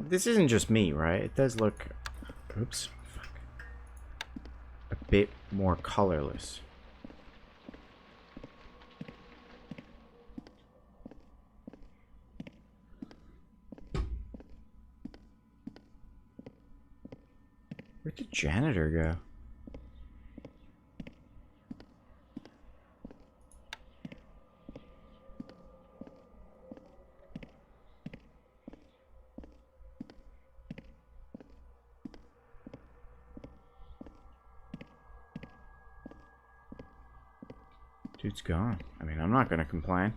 This isn't just me, right? It does look... Oops. Fuck. A bit more colorless. Where'd the janitor go? Dude's gone. I mean, I'm not gonna complain.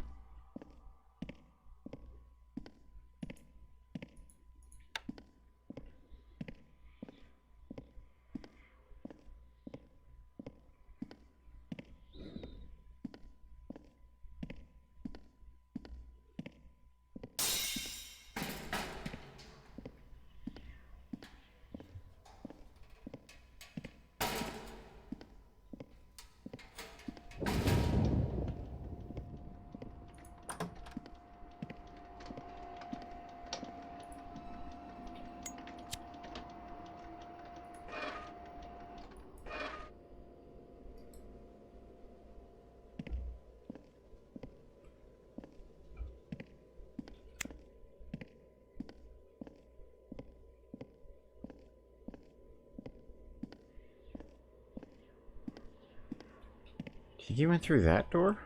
think he went through that door?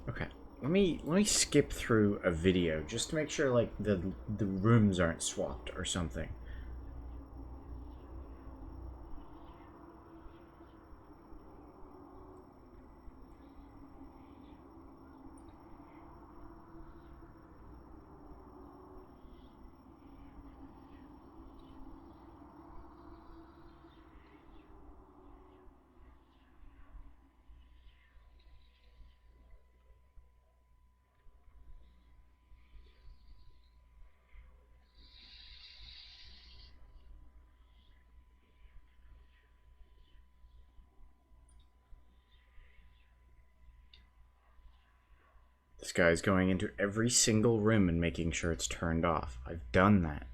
Okay, let me skip through a video just to make sure like the rooms aren't swapped or something. This guy's going into every single room and making sure it's turned off. I've done that.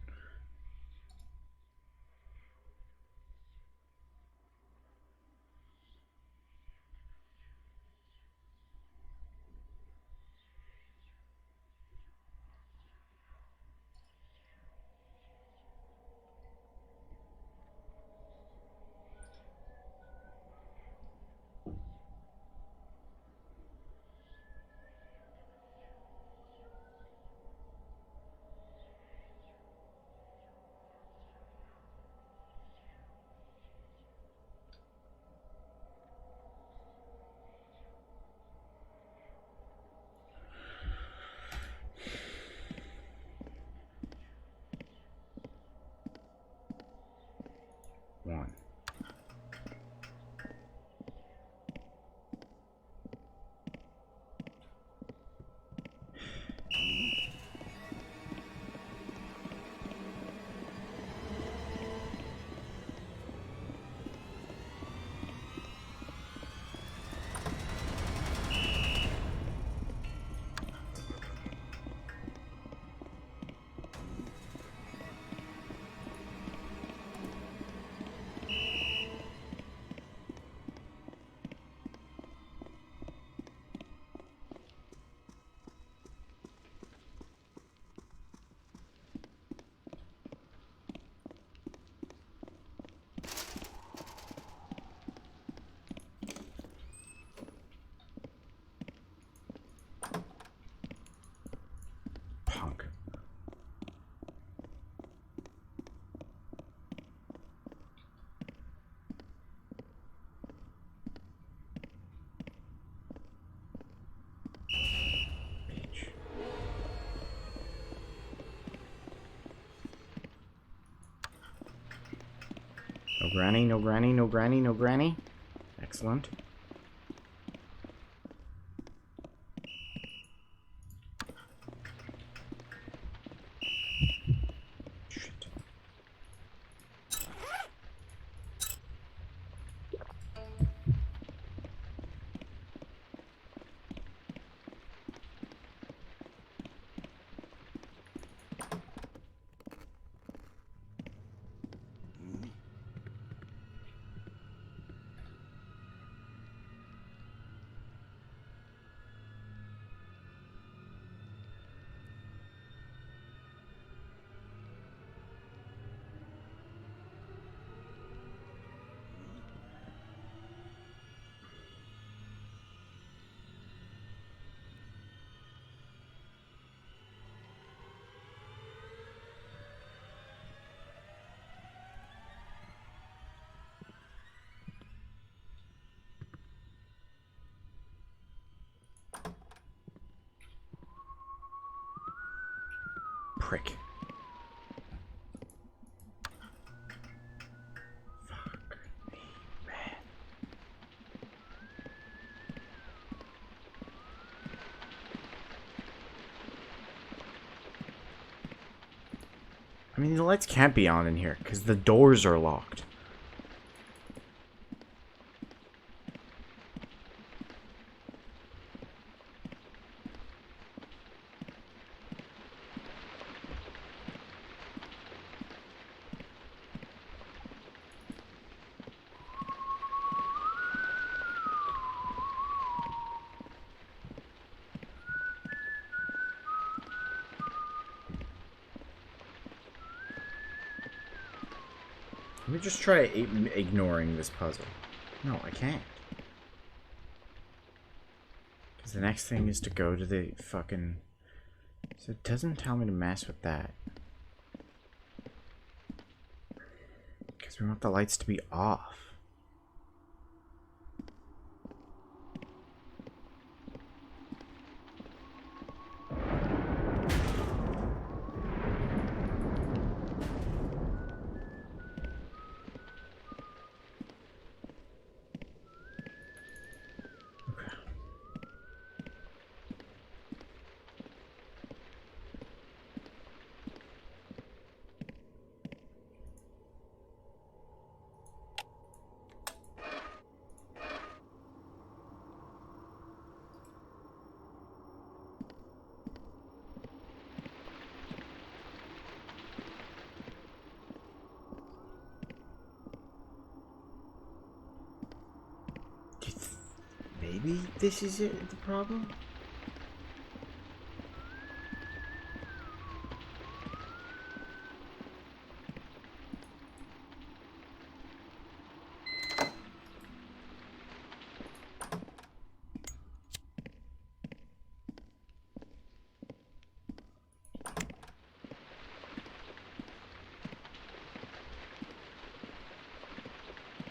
One. Punk. Bitch. No granny, no granny, no granny, no granny. Excellent. Shit. Prick. Fuck me, man. I mean, the lights can't be on in here because the doors are locked. me just try ignoring this puzzle. No, I can't. Because the next thing is to go to the fucking... So it doesn't tell me to mess with that. Because we want the lights to be off. Maybe this is it, the problem?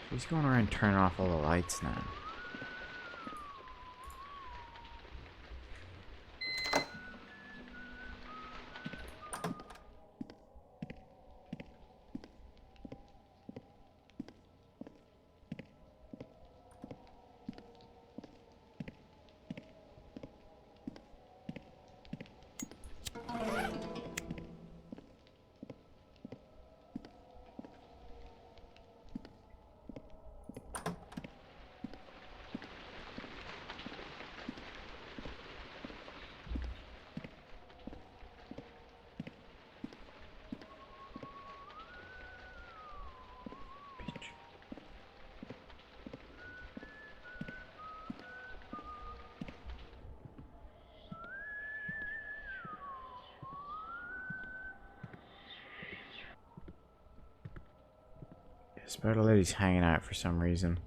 He's going around turning off all the lights now. Spider Lady's hanging out for some reason.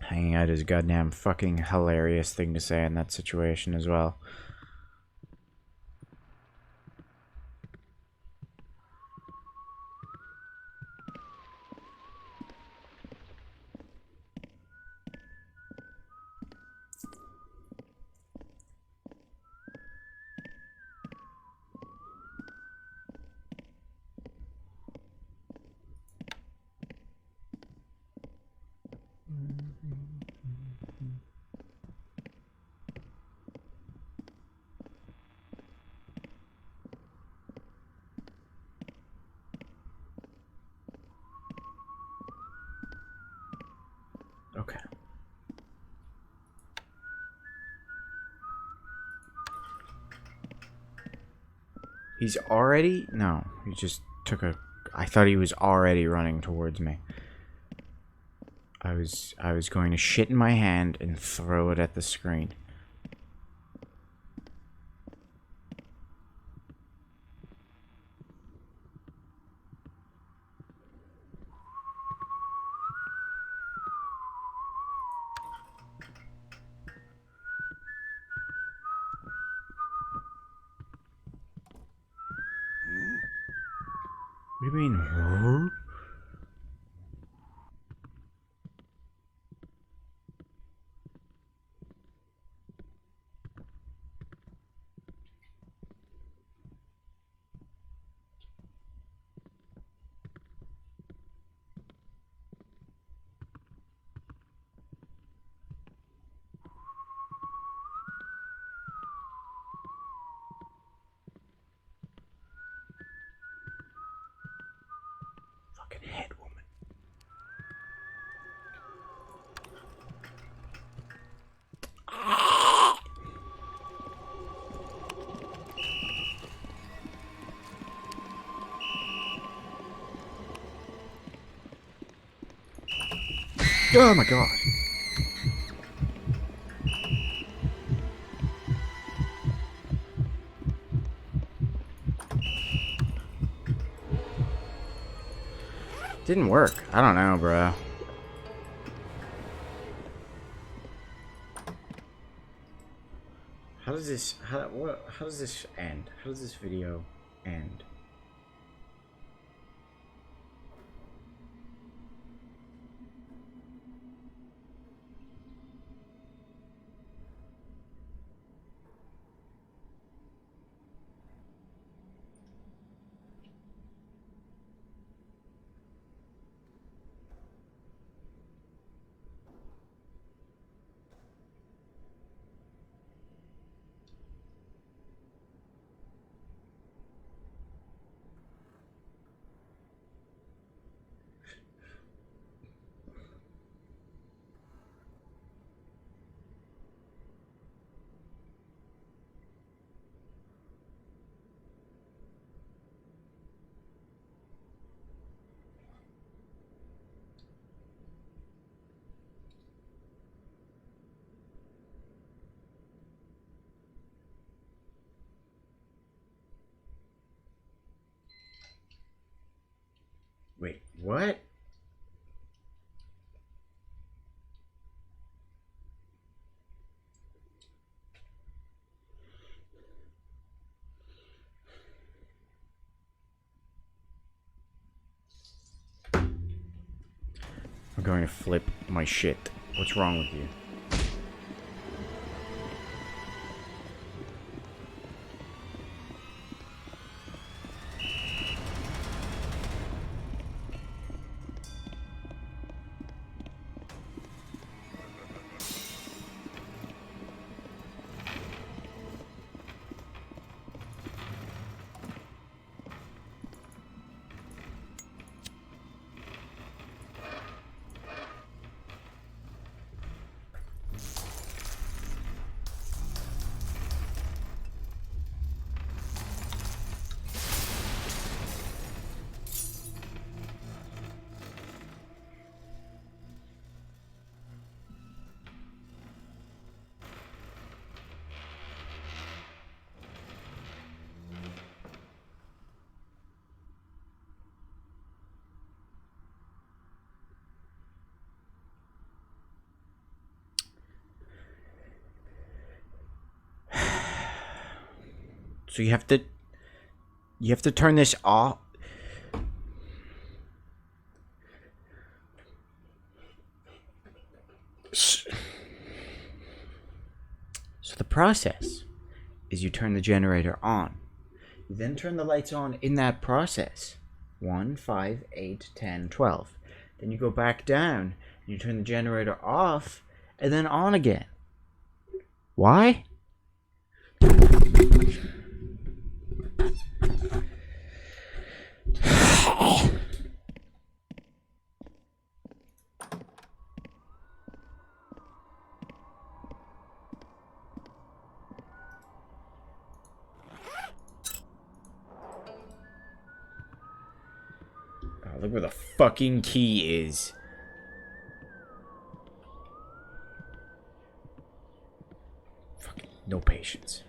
Hanging out is a goddamn fucking hilarious thing to say in that situation as well. Okay. He's already? No, he just took a... I thought he was already running towards me. I was going to shit in my hand and throw it at the screen. What do you mean, huh? Fucking head woman. Oh my god. Didn't work. I don't know, bro. How does this how does this end? How does this video end? Wait, what? I'm going to flip my shit. What's wrong with you? So you have to turn this off. So the process is you turn the generator on. You then turn the lights on in that process. 1, 5, 8, 10, 12. Then you go back down and you turn the generator off and then on again. Why? Oh, look where the fucking key is. Fucking no patience.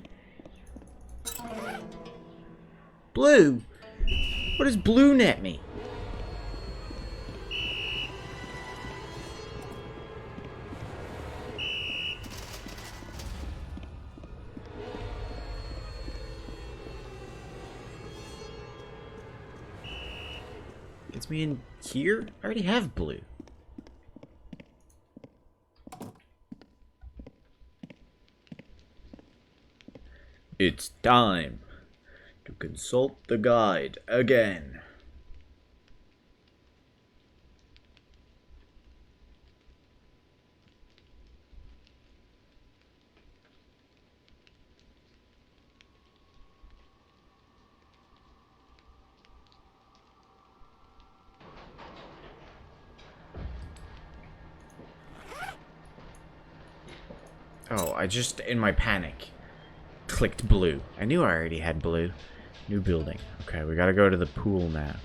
Blue? What does blue net me? Gets me in here? I already have blue. It's time to consult the guide again. Oh, I just, in my panic, clicked blue. I knew I already had blue. New building. Okay, we gotta go to the pool now.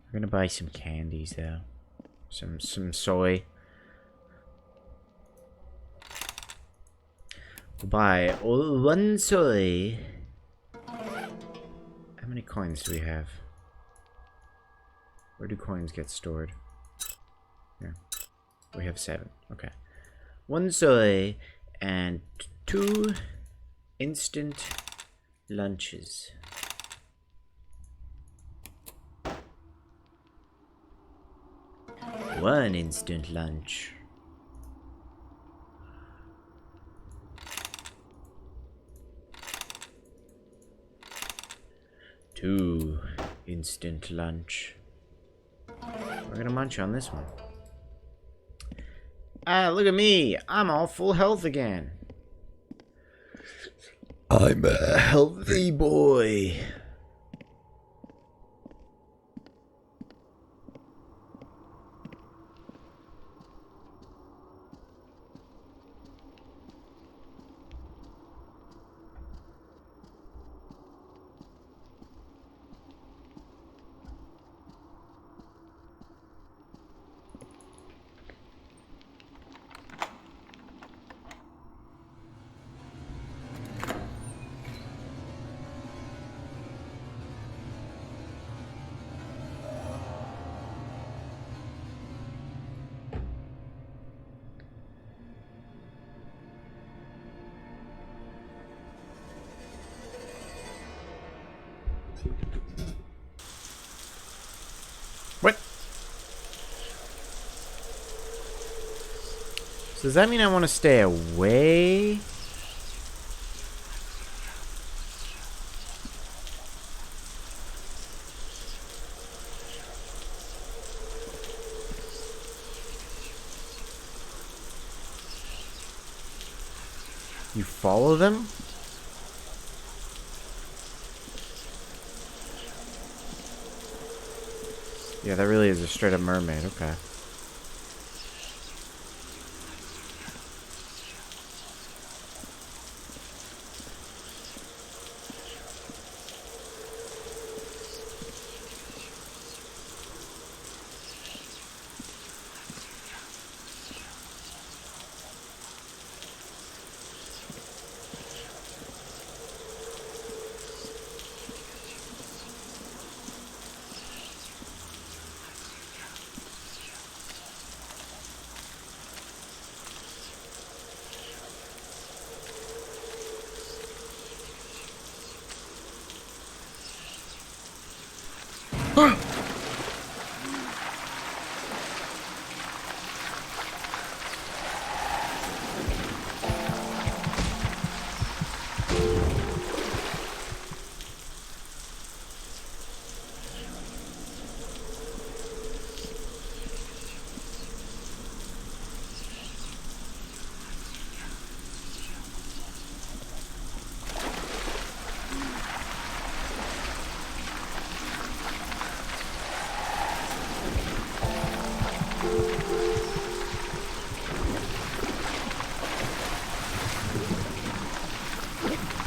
We're gonna buy some candies though. Some soy. Buy one soy. How many coins do we have? Where do coins get stored? Here. We have 7. Okay. 1 soy and 2 instant lunches. One instant lunch. Two instant lunch. We're gonna munch on this one. Ah, look at me! I'm all full health again. I'm a healthy boy. What? So does that mean I want to stay away? You follow them? Yeah, that really is a straight up mermaid, okay.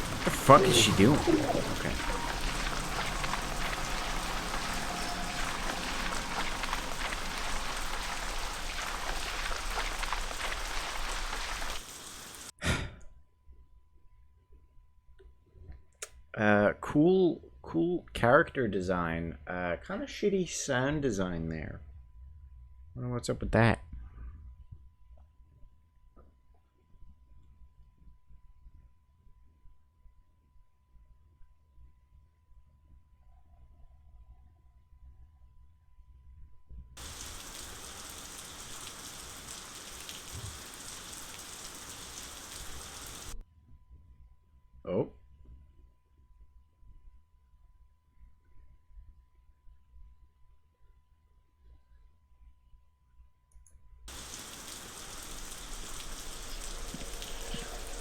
What the fuck is she doing? Okay. Cool character design. Kind of shitty sound design there. I wonder what's up with that. Oh.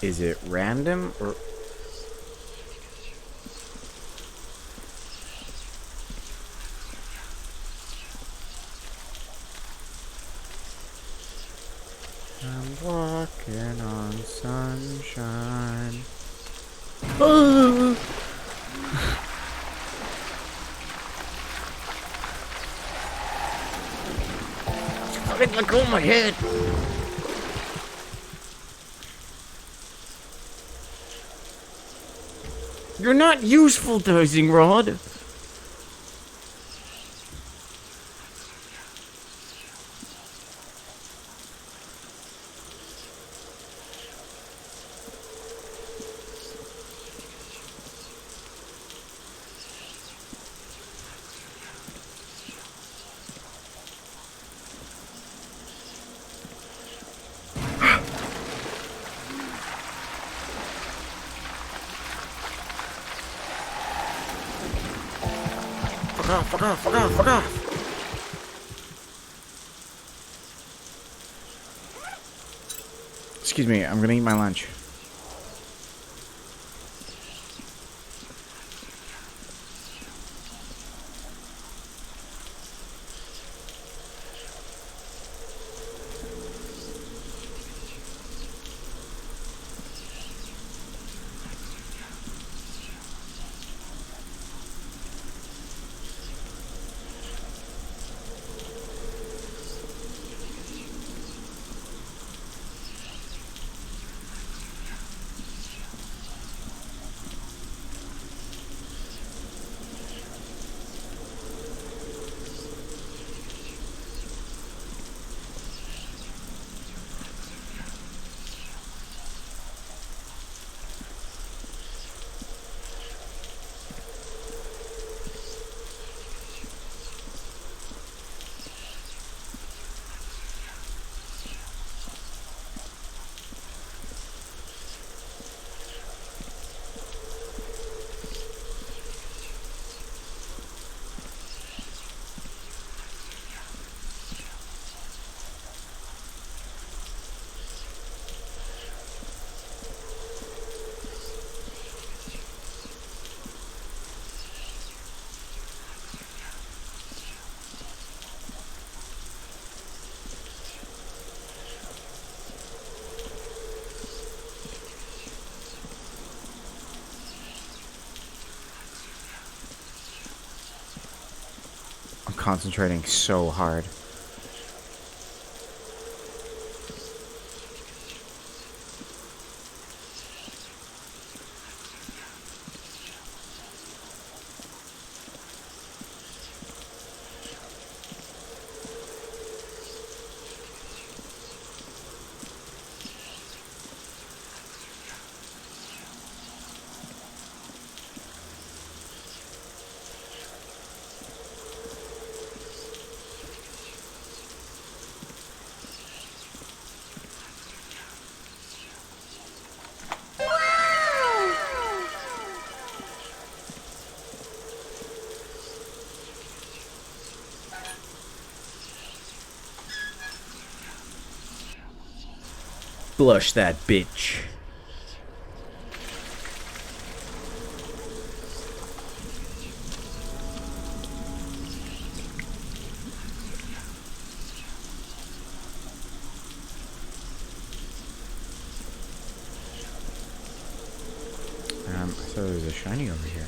Is it random or... I'm walking on sunshine. Oh! Fucking let go of my head. You're not useful, dozing rod. Fuck off, fuck off, fuck off! Excuse me, I'm gonna eat my lunch. Concentrating so hard. Flush that bitch. I thought there was a shiny over here.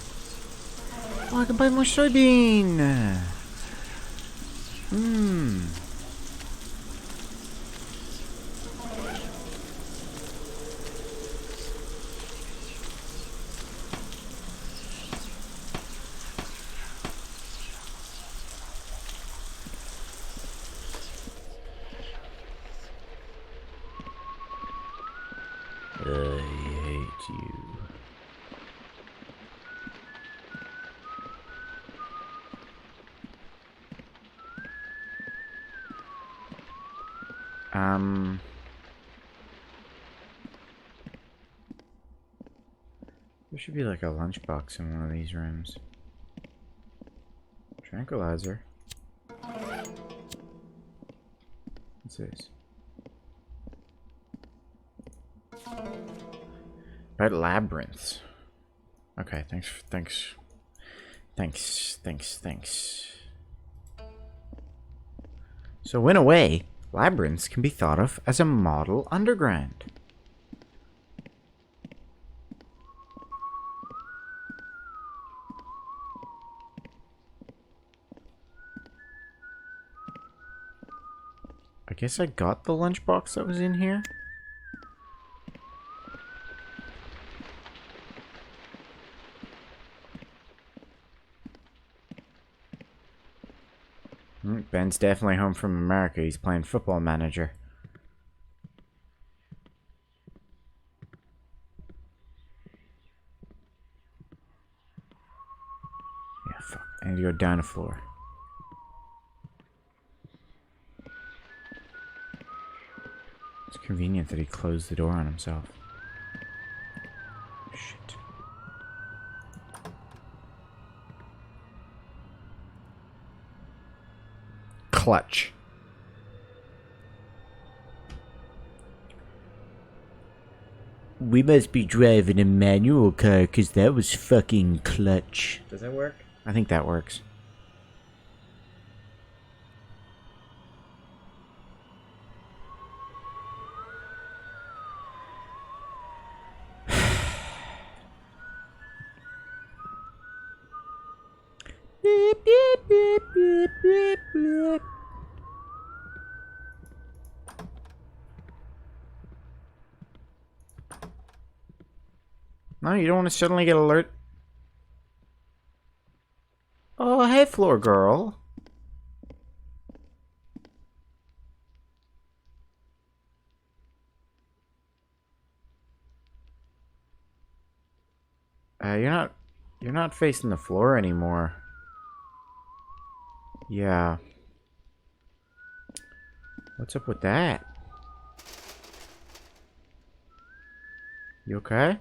Oh, I can buy more soybean. I hate you. There should be like a lunchbox in one of these rooms. Tranquilizer. What's this? Red labyrinths. Okay, thanks. So in a way, labyrinths can be thought of as a model underground. I guess I got the lunchbox that was in here. man's definitely home from America. He's playing football manager. Yeah, fuck. I need to go down the floor. It's convenient that he closed the door on himself. Shit. Clutch. We must be driving a manual car because that was fucking clutch. Does that work? I think that works. Beep, beep, beep, beep, beep, beep. No, you don't want to suddenly get alert. Oh, hey, floor girl. You're not facing the floor anymore. Yeah. What's up with that? You okay?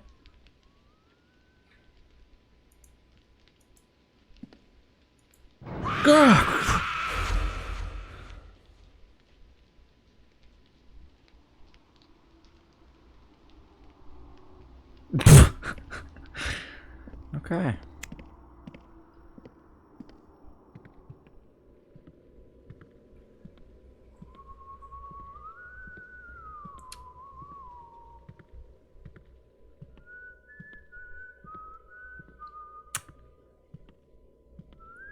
Gah! Okay.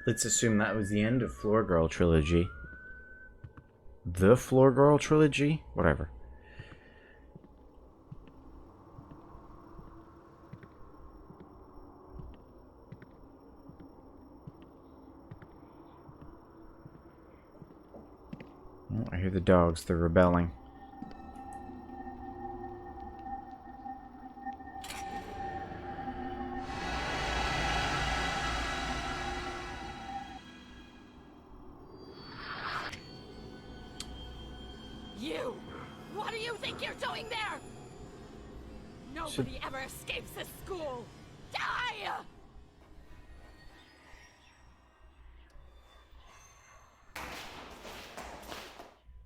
Let's assume that was the end of Floor Girl Trilogy. The Floor Girl Trilogy? Whatever. Oh, I hear the dogs. They're rebelling. You! What do you think you're doing there? Nobody ever escapes this school! Die!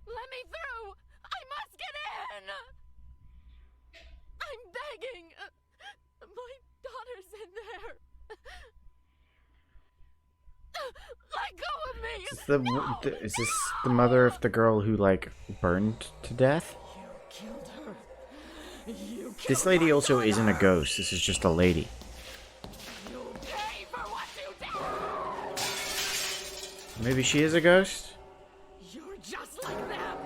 Let me through! I must get in! I'm begging! My daughter's in there! Let go of me! Is this the mother of the girl who, like, burned to death? You killed her. You killed This lady also daughter. isn't a ghost. This is just a lady. You'll pay for what you did! Maybe she is a ghost? You're just like them!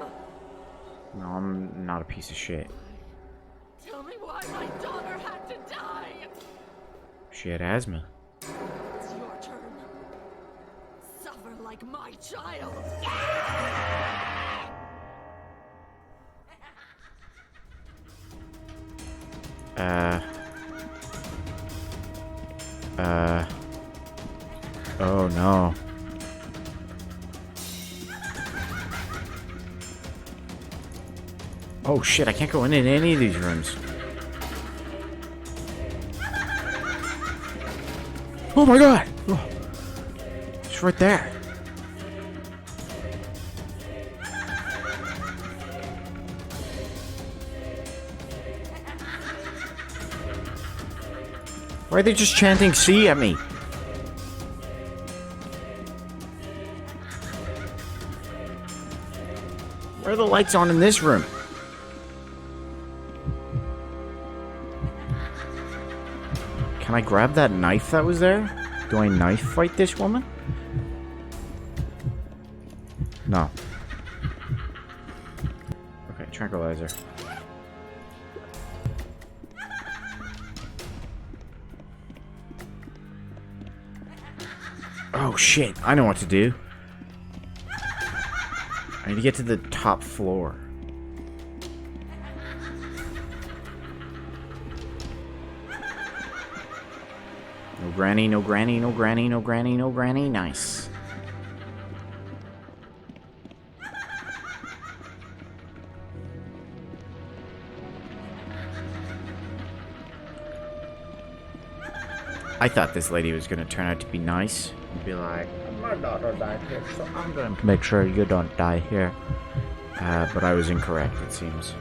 No, I'm not a piece of shit. Tell me why my daughter had to die! She had asthma. It's your turn. Suffer like my child! Oh no. Oh shit, I can't go in any of these rooms. Oh my god! Oh. It's right there. Why are they just chanting C at me? Why are the lights on in this room? Can I grab that knife that was there? Do I knife fight this woman? No. Okay, tranquilizer. Oh shit, I know what to do. need to get to the top floor. No granny, no granny, no granny, no granny, no granny. Nice. I thought this lady was gonna turn out to be nice and be like, my daughter died here, so I'm gonna make sure you don't die here. But I was incorrect, it seems.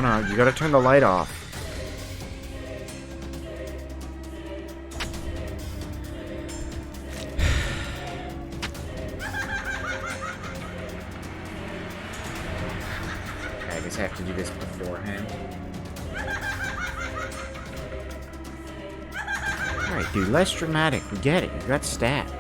No, you gotta turn the light off. Okay, I guess I have to do this beforehand. Alright, dude, less dramatic. We get it. You got stat.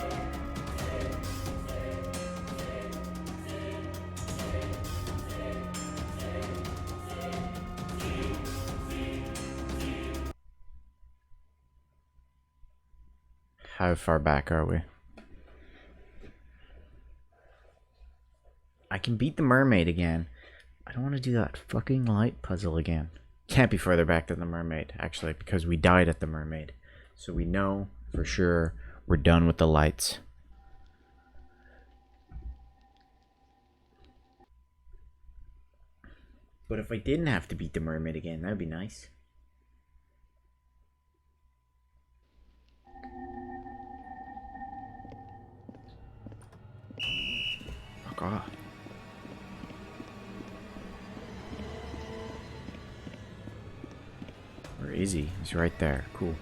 How far back are we? I can beat the mermaid again. I don't want to do that fucking light puzzle again. Can't be further back than the mermaid, actually, because we died at the mermaid. So we know for sure we're done with the lights. But if I didn't have to beat the mermaid again, that would be nice. Fuck off. Where is he? He's right there. Cool.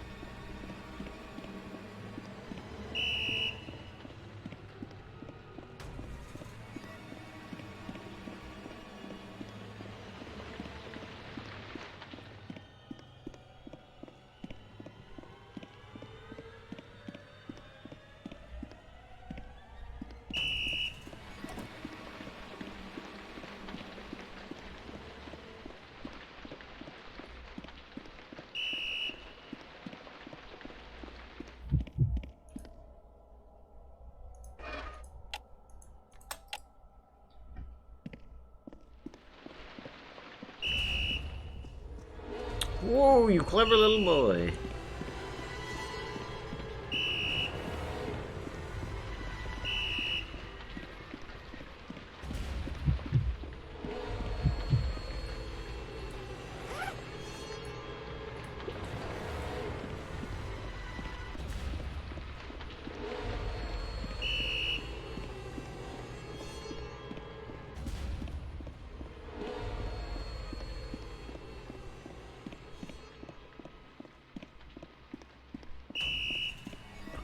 Whoa, you clever little boy.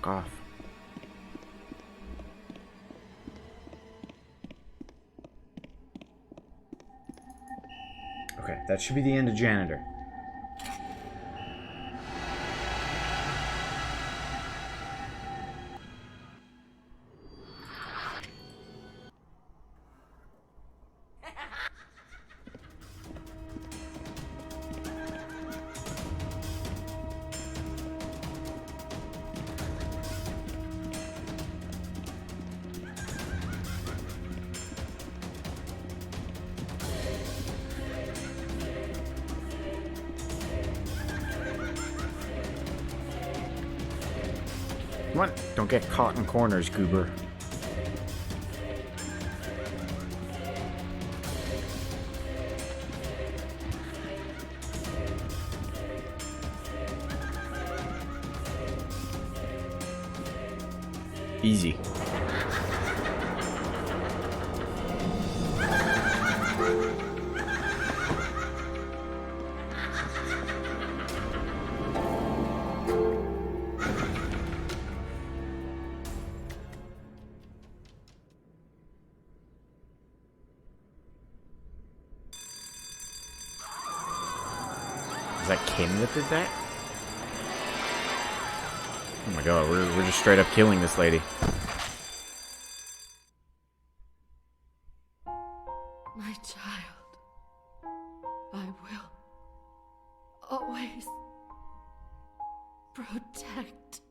Off. Okay, that should be the end of janitor. Come on, don't get caught in corners, goober. Easy. Is that Kim that did that? Oh my god, we're just straight up killing this lady. My child, I will always protect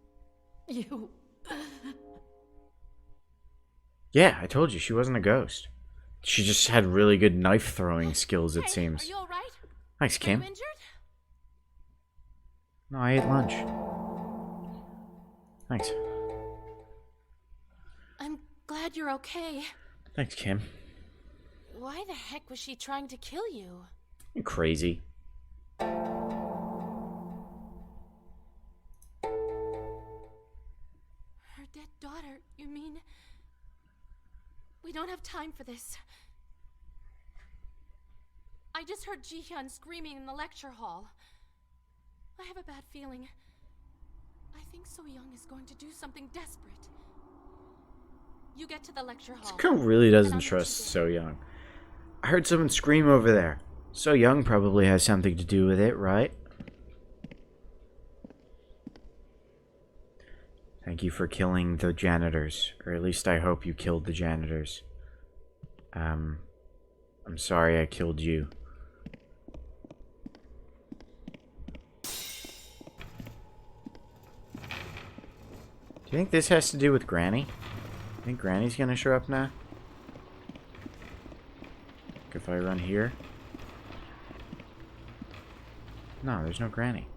you. Yeah, I told you she wasn't a ghost. She just had really good knife throwing skills, it Hey, seems. are you all right? Thanks, Are you Kim. injured? No, I ate lunch. Thanks. I'm glad you're okay. Thanks, Kim. Why the heck was she trying to kill you? You crazy. Her dead daughter, you mean? We don't have time for this. I just heard Ji-hyun screaming in the lecture hall. I have a bad feeling. I think So Young is going to do something desperate. You get to the lecture hall. This girl really doesn't and I'll trust meet you So Young. I heard someone scream over there. So Young probably has something to do with it, right? Thank you for killing the janitors. Or at least I hope you killed the janitors. I'm sorry I killed you. Do you think this has to do with Granny? I think Granny's gonna show up now? Like if I run here? No, there's no Granny.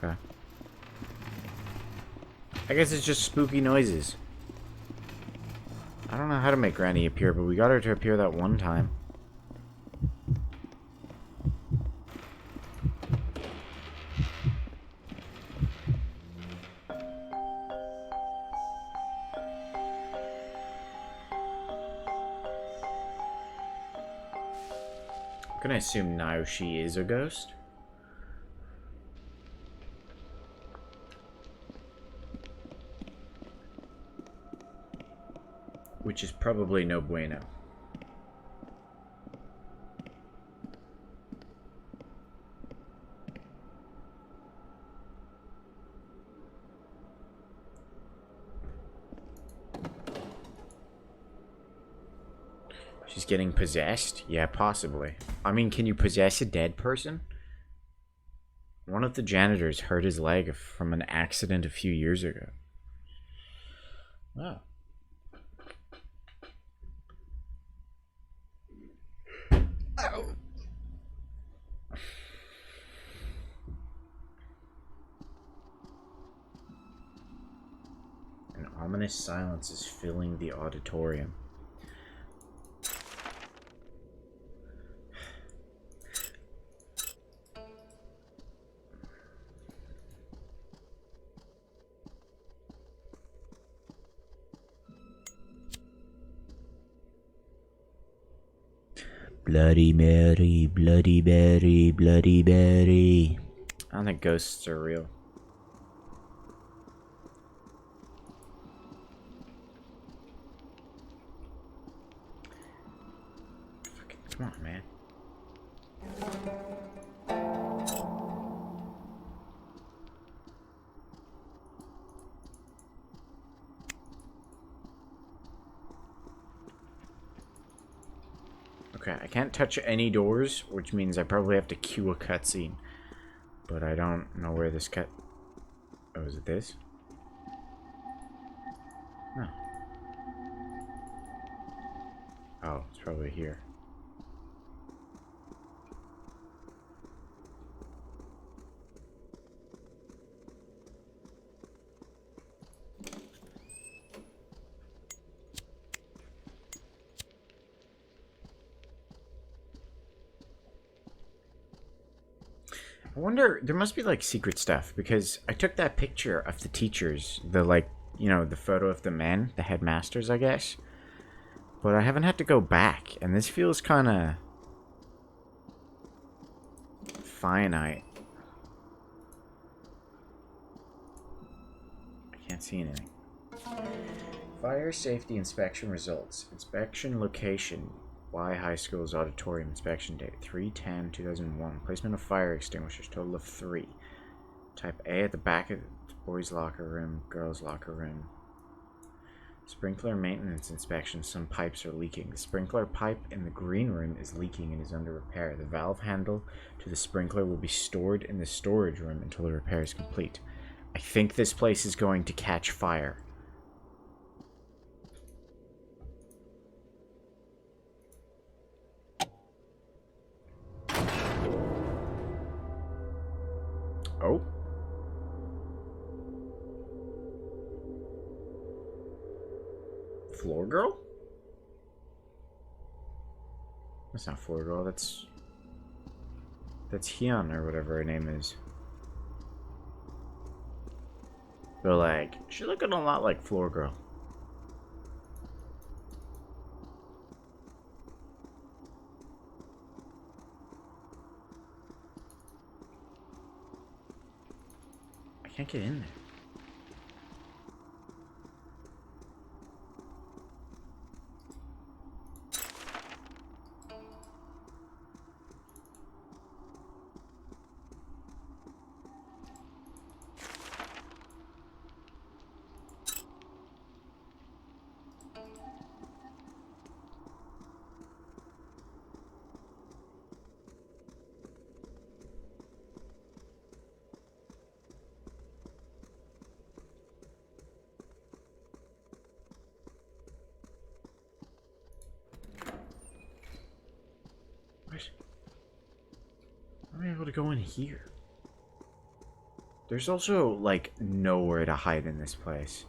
Okay. I guess it's just spooky noises. I don't know how to make Granny appear, but we got her to appear that one time. I'm gonna assume now she is a ghost. Which is probably no bueno. She's getting possessed? Yeah, possibly. I mean, can you possess a dead person? One of the janitors hurt his leg from an accident a few years ago. Oh. Ow. An ominous silence is filling the auditorium. Bloody Mary, Bloody Mary, Bloody Mary. I don't think ghosts are real. Fucking, come on, man. Okay, I can't touch any doors, which means I probably have to cue a cutscene. But I don't know where this cut... Oh, is it this? No. Oh, it's probably here. I wonder, there must be like secret stuff, because I took that picture of the teachers, the like, you know, the photo of the men, the headmasters, I guess. But I haven't had to go back, and this feels kind of finite. I can't see anything. Fire safety inspection results. Inspection location. Y High School's auditorium inspection date 3/10/2001. Placement of fire extinguishers, total of 3. Type A at the back of the boys' locker room, girls' locker room. Sprinkler maintenance inspection. Some pipes are leaking. The sprinkler pipe in the green room is leaking and is under repair. The valve handle to the sprinkler will be stored in the storage room until the repair is complete. I think this place is going to catch fire. Oh. Floor girl? That's not floor girl, that's Hyun or whatever her name is. But like, she's looking a lot like floor girl. I can't get in there. What? How am I able to go in here? There's also, like, nowhere to hide in this place.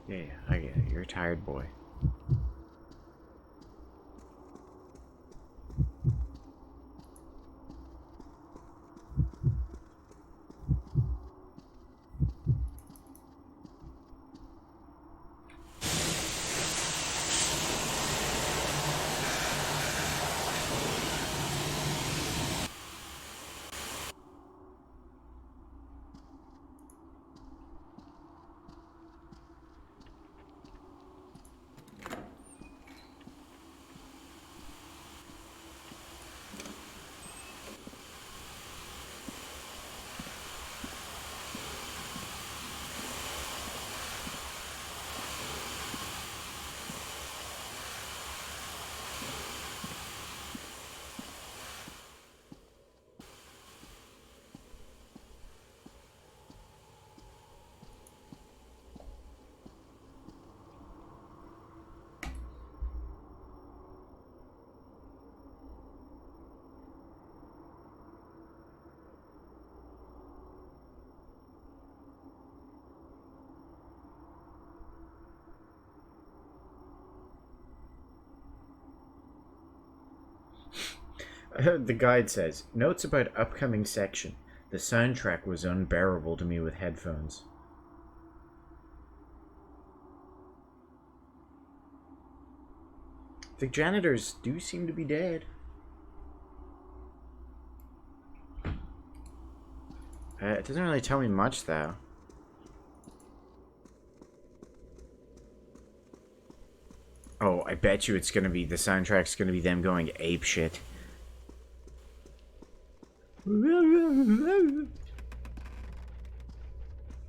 Yeah, I get it. You're a tired boy. The guide says, notes about upcoming section. The soundtrack was unbearable to me with headphones. The janitors do seem to be dead. It doesn't really tell me much, though. Oh, I bet you it's gonna be, the soundtrack's gonna be them going apeshit.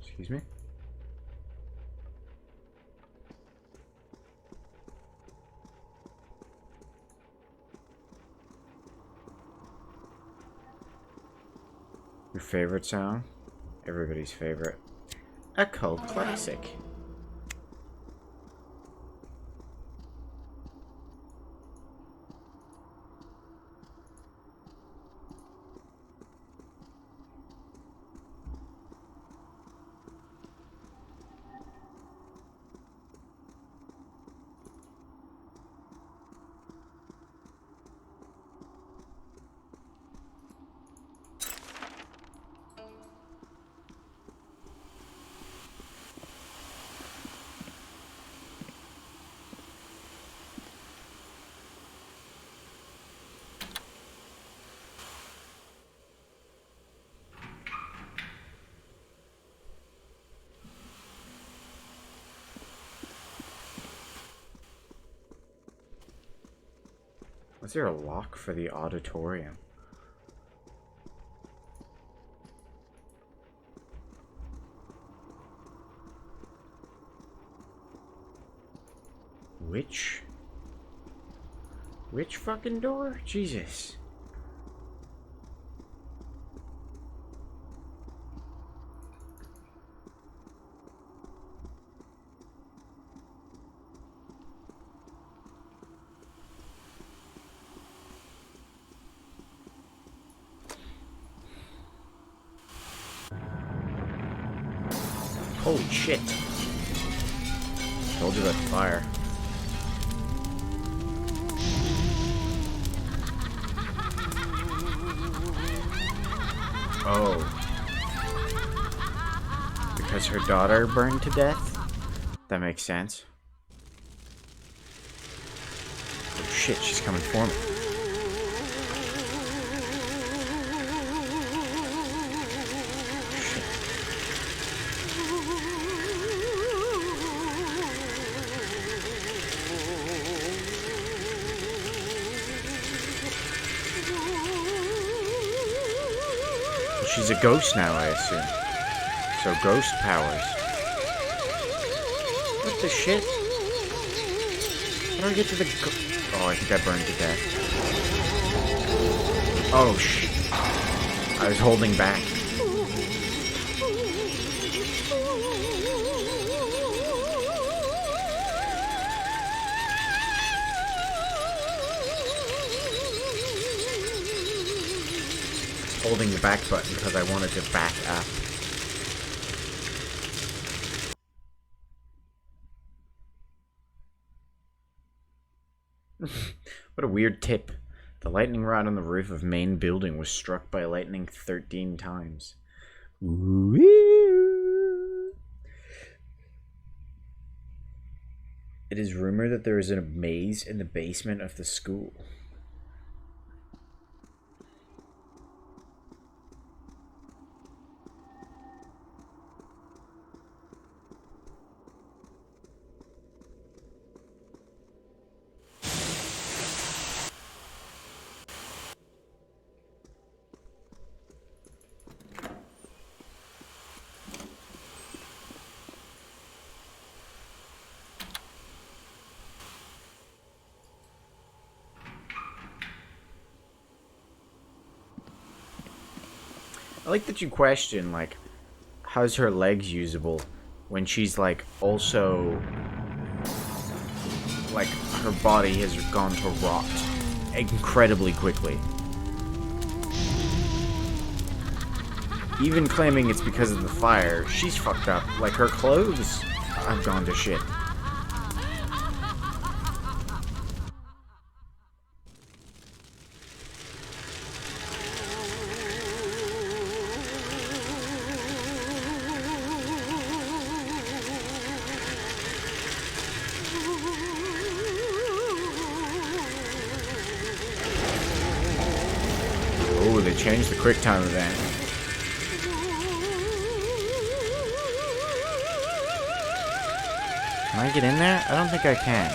Excuse me? Your favorite song? Everybody's favorite. A cult classic. Is there a lock for the auditorium? Which fucking door? Jesus. Holy shit. Told you about the fire. Oh. Because her daughter burned to death? That makes sense. Oh shit, she's coming for me. She's a ghost now, I assume. So ghost powers. What the shit? How do I get to the oh, I think I burned to death. Oh, shit. I was holding back. Holding the back button because I wanted to back up. What a weird tip. The lightning rod on the roof of main building was struck by lightning 13 times. Woo! It is rumored that there is a maze in the basement of the school. I like that you question, like, how's her legs usable when she's, like, also, like, her body has gone to rot incredibly quickly. Even claiming it's because of the fire, she's fucked up. Like, her clothes have gone to shit. Oh, they changed the quick time event. Can I get in there? I don't think I can.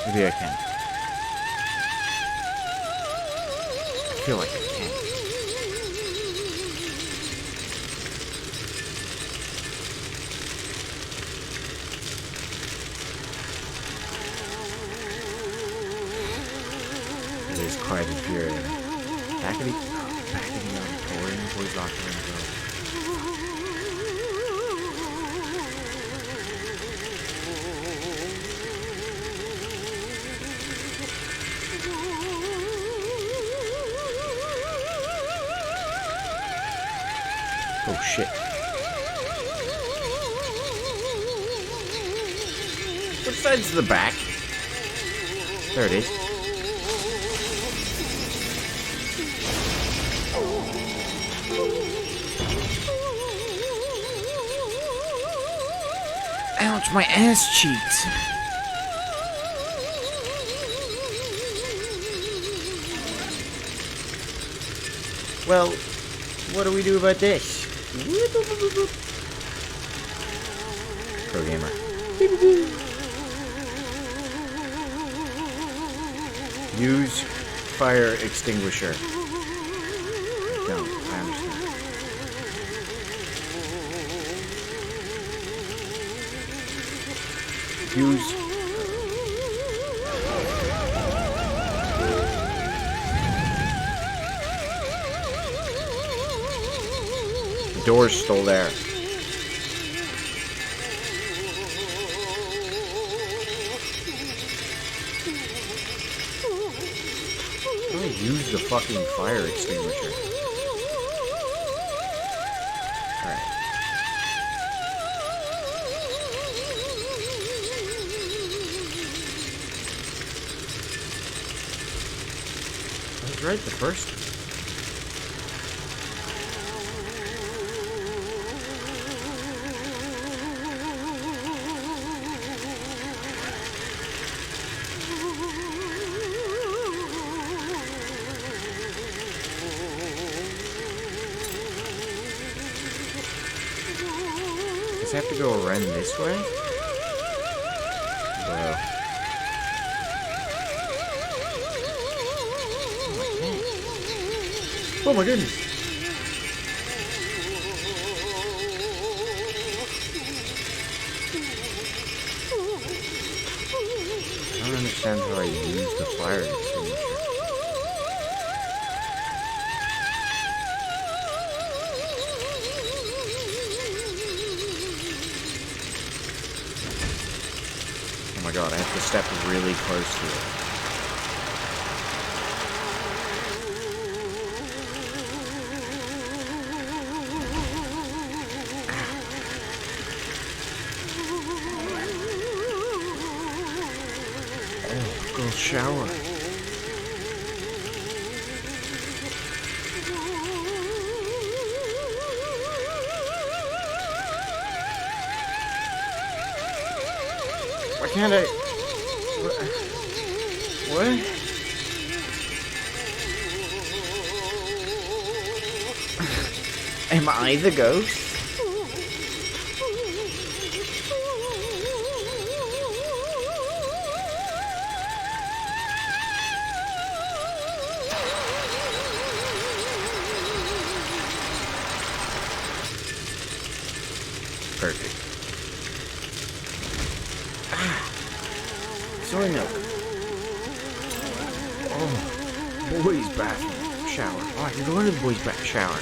Maybe I can. I feel like I can. It is quite infuriating. Back of the auditorium, boys locked in the door. Oh shit. Which side's the back? There it is. Ouch, my ass cheeks. Well, what do we do about this? Pro gamer. Use fire extinguisher. Don't. I understand. Use. The door's still there. Use the fucking fire extinguisher. Alright. I was right the first time. Does it have to go around this way? Bro. Oh my goodness. I don't understand how I use the fire extinguisher. Oh my god, I have to step really close to it. Oh, go shower. Why can't I? What? Am I the ghost? Perfect. Soy milk. Oh, boys' bathroom shower. Oh, I can go into the boys' bath shower.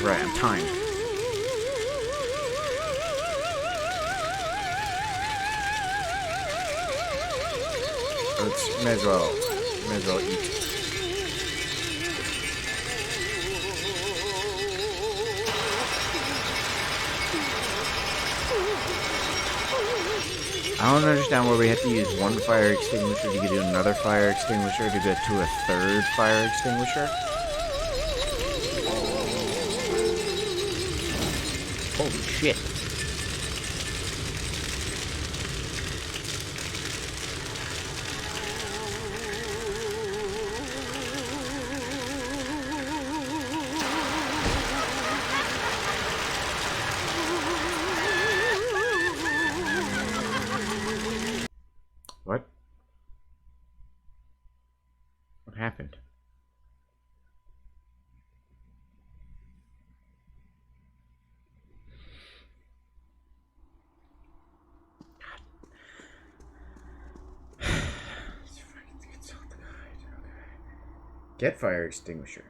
Right, I'm timed. Let's may as well eat. I don't understand why we have to use one fire extinguisher to get to another fire extinguisher to get to a third fire extinguisher. Holy shit. What? What happened? Get fire extinguisher.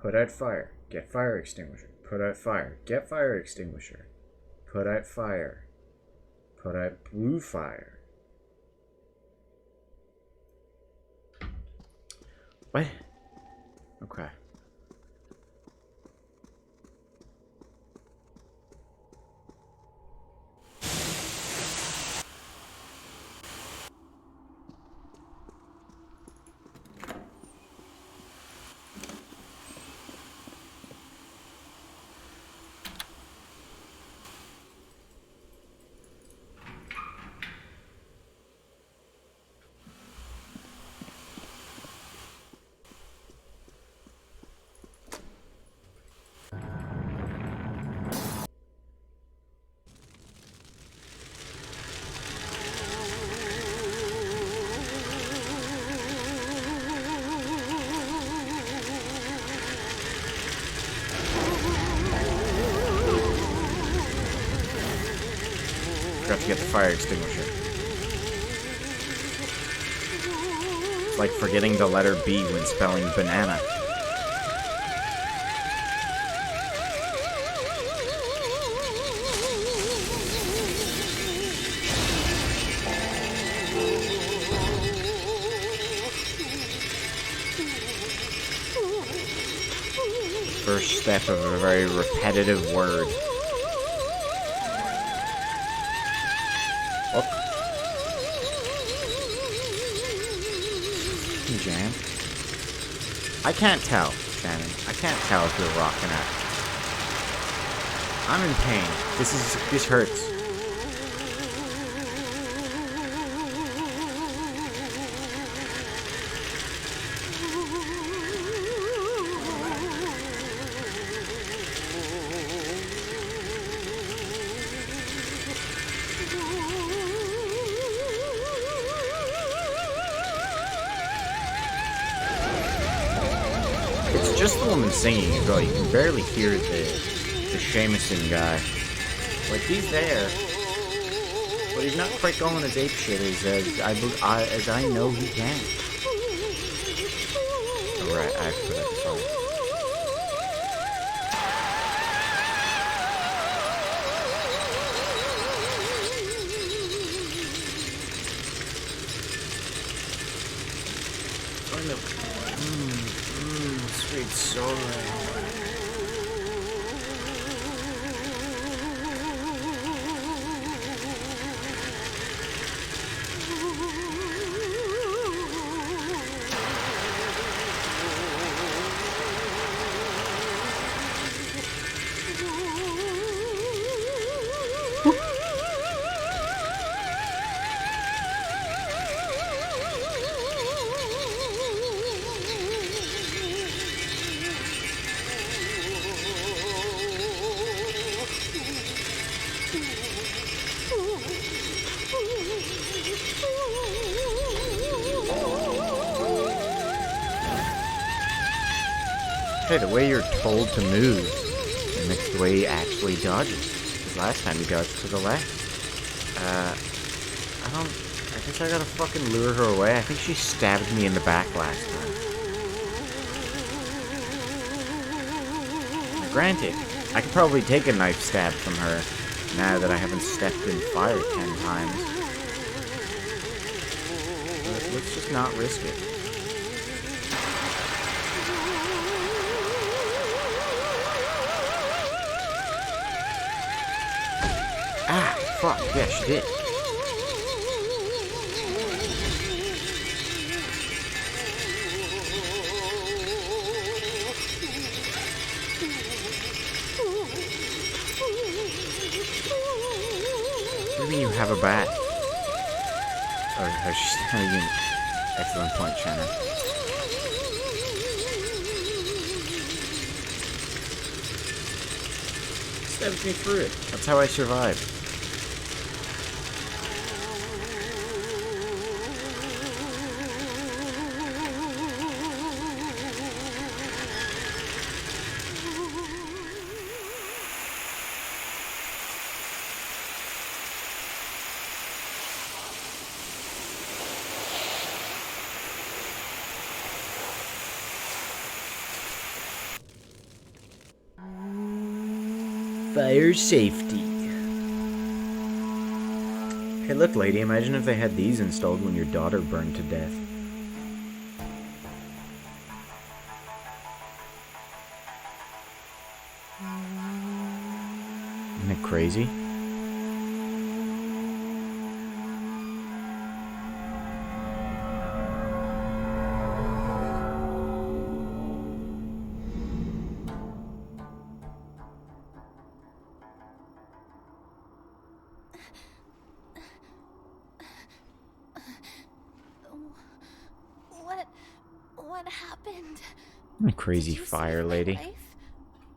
Put out fire. Get fire extinguisher. Put out fire. Get fire extinguisher. Put out fire. Put out blue fire. What? Okay. forgot to get the fire extinguisher. It's like forgetting the letter B when spelling banana. First step of a very repetitive word. Oh. Jam. I can't tell, Shannon. I can't tell if you're rocking out. I'm in pain. This hurts. It's just the woman singing as well. You can barely hear the Jameson guy. Like, he's there, but he's not quite going as apeshit as I know he can. Alright, I have to put up the song. Sweet soul. Hey, the way you're told to move mimics the way he actually dodges. Because last time he dodged to the left. I guess I gotta fucking lure her away. I think she stabbed me in the back last time. Granted, I could probably take a knife stab from her now that I haven't stepped in fire 10 times. But let's just not risk it. Ah, fuck, yeah, she did. What do you mean you have a bat? Oh, she's having an excellent point, Shannon. Stabbed me through it. That's how I survived. Fire safety. Hey look, lady, imagine if they had these installed when your daughter burned to death. Isn't it crazy? What happened? Crazy Did you fire save my lady. life?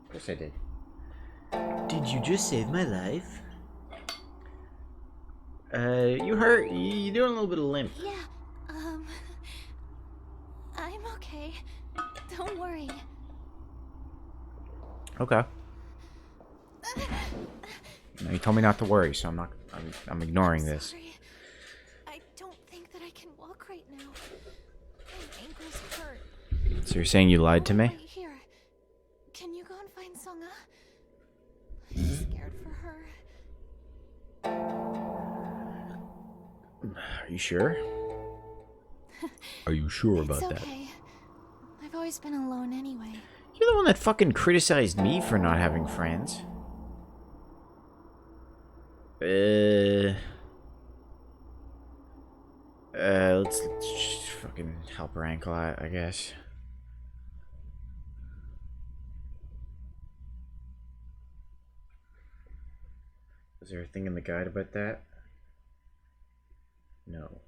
Of course I did. Did you just save my life? You hurt. You're doing a little bit of limp. Yeah, I'm okay. Don't worry. Okay. No, you told me not to worry, so I'm I'm ignoring this. Sorry. I don't think that I can walk right now. My ankles hurt. So you're saying you lied to me? Wait here. Can you go and find Songa? I'm scared for her. Are you sure? Are you sure about It's that? okay. I've always been alone anyway. You're the one that fucking criticized me for not having friends. Let's just fucking help her ankle out, I guess. Is there a thing in the guide about that? No.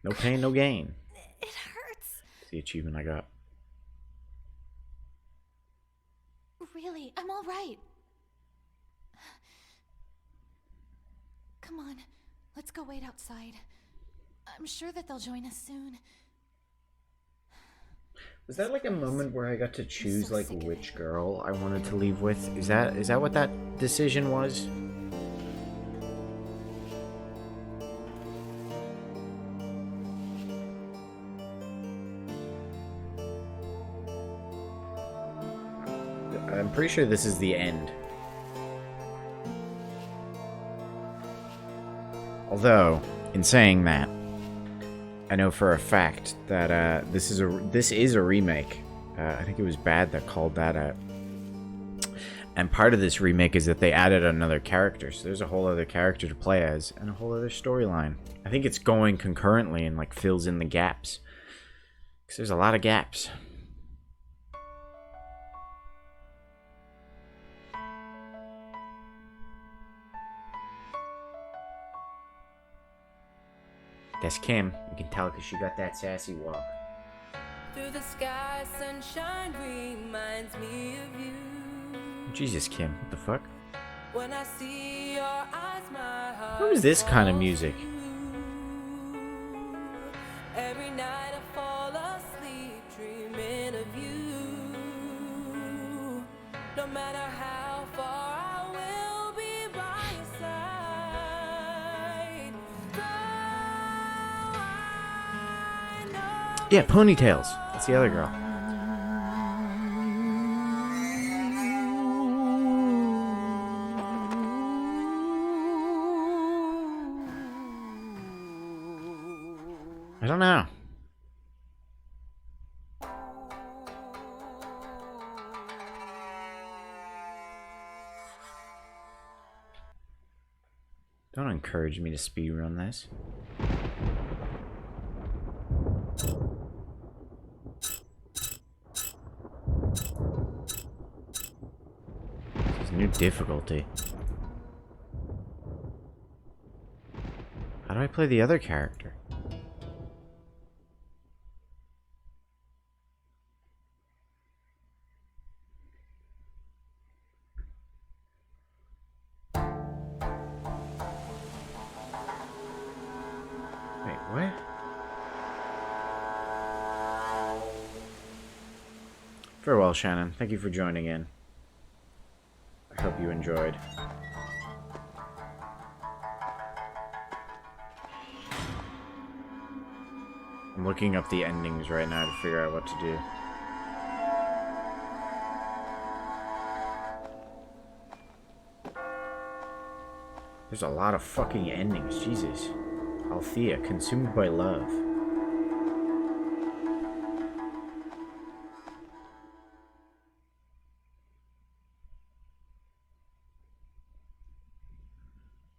No pain, no gain. It hurts. It's the achievement I got. Really, I'm all right. Come on, let's go wait outside. I'm sure that they'll join us soon. Was that like a moment where I got to choose so like sick of which it. girl I wanted to leave with? Is that what that decision was? I'm pretty sure this is the end. Although, in saying that, I know for a fact that this is a remake. I think it was Bad that called that out. And part of this remake is that they added another character, so there's a whole other character to play as and a whole other storyline. I think it's going concurrently and like fills in the gaps, because there's a lot of gaps. That's Kim. You can tell because she got that sassy walk. Through the sky, sunshine reminds me of you. Jesus, Kim. What the fuck? When I see your eyes, my heart. What was this kind of music? Every night I fall asleep dreaming of you. No matter how far I will be by your side. Though I know Yeah, Ponytails. That's the other girl. I don't know. Don't encourage me to speedrun this. This is new difficulty. How do I play the other character? Wait, what? Farewell, Shannon. Thank you for joining in. I hope you enjoyed. I'm looking up the endings right now to figure out what to do. There's a lot of fucking endings, Jesus. Althea, consumed by love.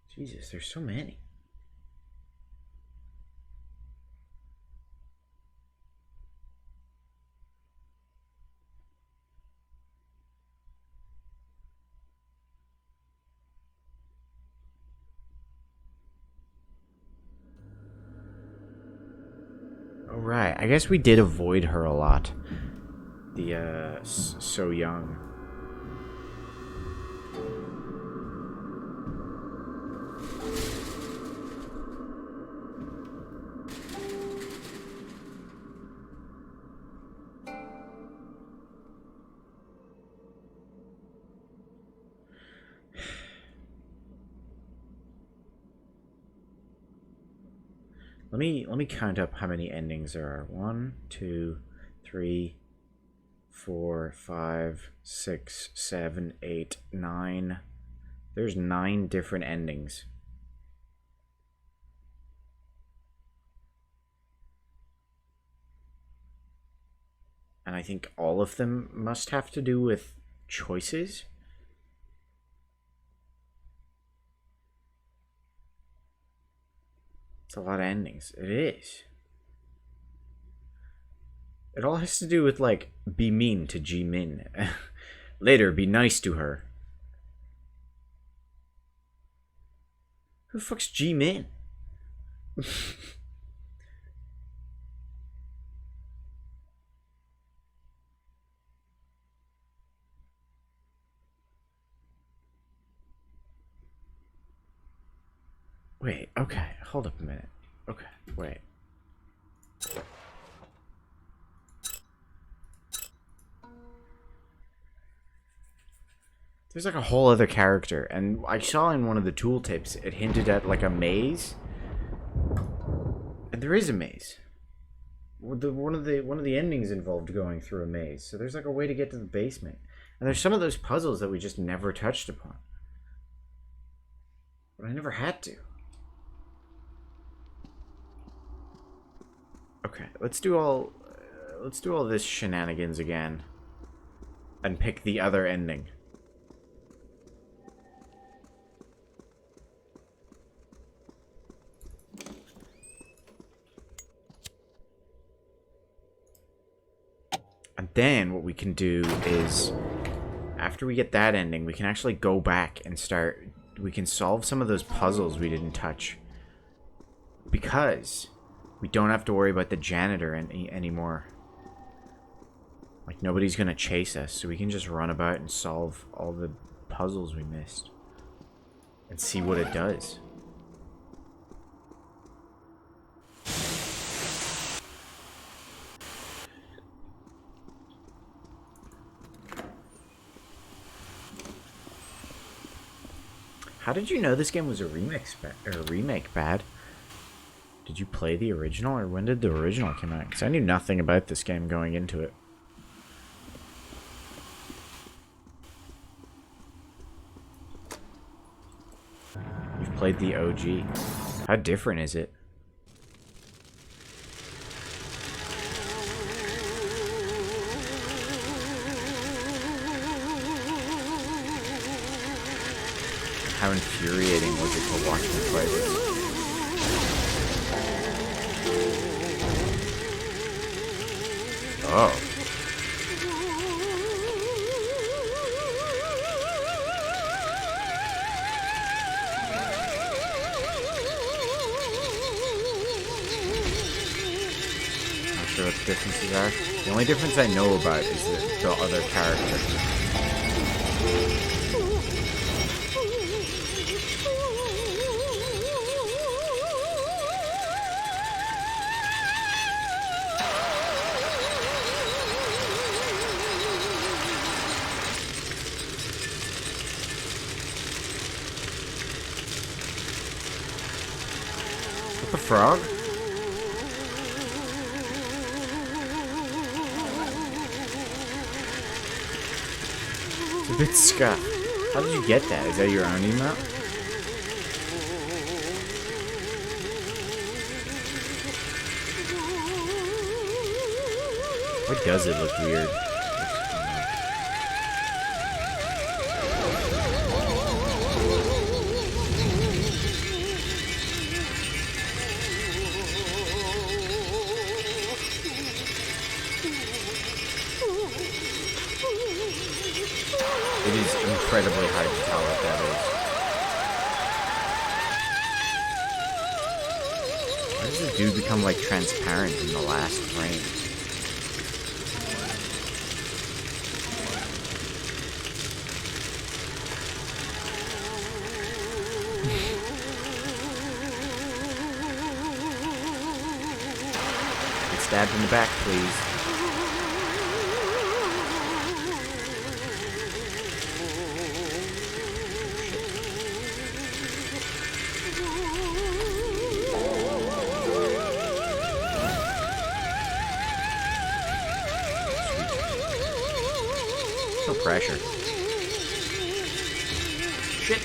Jesus, there's so many. Right, I guess we did avoid her a lot. The, so young. Let me count up how many endings there are. 1, 2, 3, 4, 5, 6, 7, 8, 9. There's 9 different endings. And I think all of them must have to do with choices. It's a lot of endings. It is. It all has to do with, like, be mean to Ji-min. Later, be nice to her. Who the fuck's Ji-min? Wait, okay, hold up a minute. Okay, wait. There's like a whole other character, and I saw in one of the tooltips it hinted at like a maze. And there is a maze. One of the endings involved going through a maze, so there's like a way to get to the basement. And there's some of those puzzles that we just never touched upon. But I never had to. Okay, let's do all this shenanigans again, and pick the other ending. And then what we can do is, after we get that ending, we can actually go back and start. We can solve some of those puzzles we didn't touch, because we don't have to worry about the janitor anymore. Like, nobody's gonna chase us, so we can just run about and solve all the puzzles we missed. And see what it does. How did you know this game was a remake bad? Did you play the original, or when did the original come out? Because I knew nothing about this game going into it. You've played the OG. How different is it? How infuriating was it to watch me play this? Oh. Not sure what the differences are. The only difference I know about is the other character. The frog? It's a bit scuffed. How did you get that? Is that your own emote? Why does it look weird? It is incredibly hard to tell what that is. Why does the dude become like transparent in the last frame? Get stabbed in the back, please. pressure. Shit.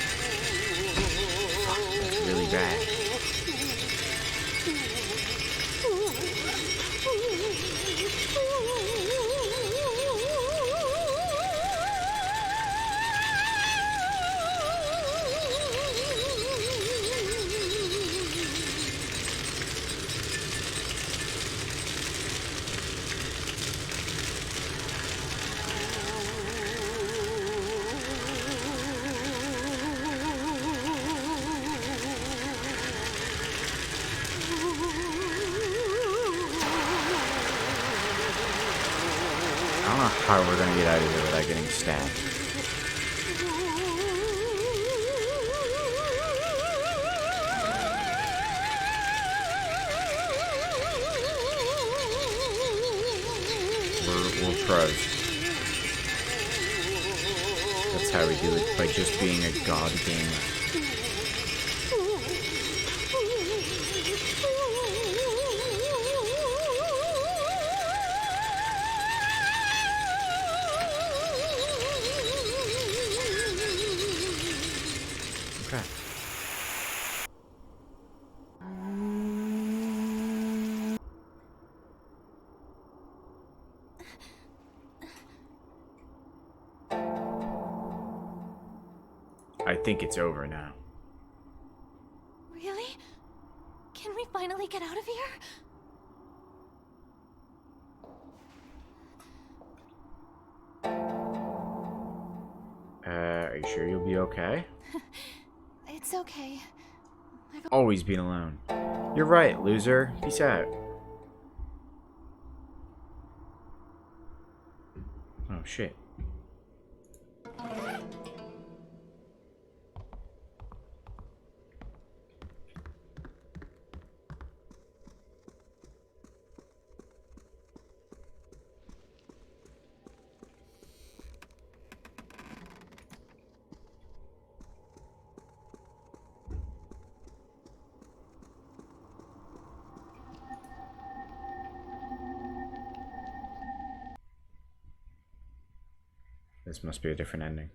Fuck, that's really bad. I don't know how we're gonna get out of here without getting stabbed. We're pros. That's how we do it, by just being a god gamer. Okay. I think it's over now. Really? Can we finally get out of here? Are you sure you'll be okay? It's okay. Always being alone. You're right, loser. Peace out. Oh, shit. This must be a different ending.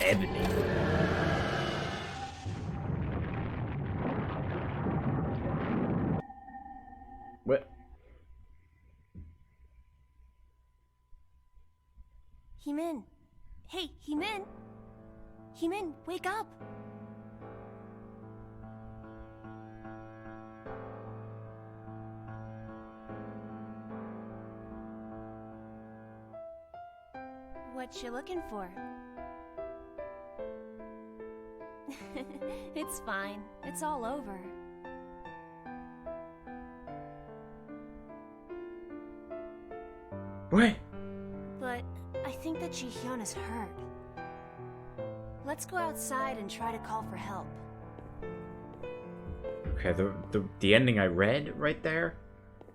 Ebony. What? Heemin. Hey, Heemin. Heemin, wake up. What you looking for? It's fine. It's all over. What? But I think that Ji-hyun is hurt. Let's go outside and try to call for help. Okay, the ending I read right there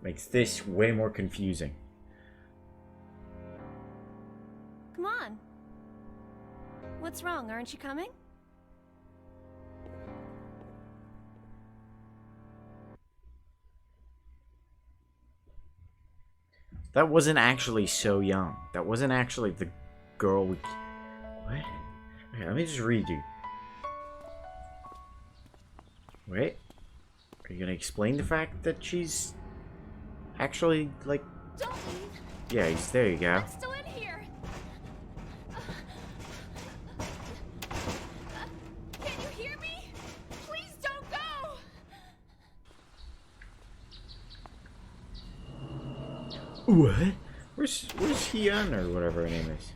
makes this way more confusing. Come on. What's wrong? Aren't you coming? That wasn't actually So Young. That wasn't actually the girl we... What? Okay, let me just read you. Wait. Are you gonna explain the fact that she's... actually, like... Don't leave. Yeah, there you go. I'm still in here. Can you hear me? Please don't go. What? Where's Hyun or whatever her name is?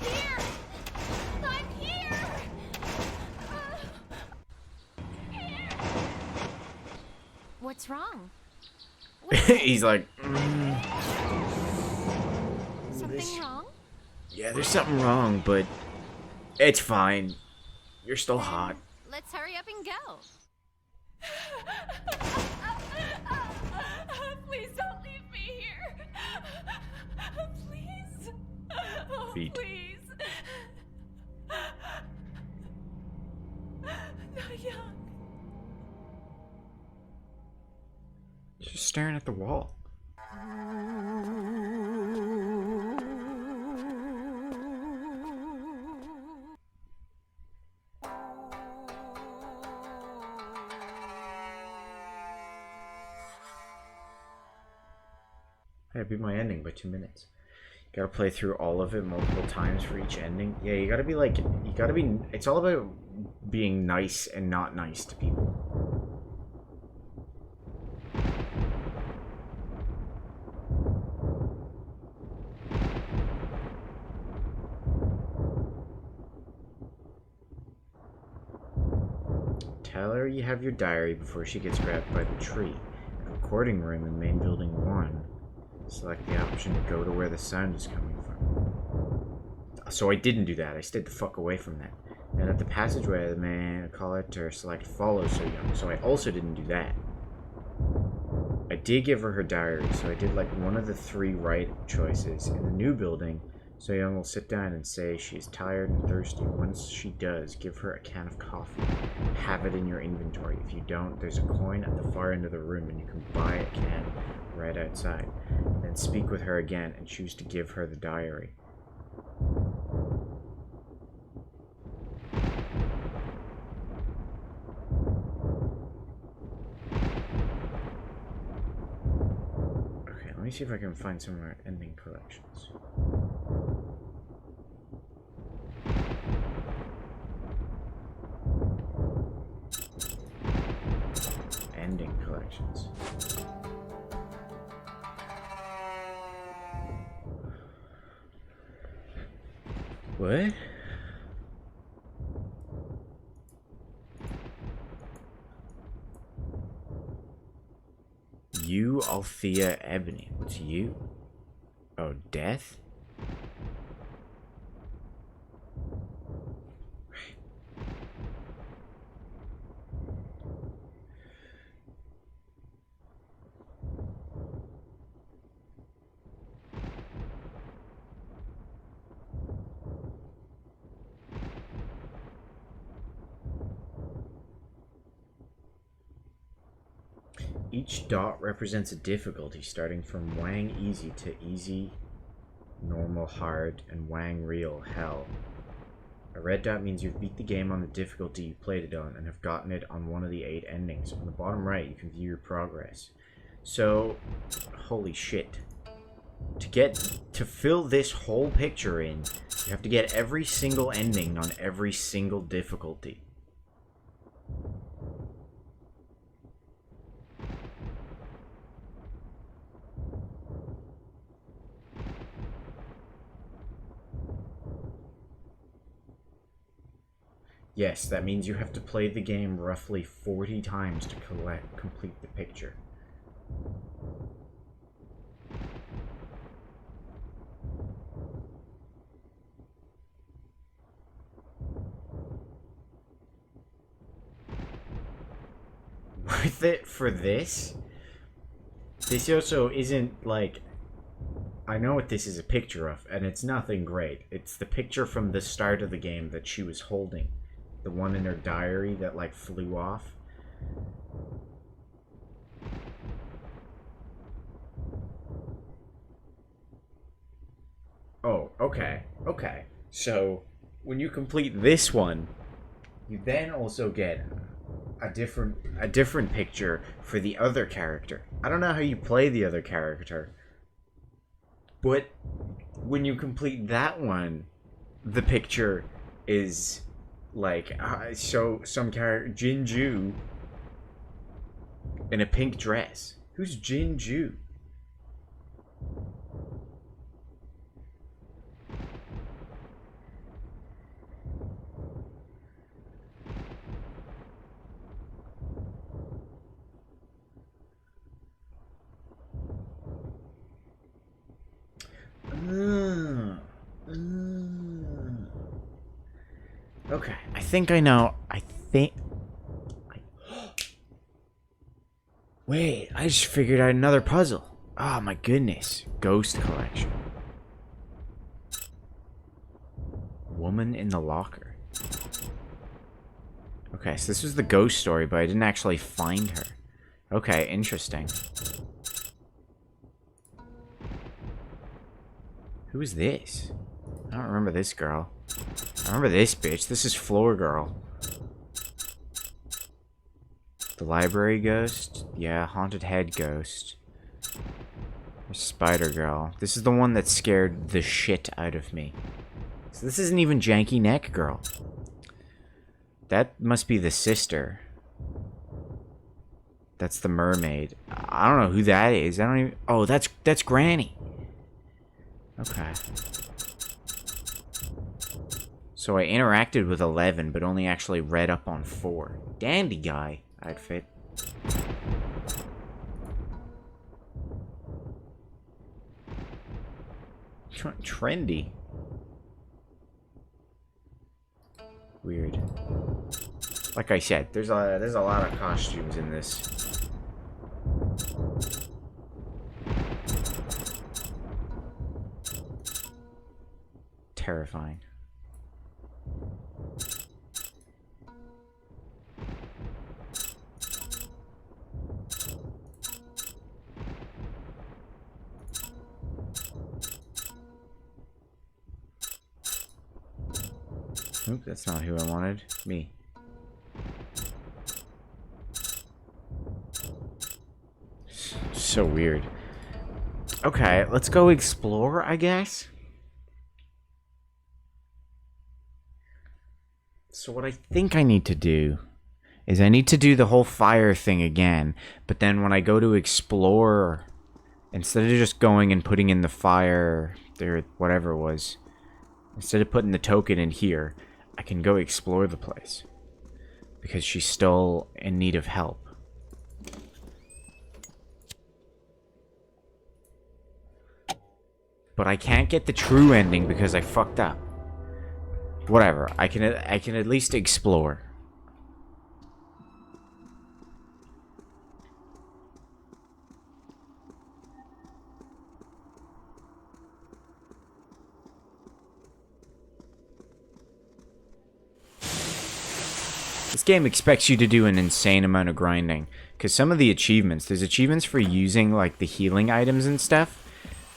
Here. I'm here. Here. What's wrong? He's like... Something wrong? Yeah, there's something wrong, but... it's fine. You're still hot. Let's hurry up and go. Please don't leave me here. Please. Oh, Feet. please. Just staring at the wall. Hey, I beat my ending by 2 minutes. You gotta play through all of it multiple times for each ending. Yeah, you gotta be like, it's all about being nice and not nice to people. Tell her you have your diary before she gets grabbed by the tree. At recording room in main building 1, select the option to go to where the sound is coming from. So I didn't do that. I stayed the fuck away from that. And at the passageway, the man call it or select follow so young. So I also didn't do that. I did give her diary, so I did like one of the 3 right choices. In the new building, So Young will sit down and say she is tired and thirsty. Once she does, give her a can of coffee. Have it in your inventory. If you don't, there's a coin at the far end of the room and you can buy a can right outside. Then speak with her again and choose to give her the diary. Okay, let me see if I can find some of our ending collections. Ending collections. What? You, Althea Ebony. What's you? Oh, death? Each dot represents a difficulty, starting from Wang Easy to Easy, Normal, Hard, and Wang Real, Hell. A red dot means you've beat the game on the difficulty you played it on and have gotten it on one of the 8 endings. On the bottom right, you can view your progress. So, holy shit. To fill this whole picture in, you have to get every single ending on every single difficulty. Yes, that means you have to play the game roughly 40 times to complete the picture. Worth it for this? This also isn't like... I know what this is a picture of, and it's nothing great. It's the picture from the start of the game that she was holding. The one in her diary that, like, flew off. Oh, okay. Okay. So, when you complete this one, you then also get a different picture for the other character. I don't know how you play the other character, but when you complete that one, the picture is... like, so some character, Jinju, in a pink dress. Who's Jinju? Okay, I think I know. Wait, I just figured out another puzzle. Oh my goodness. Ghost collection. Woman in the locker. Okay, so this was the ghost story, but I didn't actually find her. Okay, interesting. Who is this? I don't remember this girl. I remember this bitch. This is Floor Girl. The library ghost? Yeah, haunted head ghost. Spider Girl. This is the one that scared the shit out of me. So this isn't even Janky Neck Girl. That must be the sister. That's the mermaid. I don't know who that is. I don't even... Oh, that's Granny. Okay. So I interacted with 11, but only actually read up on 4. Dandy guy outfit. Trendy. Weird. Like I said, there's a lot of costumes in this. Terrifying. Oop, that's not who I wanted. Me. So weird. Okay, let's go explore, I guess. So what I think I need to do is I need to do the whole fire thing again, but then when I go to explore, instead of just going and putting in the fire, there, whatever it was, instead of putting the token in here, I can go explore the place. Because she's still in need of help. But I can't get the true ending because I fucked up. Whatever, I can at least explore. This game expects you to do an insane amount of grinding. Because some of the achievements, there's achievements for using like the healing items and stuff.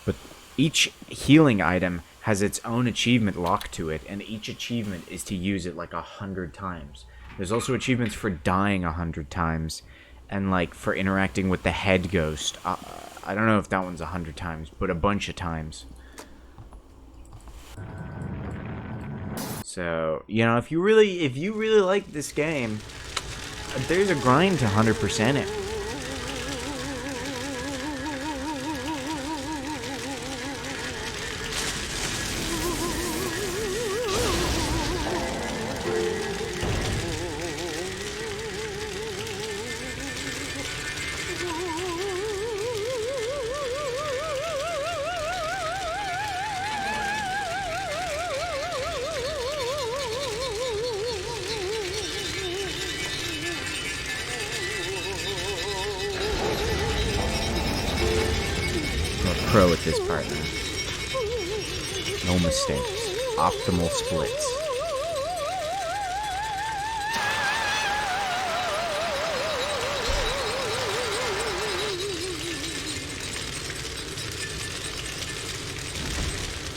But each healing item has its own achievement locked to it. And each achievement is to use it like 100 times. There's also achievements for dying 100 times. And like for interacting with the head ghost. I don't know if that one's 100 times, but a bunch of times. So, you know, if you really like this game, there's a grind to 100% it. Pro at this part, man. No mistakes. Optimal splits.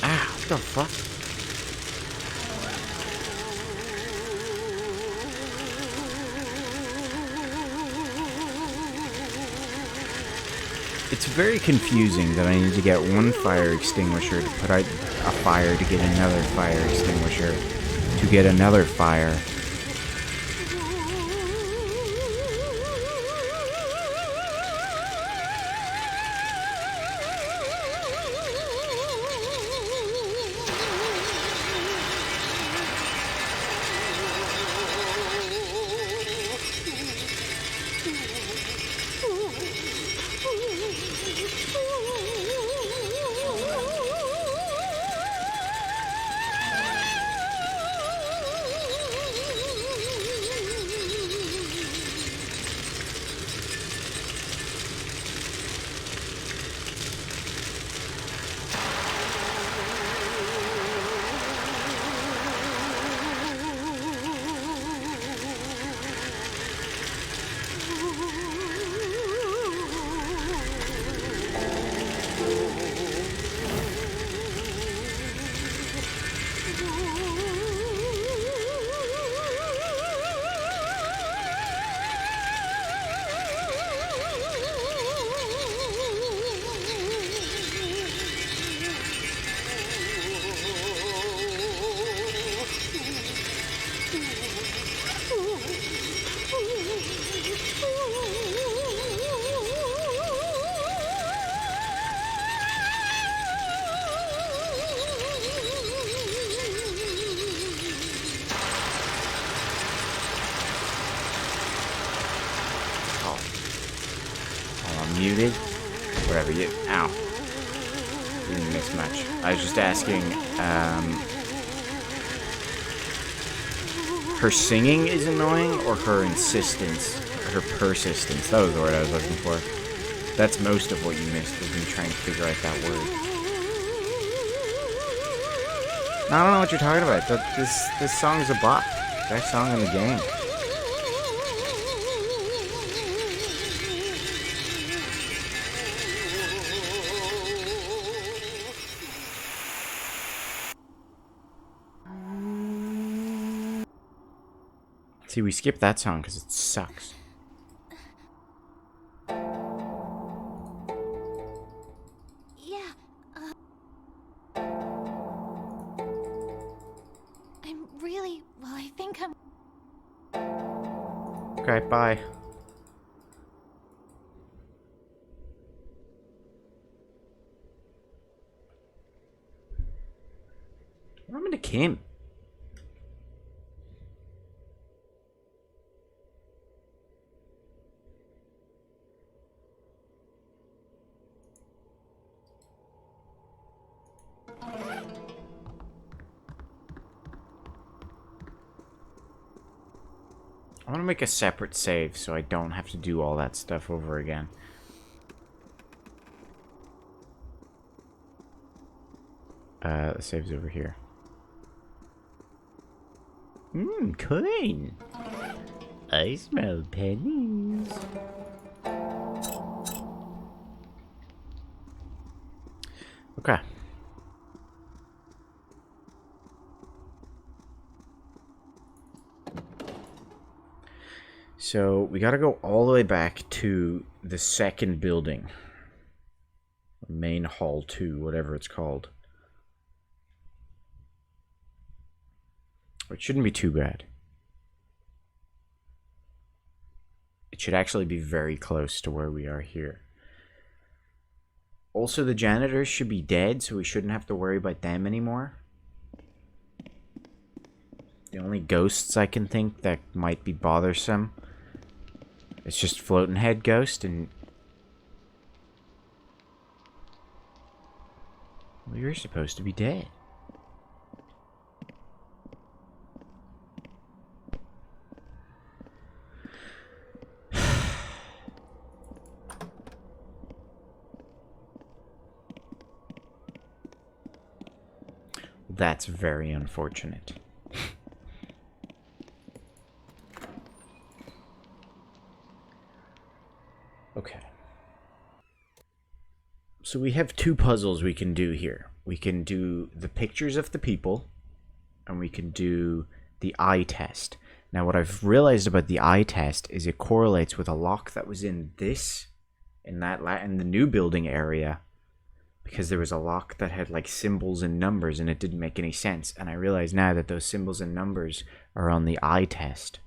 Ah, what the fuck? It's very confusing that I need to get one fire extinguisher to put out a fire to get another fire extinguisher to get another fire. muted. Whatever, you... Ow. You didn't miss much. I was just asking, her singing is annoying, or her insistence, or her persistence. That was the word I was looking for. That's most of what you missed, was me trying to figure out that word. No, I don't know what you're talking about. This song is a bop. Best song in the game. See, we skipped that song because it sucks. Yeah, I'm really... Well, I think I'm... Okay, bye. What happened to Kim? I want to make a separate save so I don't have to do all that stuff over again. The save's over here. Coin! I smell pennies. Okay. So, we gotta go all the way back to the second building. Main Hall 2, whatever it's called. It shouldn't be too bad. It should actually be very close to where we are here. Also, the janitors should be dead, so we shouldn't have to worry about them anymore. The only ghosts I can think that might be bothersome, it's just Floating Head Ghost and... Well, you're supposed to be dead. That's very unfortunate. Okay. So we have two puzzles we can do here. We can do the pictures of the people, and we can do the eye test. Now what I've realized about the eye test is it correlates with a lock that was in this, in the new building area, because there was a lock that had like symbols and numbers and it didn't make any sense. And I realize now that those symbols and numbers are on the eye test.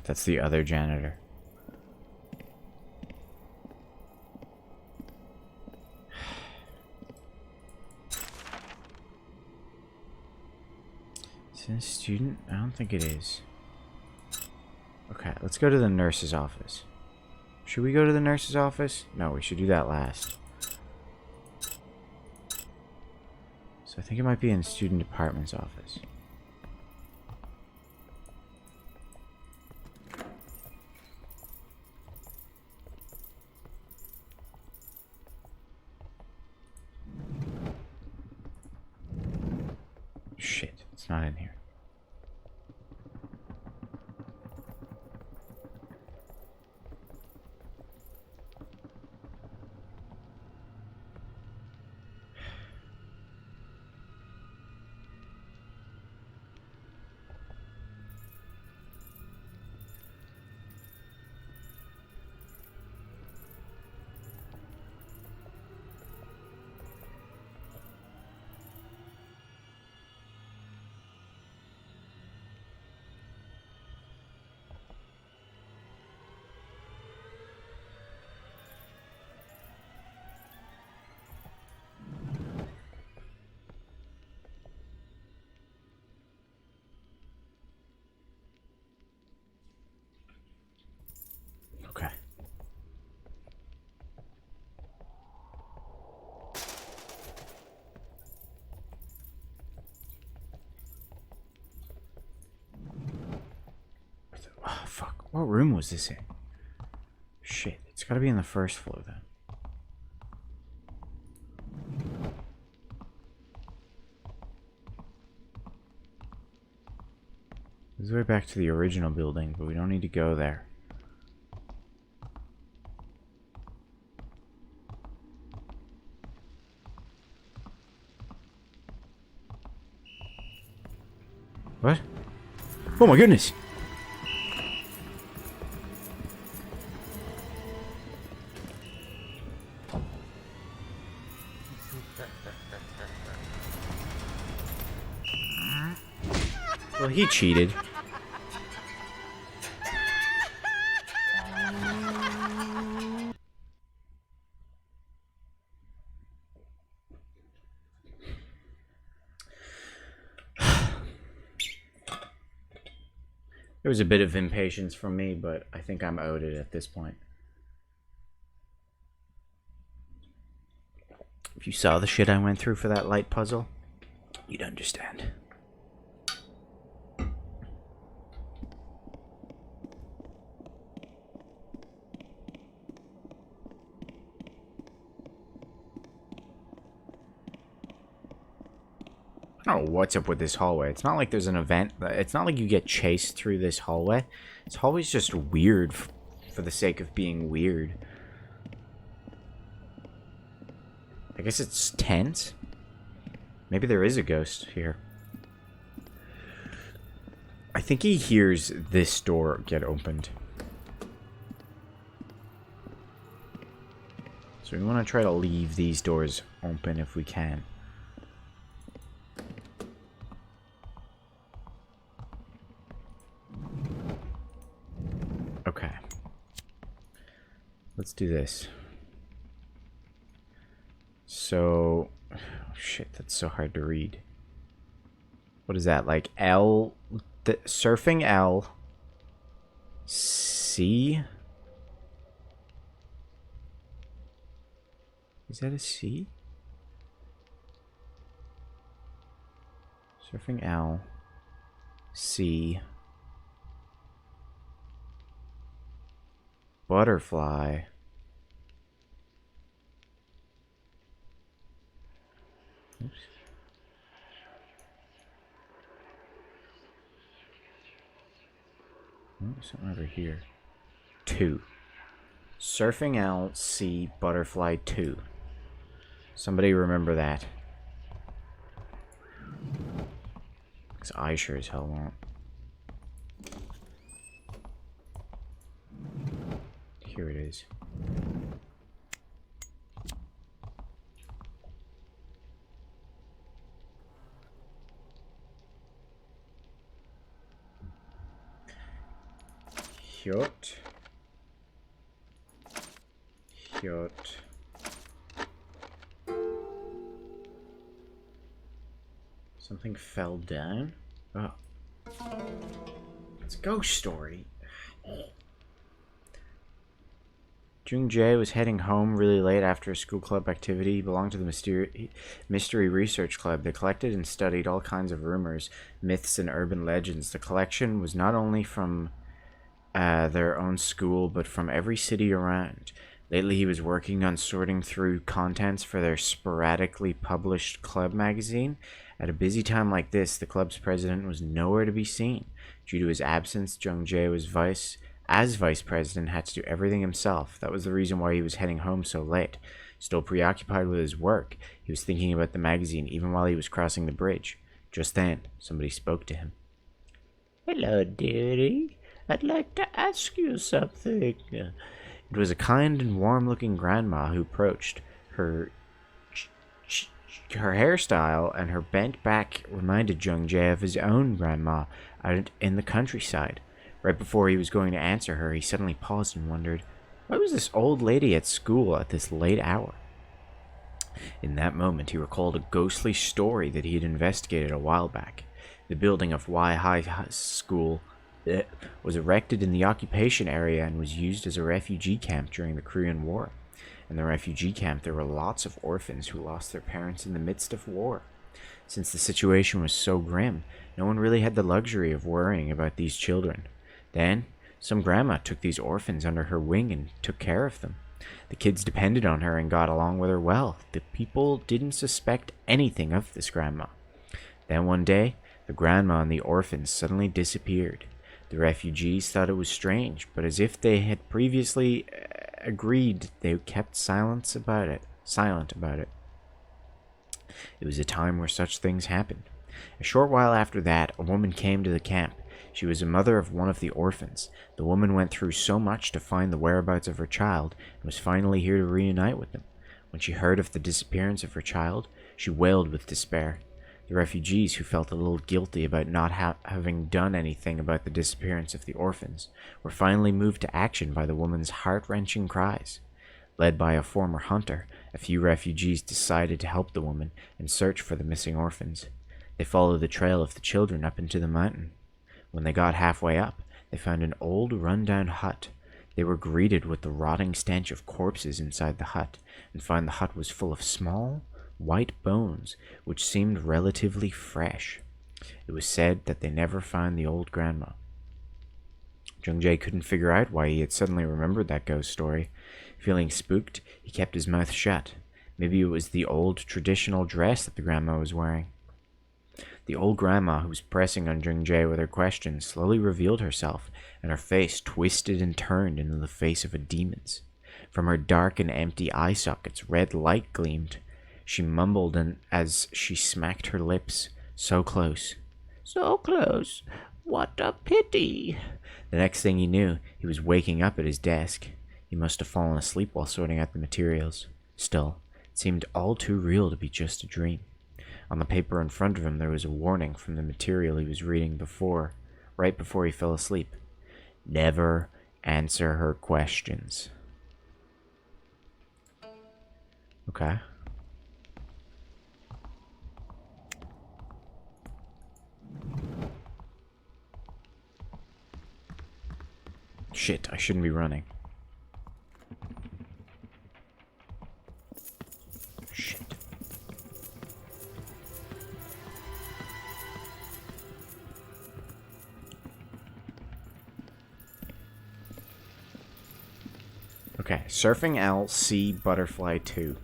That's the other janitor. Is it a student? I don't think it is. Okay, let's go to the nurse's office. Should we go to the nurse's office? No, we should do that last. So I think it might be in the student department's office. Shit, it's not in here. What room was this in? Shit, it's gotta be in the first floor then. This is way back to the original building, but we don't need to go there. What? Oh my goodness! Well, he cheated. There was a bit of impatience from me, but I think I'm owed it at this point. If you saw the shit I went through for that light puzzle, you'd understand. I don't know what's up with this hallway. It's not like there's an event. It's not like you get chased through this hallway. This hallway's just weird for the sake of being weird. I guess it's tense. Maybe there is a ghost here. I think he hears this door get opened. So we want to try to leave these doors open if we can. Okay. Let's do this. So, oh shit, that's so hard to read. What is that? Like L, surfing L, C? Is that a C? Surfing L, C. Butterfly. Oops. Oh, something over here. 2. Surfing L, C, Butterfly 2. Somebody remember that. Because I sure as hell won't. Here it is. Hjort. Hjort. Something fell down? Oh. It's a ghost story. Jung Jae was heading home really late after a school club activity. He belonged to the Mystery Research Club. They collected and studied all kinds of rumors, myths, and urban legends. The collection was not only from their own school, but from every city around. Lately, he was working on sorting through contents for their sporadically published club magazine. At a busy time like this, the club's president was nowhere to be seen. Due to his absence, Jung Jae was vice president, had to do everything himself. That was the reason why he was heading home so late. Still preoccupied with his work, he was thinking about the magazine even while he was crossing the bridge. Just then, somebody spoke to him. "Hello, dearie. I'd like to ask you something." It was a kind and warm-looking grandma who approached. Her hairstyle and her bent back reminded Jung Jae of his own grandma out in the countryside. Right before he was going to answer her, he suddenly paused and wondered, why was this old lady at school at this late hour? In that moment, he recalled a ghostly story that he had investigated a while back. The building of Y High School was erected in the occupation area and was used as a refugee camp during the Korean War. In the refugee camp, there were lots of orphans who lost their parents in the midst of war. Since the situation was so grim, no one really had the luxury of worrying about these children. Then, Some grandma took these orphans under her wing and took care of them. The kids depended on her and got along with her well. The people didn't suspect anything of this grandma. Then one day, the grandma and the orphans suddenly disappeared. The refugees thought it was strange, but as if they had previously agreed, they kept silent about it. It was a time where such things happened. A short while after that, a woman came to the camp. She was a mother of one of the orphans. The woman went through so much to find the whereabouts of her child and was finally here to reunite with them. When she heard of the disappearance of her child, she wailed with despair. The refugees, who felt a little guilty about not having done anything about the disappearance of the orphans, were finally moved to action by the woman's heart-wrenching cries. Led by a former hunter, a few refugees decided to help the woman and search for the missing orphans. They followed the trail of the children up into the mountain. When they got halfway up, they found an old, run-down hut. They were greeted with the rotting stench of corpses inside the hut, and found the hut was full of small, white bones, which seemed relatively fresh. It was said that they never found the old grandma. Jung-jae couldn't figure out why he had suddenly remembered that ghost story. Feeling spooked, he kept his mouth shut. Maybe it was the old traditional dress that the grandma was wearing. The old grandma, who was pressing on Jung-jae with her questions, slowly revealed herself, and her face twisted and turned into the face of a demon's. From her dark and empty eye sockets, red light gleamed. She mumbled as she smacked her lips. So close. So close. What a pity. The next thing he knew, he was waking up at his desk. He must have fallen asleep while sorting out the materials. Still, it seemed all too real to be just a dream. On the paper in front of him, there was a warning from the material he was reading right before he fell asleep. Never answer her questions. Okay. Shit, I shouldn't be running. Shit. Okay, Surfing Owl C Butterfly 2.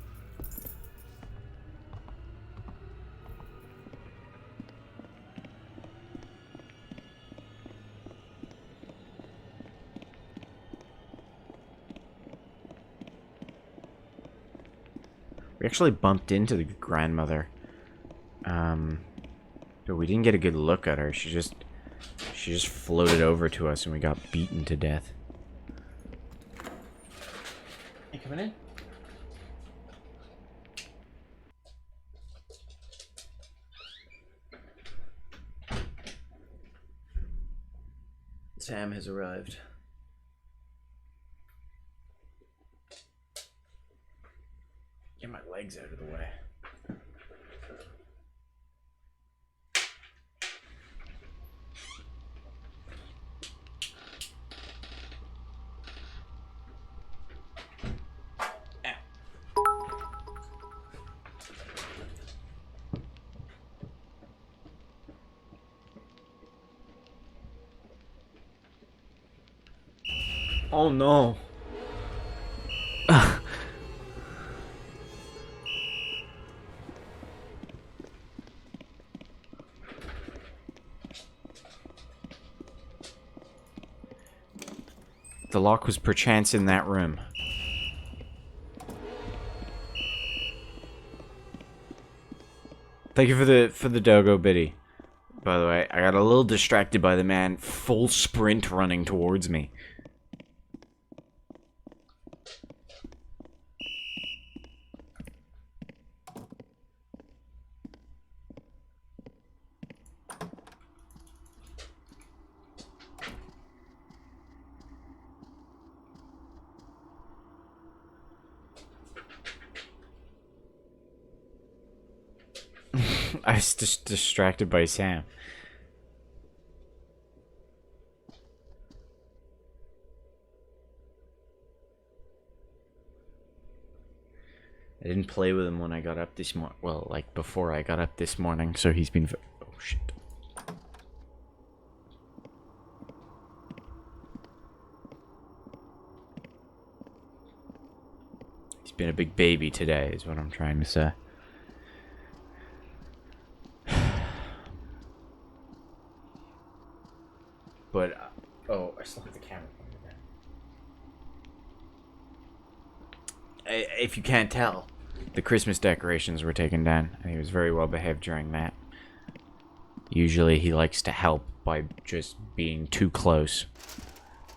We actually bumped into the grandmother. But we didn't get a good look at her. She just floated over to us and we got beaten to death. You coming in? Sam has arrived. Get my legs out of the way. Oh no. The lock was perchance in that room. Thank you for the dogo biddy. By the way, I got a little distracted by the man full sprint running towards me. I was just distracted by Sam. I didn't play with him when I got up this morning. Well, like before I got up this morning, so he's been. Oh shit. been a big baby today, is what I'm trying to say. But, oh, I still have the camera. If you can't tell, the Christmas decorations were taken down, and he was very well behaved during that. Usually he likes to help by just being too close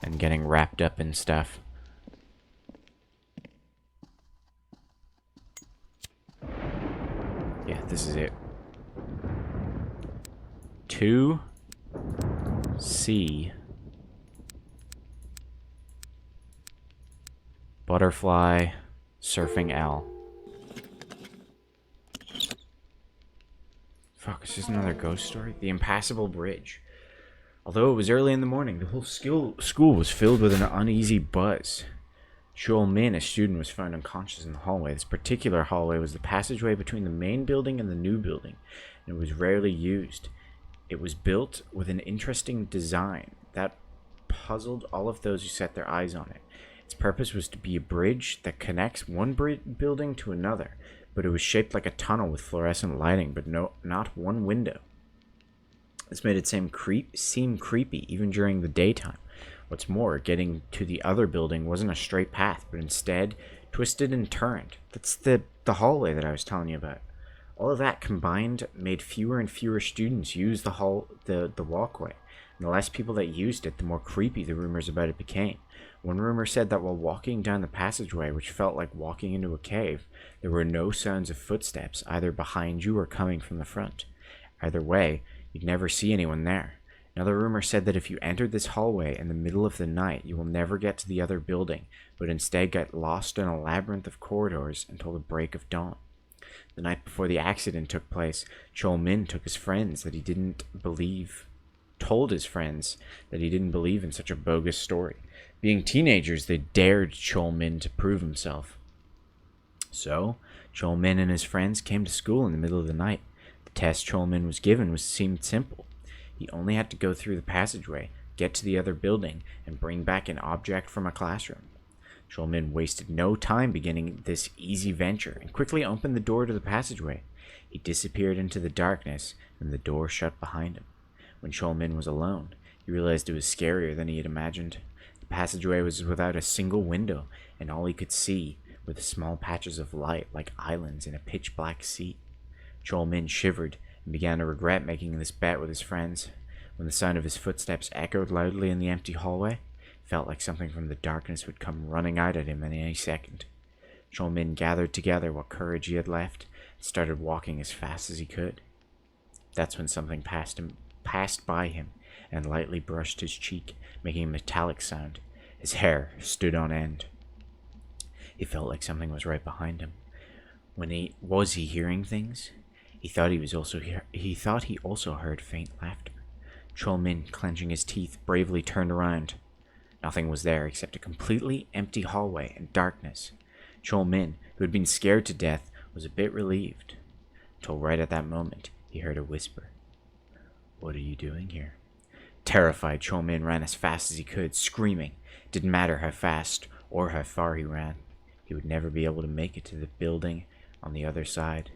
and getting wrapped up in stuff. Yeah, this is it. 2C Butterfly Surfing L. Fuck, it's just another ghost story. The Impassable Bridge. Although it was early in the morning, the whole school was filled with an uneasy buzz. Joel Min, a student, was found unconscious in the hallway. This particular hallway was the passageway between the main building and the new building, and it was rarely used. It was built with an interesting design that puzzled all of those who set their eyes on it. Its purpose was to be a bridge that connects one building to another, but it was shaped like a tunnel with fluorescent lighting, but not one window. This made it seem creepy even during the daytime. What's more, getting to the other building wasn't a straight path, but instead twisted and turned. That's the hallway that I was telling you about. All of that combined made fewer and fewer students use the walkway. And the less people that used it, the more creepy the rumors about it became. One rumor said that while walking down the passageway, which felt like walking into a cave, there were no sounds of footsteps, either behind you or coming from the front. Either way, you'd never see anyone there. Another rumor said that if you entered this hallway in the middle of the night, you will never get to the other building, but instead get lost in a labyrinth of corridors until the break of dawn. The night before the accident took place, Joel Min told his friends that he didn't believe in such a bogus story. Being teenagers, they dared Joel Min to prove himself. So, Joel Min and his friends came to school in the middle of the night. The test Joel Min was given seemed simple. He only had to go through the passageway, get to the other building, and bring back an object from a classroom. Joel Min wasted no time beginning this easy venture and quickly opened the door to the passageway. He disappeared into the darkness, and the door shut behind him. When Joel Min was alone, he realized it was scarier than he had imagined. The passageway was without a single window, and all he could see were the small patches of light like islands in a pitch-black sea. Joel Min shivered and began to regret making this bet with his friends. When the sound of his footsteps echoed loudly in the empty hallway, it felt like something from the darkness would come running out at him in any second. Joel Min gathered together what courage he had left and started walking as fast as he could. That's when something passed by him and lightly brushed his cheek, making a metallic sound. His hair stood on end. He felt like something was right behind him. Was he hearing things? He thought he also heard faint laughter. Joel Min, clenching his teeth, bravely turned around. Nothing was there except a completely empty hallway and darkness. Joel Min, who had been scared to death, was a bit relieved. Until right at that moment, he heard a whisper. "What are you doing here?" Terrified, Joel Min ran as fast as he could, screaming. It didn't matter how fast or how far he ran. He would never be able to make it to the building on the other side.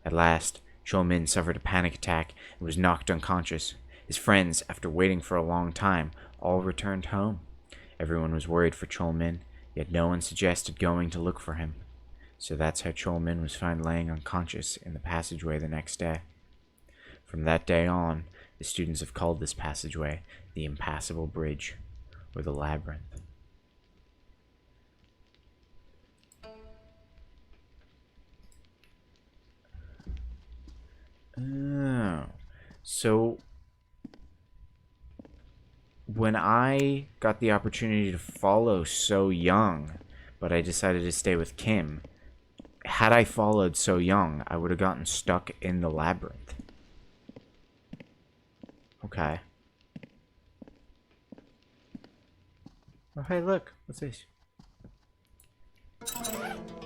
At last, Joel Min suffered a panic attack and was knocked unconscious. His friends, after waiting for a long time, all returned home. Everyone was worried for Joel Min, yet no one suggested going to look for him. So that's how Joel Min was found laying unconscious in the passageway the next day. From that day on, the students have called this passageway the Impassable Bridge, or the Labyrinth. Oh, so when I got the opportunity to follow So Young, but I decided to stay with Kim, had I followed So Young, I would have gotten stuck in the labyrinth. Okay. Oh, hey, look. What's this?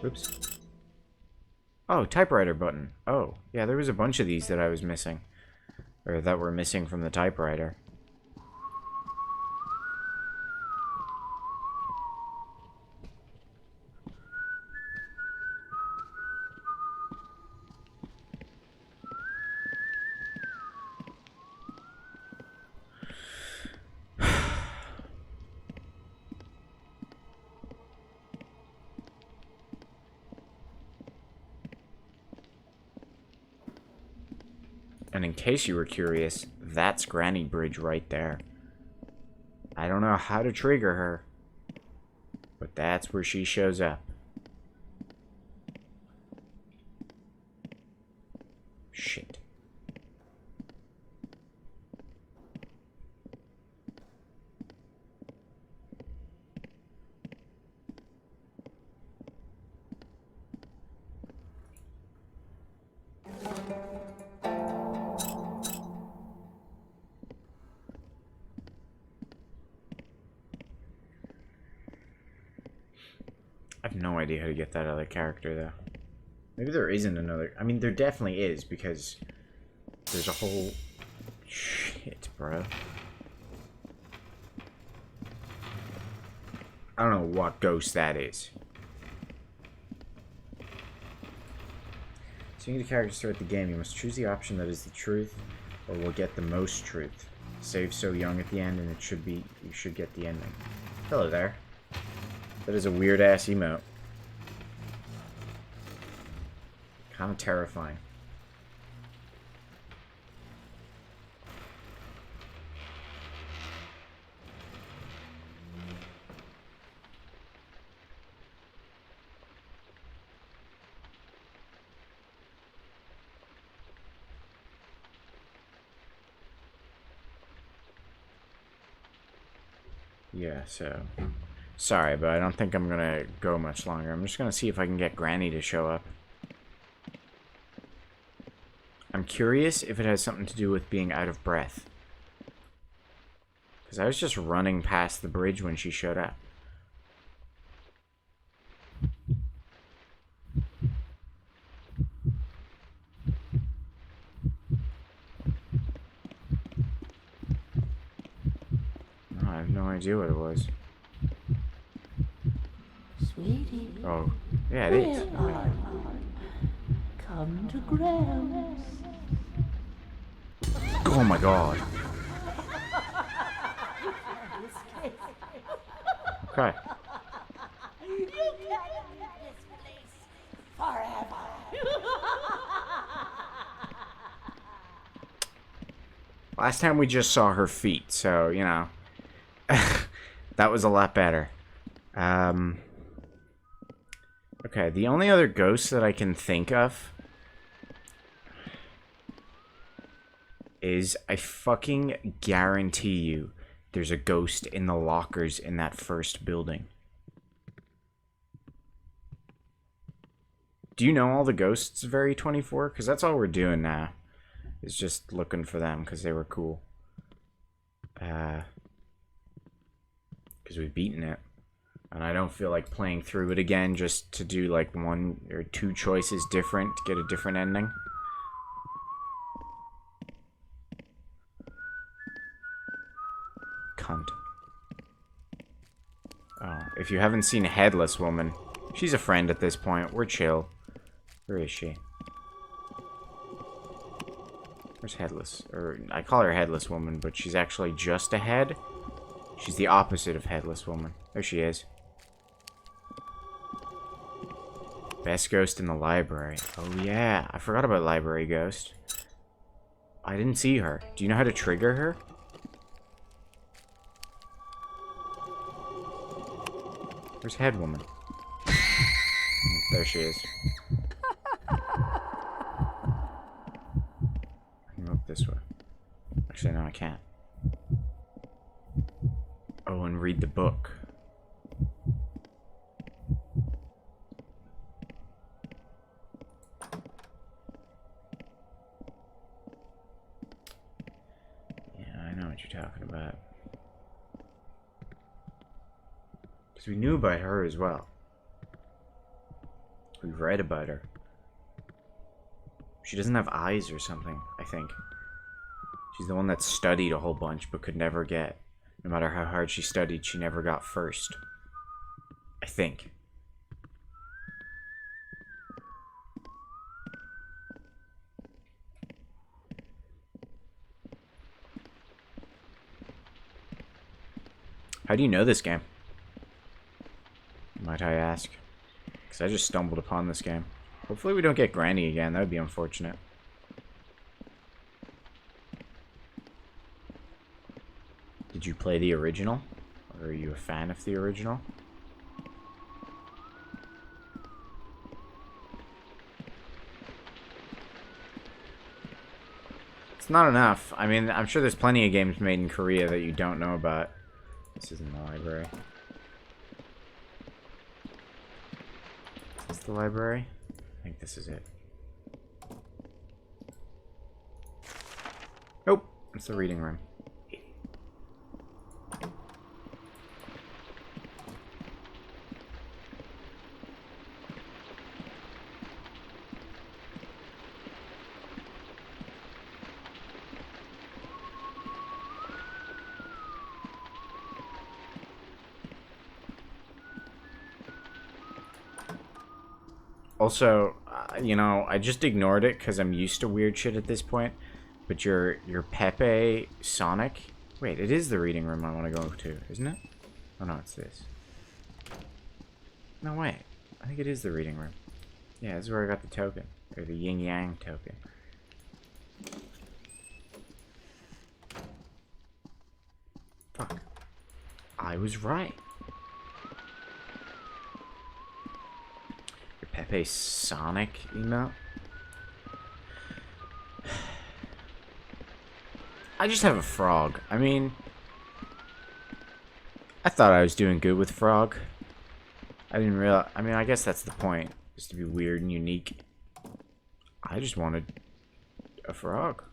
Oops. Oh, typewriter button. Oh, yeah, there was a bunch of these that I was missing. Or that were missing from the typewriter. And in case you were curious, that's Granny Bridge right there. I don't know how to trigger her, but that's where she shows up. Shit. I have no idea how to get that other character, though. Maybe there isn't another... I mean, there definitely is, because there's a whole... Shit, bro. I don't know what ghost that is. So you need a character to start the game. You must choose the option that is the truth, or will get the most truth. Save so young at the end, and it should be... You should get the ending. Hello there. That is a weird-ass emote. Kind of terrifying. Yeah, so... Sorry, but I don't think I'm gonna go much longer. I'm just gonna see if I can get Granny to show up. I'm curious if it has something to do with being out of breath. Because I was just running past the bridge when she showed up. Oh, I have no idea what it was. Sweetie, Oh, yeah, it is. where are you? Come to Grams. Oh my god. Okay. You can't leave this place forever. Last time we just saw her feet, so, you know. That was a lot better. Okay, the only other ghost that I can think of is, I fucking guarantee you, there's a ghost in the lockers in that first building. Do you know all the ghosts of Area 24? Because that's all we're doing now. Is just looking for them because they were cool. Because we've beaten it. And I don't feel like playing through it again just to do like one or two choices different to get a different ending. Cunt. Oh, if you haven't seen Headless Woman, she's a friend at this point. We're chill. Where is she? Where's Headless? Or, I call her Headless Woman, but she's actually just a head. She's the opposite of Headless Woman. There she is. Best ghost in the library. Oh yeah, I forgot about Library Ghost. I didn't see her. Do you know how to trigger her? Where's Head Woman? There she is. I can look this way. Actually, no, I can't. Oh, and read the book. Yeah, I know what you're talking about. Because we knew about her as well. We've read about her. She doesn't have eyes or something, I think. She's the one that studied a whole bunch but could never get. No matter how hard she studied, she never got first. I think. How do you know this game? Might I ask? Because I just stumbled upon this game. Hopefully we don't get Granny again. That would be unfortunate. Did you play the original? Or are you a fan of the original? It's not enough. I mean, I'm sure there's plenty of games made in Korea that you don't know about. This isn't the library. Is this the library? I think this is it. Nope. It's the reading room. Also, you know, I just ignored it because I'm used to weird shit at this point. But your Pepe Sonic... Wait, it is the reading room I want to go to, isn't it? Oh no, it's this. No, wait. I think it is the reading room. Yeah, this is where I got the token. Or the yin-yang token. Fuck. I was right. Your Pepe Sonic emote? I just have a frog. I mean... I thought I was doing good with frog. I didn't realize... I mean, I guess that's the point. Is to be weird and unique. I just wanted a frog.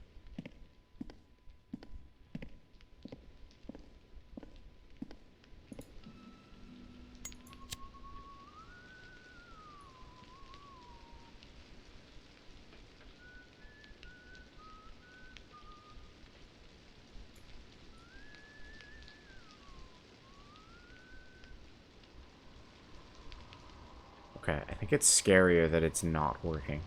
Okay, I think it's scarier that it's not working.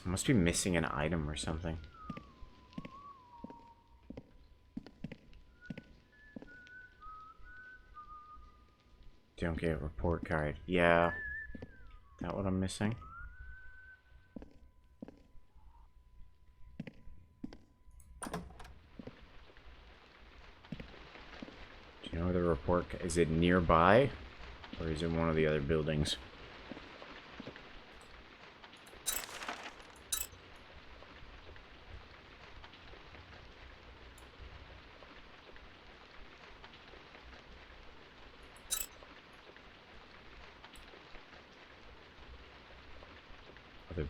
I must be missing an item or something. Don't get a report card. Yeah. That what I'm missing? Do you know where the report... Is it nearby? Or is it one of the other buildings?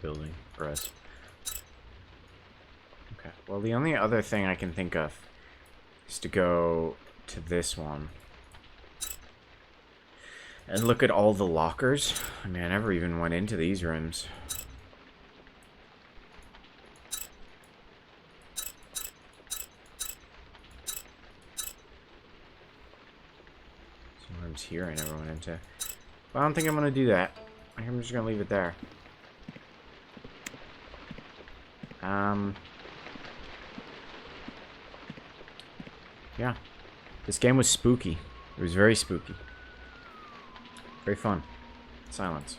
Building for us. Okay, well, the only other thing I can think of is to go to this one and look at all the lockers. I mean, I never even went into these rooms. Some rooms here I never went into. But I don't think I'm gonna do that. I think I'm just gonna leave it there. Yeah. This game was spooky. It was very spooky. Very fun. Silence.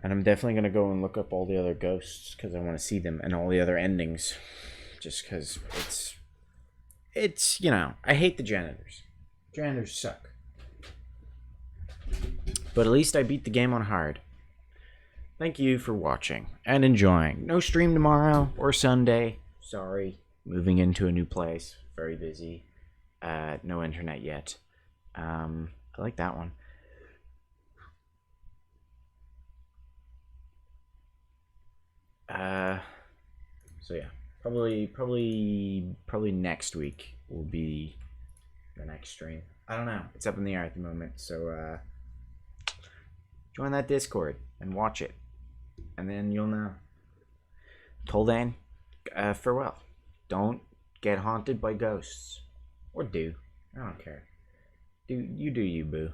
And I'm definitely going to go and look up all the other ghosts because I want to see them and all the other endings. Just because it's, you know, I hate the janitors. Janitors suck. But at least I beat the game on hard. Thank you for watching and enjoying. No stream tomorrow or Sunday. Sorry. Moving into a new place. Very busy. No internet yet. I like that one. So yeah. Probably next week will be the next stream. I don't know. It's up in the air at the moment. So join that Discord and watch it, and then you'll know. Till then, farewell. Don't get haunted by ghosts, or do. I don't care. Do you, boo.